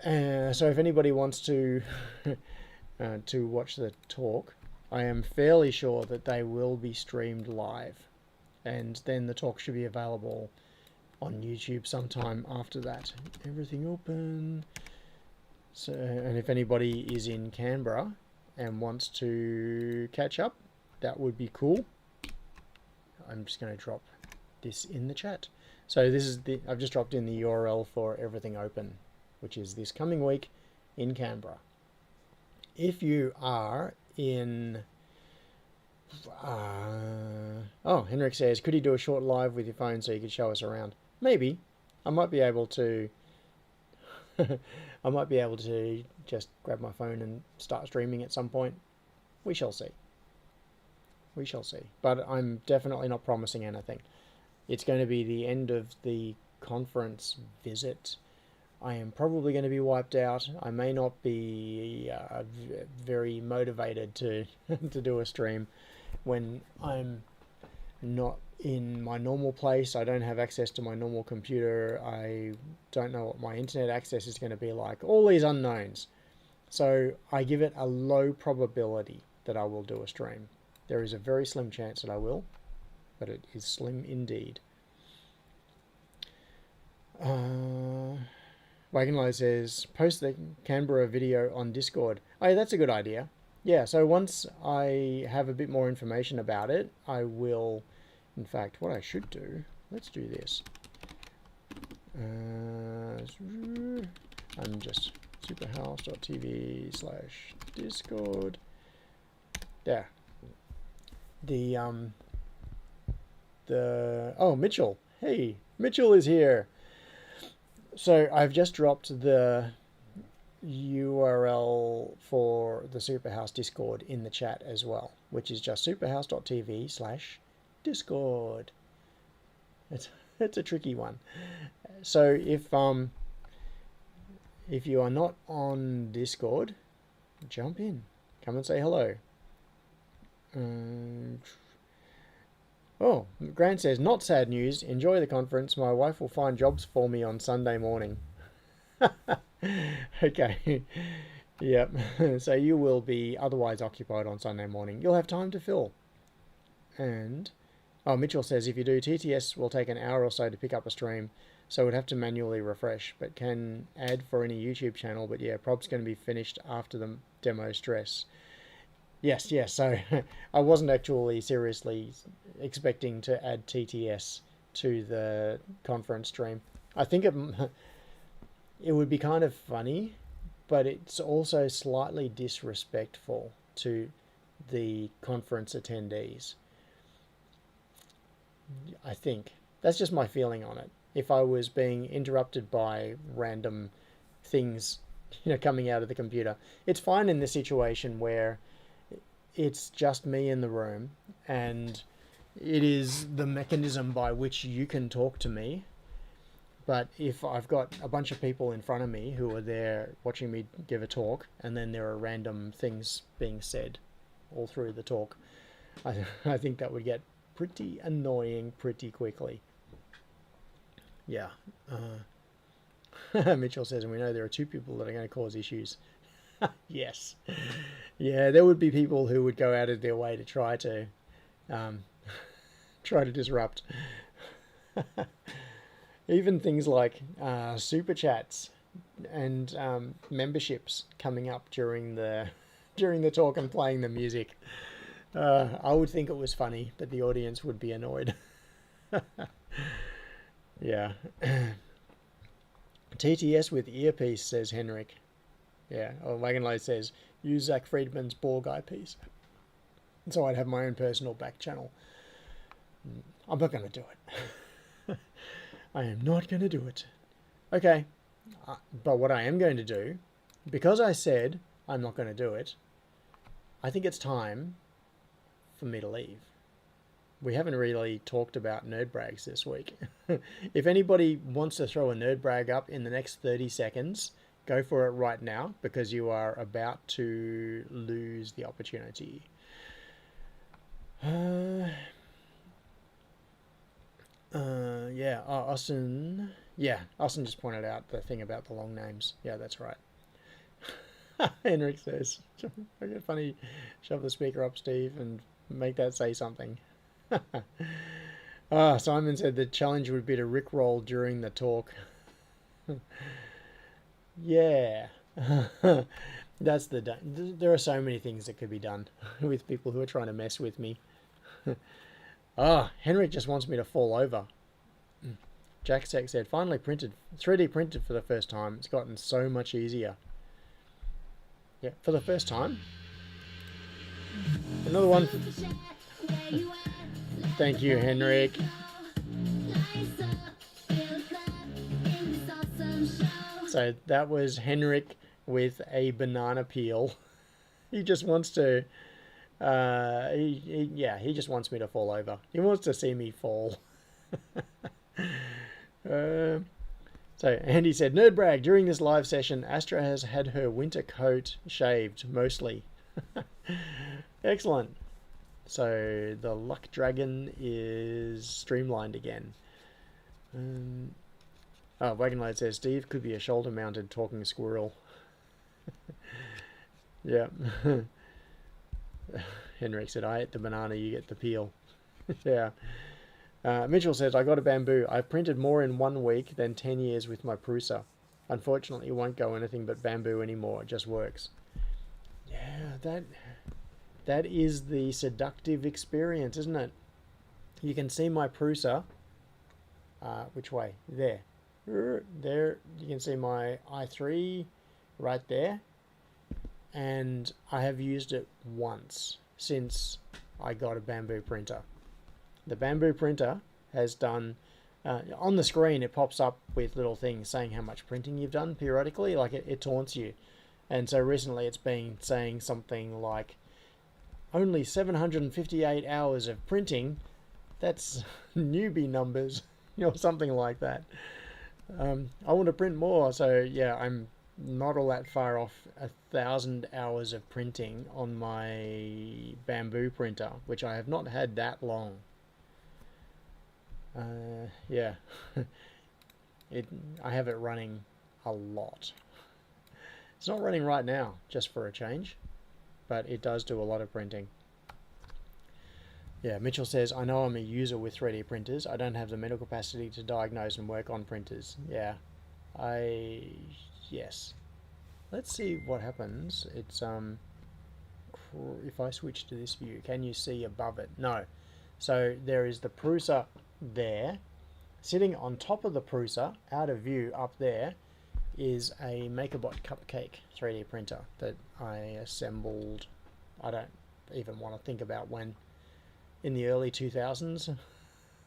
So if anybody wants to to watch the talk, I am fairly sure that they will be streamed live, and then the talk should be available on YouTube sometime after that. Everything open. So, and if anybody is in Canberra and wants to catch up, that would be cool. I'm just going to drop this in the chat. So this is I've just dropped in the URL for Everything Open, which is this coming week in Canberra. If you are in... oh, Henrik says, could you do a short live with your phone so you could show us around? Maybe. I might be able to... I might be able to just grab my phone and start streaming at some point. We shall see. We shall see. But I'm definitely not promising anything. It's going to be the end of the conference visit. I am probably going to be wiped out. I may not be very motivated to to do a stream when I'm not in my normal place. I don't have access to my normal computer. I don't know what my internet access is going to be like. All these unknowns. So I give it a low probability that I will do a stream. There is a very slim chance that I will, but it is slim indeed. Wagonlow says, post the Canberra video on Discord. Oh, that's a good idea. Yeah, so once I have a bit more information about it, I will... In fact, what I should do... Let's do this. I'm just superhouse.tv/Discord. There. Oh, Mitchell. Hey, Mitchell is here. So I've just dropped the URL for the Superhouse Discord in the chat as well, which is just superhouse.tv/Discord. It's a tricky one. So if you are not on Discord, jump in. Come and say hello. Oh, Grant says, not sad news. Enjoy the conference. My wife will find jobs for me on Sunday morning. Okay. Yep. So you will be otherwise occupied on Sunday morning. You'll have time to fill. And, oh, Mitchell says, if you do, TTS will take an hour or so to pick up a stream. So we'd have to manually refresh, but can add for any YouTube channel. But yeah, prob's going to be finished after the demo stress. Yes. So I wasn't actually seriously expecting to add TTS to the conference stream. I think it would be kind of funny, but it's also slightly disrespectful to the conference attendees. I think that's just my feeling on it. If I was being interrupted by random things, coming out of the computer, it's fine in this situation where it's just me in the room and it is the mechanism by which you can talk to me. But if I've got a bunch of people in front of me who are there watching me give a talk, and then there are random things being said all through the talk, I think that would get pretty annoying pretty quickly. Yeah. Mitchell says, and we know there are two people that are going to cause issues. Yes. Yeah, there would be people who would go out of their way to try to disrupt. Even things like super chats and memberships coming up during the talk and playing the music. I would think it was funny, but the audience would be annoyed. Yeah. TTS with earpiece, says Henrik. Yeah. Or Wagon Load says, use Zach Friedman's Ball Guy piece. So I'd have my own personal back channel. I'm not going to do it. I am not going to do it. Okay. But what I am going to do, because I said I'm not going to do it, I think it's time for me to leave. We haven't really talked about nerd brags this week. If anybody wants to throw a nerd brag up in the next 30 seconds, go for it right now, because you are about to lose the opportunity. Yeah, Austin. Yeah, Austin just pointed out the thing about the long names. Yeah, that's right. Henrik says, okay, funny, shove the speaker up, Steve, and make that say something. Simon said the challenge would be to rickroll during the talk. Yeah. That's there are so many things that could be done with people who are trying to mess with me. Henrik just wants me to fall over. Jack Sec said, finally printed, 3D printed for the first time. It's gotten so much easier. Yeah, for the first time. Another one. Thank you, Henrik. So that was Henrik with a banana peel. He just wants to, he just wants me to fall over. He wants to see me fall. So Andy said, nerd brag, during this live session, Astra has had her winter coat shaved, mostly. Excellent. So the luck dragon is streamlined again. Wagon Lad says, Steve could be a shoulder-mounted talking squirrel. Yeah. Henrik said, I ate the banana, you get the peel. Yeah. Mitchell says, I got a bamboo. I printed more in 1 week than 10 years with my Prusa. Unfortunately, it won't go anything but bamboo anymore. It just works. Yeah, that is the seductive experience, isn't it? You can see my Prusa. Which way? There. There, you can see my i3 right there. And I have used it once since I got a bamboo printer. The bamboo printer has done, on the screen it pops up with little things saying how much printing you've done periodically, like it taunts you. And so recently it's been saying something like, only 758 hours of printing, that's newbie numbers, or something like that. I want to print more, so yeah, I'm not all that far off 1,000 hours of printing on my bamboo printer, which I have not had that long. Yeah, I have it running a lot. It's not running right now, just for a change, but it does do a lot of printing. Yeah, Mitchell says, I know I'm a user with 3D printers. I don't have the mental capacity to diagnose and work on printers. Yeah, yes. Let's see what happens. It's, if I switch to this view, can you see above it? No. So there is the Prusa there. Sitting on top of the Prusa, out of view up there, is a MakerBot Cupcake 3D printer that I assembled. I don't even want to think about when, in the early 2000s,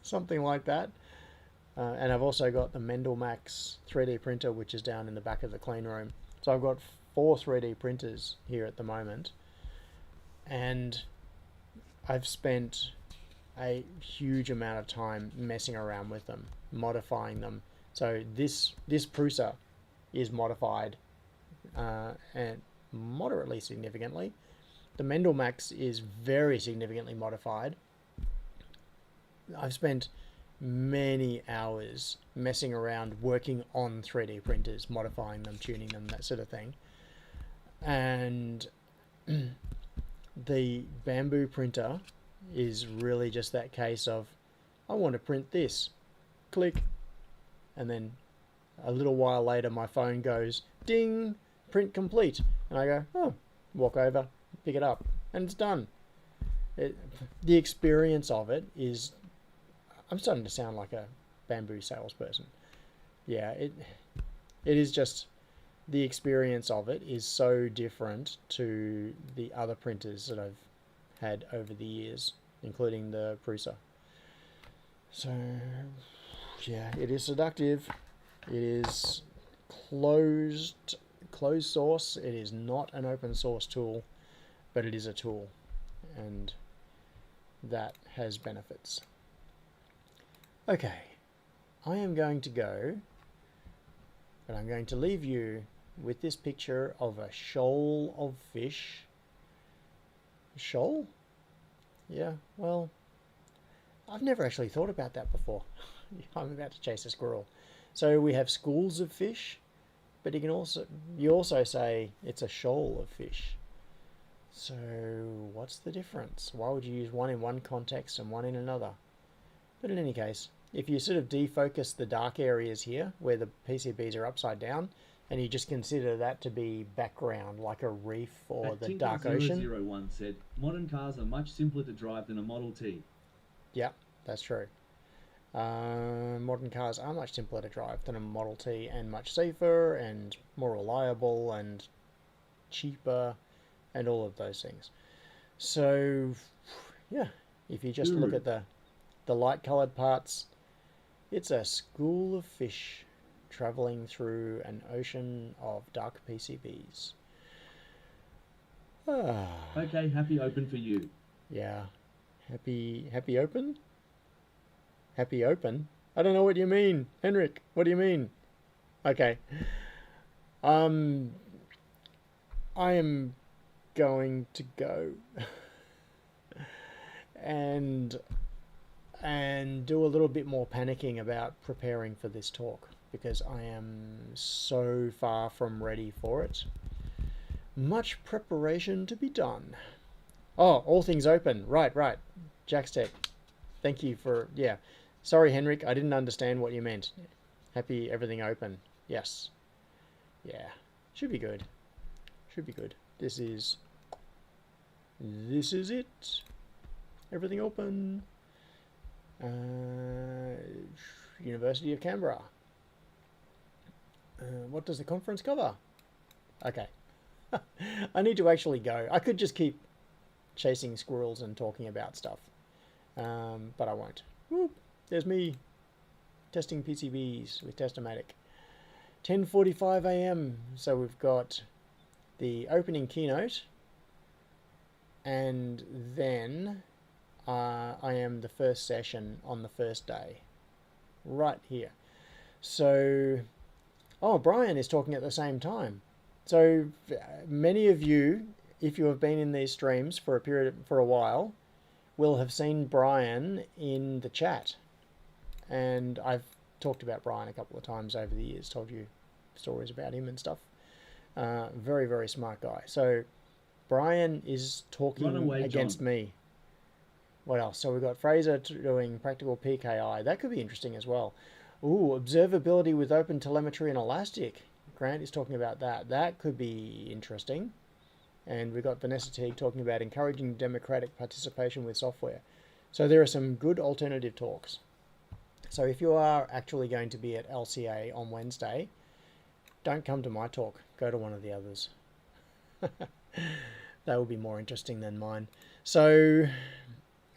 something like that. And I've also got the Mendelmax 3D printer, which is down in the back of the clean room. So I've got 4 3D printers here at the moment, and I've spent a huge amount of time messing around with them, modifying them. So this Prusa is modified and moderately significantly. The Mendelmax is very significantly modified. I've spent many hours messing around, working on 3D printers, modifying them, tuning them, that sort of thing. And the bamboo printer is really just that case of, I want to print this, click, and then a little while later my phone goes ding, print complete, and I go, oh, walk over, pick it up, and it's done. The experience of it is, I'm starting to sound like a bamboo salesperson. Yeah, it is just, the experience of it is so different to the other printers that I've had over the years, including the Prusa. So yeah, it is seductive. It is closed source. It is not an open source tool, but it is a tool, and that has benefits. Okay, I am going to go, but I'm going to leave you with this picture of a shoal of fish. Shoal? Yeah, well, I've never actually thought about that before. I'm about to chase a squirrel. So we have schools of fish, but you also say it's a shoal of fish. So what's the difference? Why would you use one in one context and one in another? But in any case, if you sort of defocus the dark areas here, where the PCBs are upside down, and you just consider that to be background, like a reef or the dark ocean. 001 said, modern cars are much simpler to drive than a Model T. Yeah, that's true. Modern cars are much simpler to drive than a Model T, and much safer and more reliable and cheaper and all of those things. So yeah, if you just look at the light colored parts, it's a school of fish traveling through an ocean of dark PCBs. Okay, happy open for you. Yeah, happy open? Happy open? I don't know what you mean, Henrik. What do you mean? Okay. I am going to go and do a little bit more panicking about preparing for this talk, because I am so far from ready for it. Much preparation to be done. Oh, all things open. Right. Jackstep. Thank you for, yeah. Sorry, Henrik, I didn't understand what you meant. Happy everything open. Yes. Yeah. Should be good. This is it. Everything open. University of Canberra. What does the conference cover? Okay. I need to actually go. I could just keep chasing squirrels and talking about stuff, but I won't. Whoop, there's me testing PCBs with Testomatic. 10:45 a.m. So we've got the opening keynote, and then I am the first session on the first day, right here. So Oh, Brian is talking at the same time. So many of you, if you have been in these streams for a while, will have seen Brian in the chat. And I've talked about Brian a couple of times over the years, told you stories about him and stuff. Very, very smart guy. So Brian is talking Runaway against John. me. What else? So we've got Fraser doing practical PKI. That could be interesting as well. Ooh, observability with open telemetry and Elastic. Grant is talking about that. That could be interesting. And we've got Vanessa Teague talking about encouraging democratic participation with software. So there are some good alternative talks. So if you are actually going to be at LCA on Wednesday, don't come to my talk. Go to one of the others. That will be more interesting than mine. So,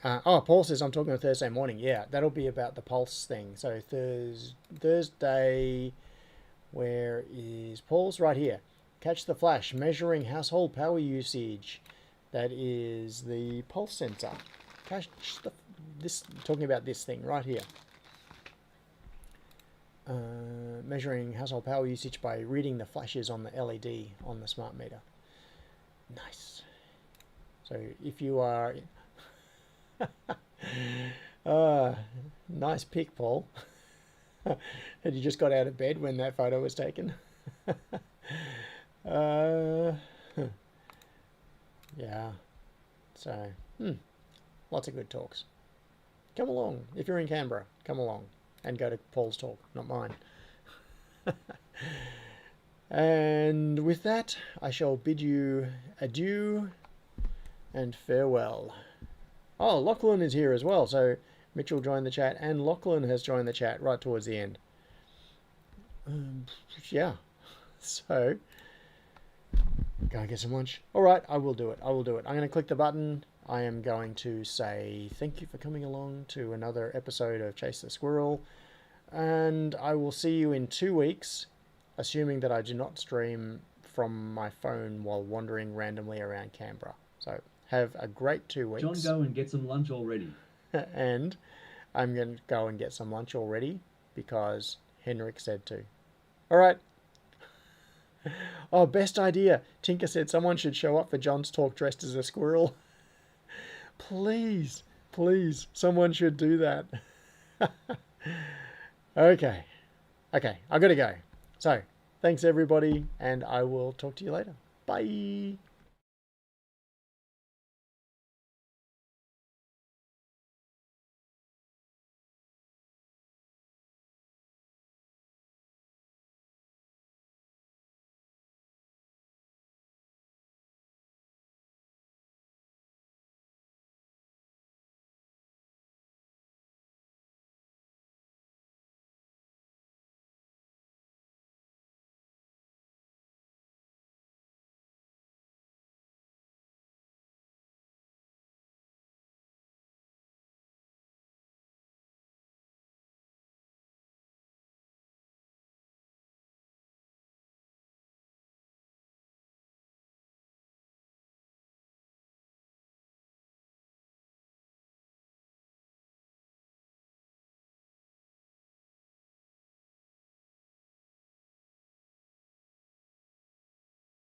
Paul says I'm talking on Thursday morning. Yeah, that'll be about the pulse thing. So Thursday, where is Paul's? Right here. Catch the flash, measuring household power usage. That is the pulse sensor. Talking about this thing right here. Measuring household power usage by reading the flashes on the LED on the smart meter. Nice. So if you are... nice pic, Paul. Had you just got out of bed when that photo was taken? Yeah. So, lots of good talks. Come along. If you're in Canberra, come along and go to Paul's talk, not mine. And with that, I shall bid you adieu and farewell. Oh, Lachlan is here as well. So Mitchell joined the chat and Lachlan has joined the chat right towards the end. Yeah. So, go and get some lunch. All right, I will do it. I'm going to click the button. I am going to say thank you for coming along to another episode of Chase the Squirrel. And I will see you in 2 weeks, assuming that I do not stream from my phone while wandering randomly around Canberra. So have a great 2 weeks. John, go and get some lunch already. And I'm going to go and get some lunch already because Henrik said to. All right. Oh, best idea. Tinker said someone should show up for John's talk dressed as a squirrel. Please, someone should do that. Okay, I've got to go. So, thanks everybody, and I will talk to you later. Bye.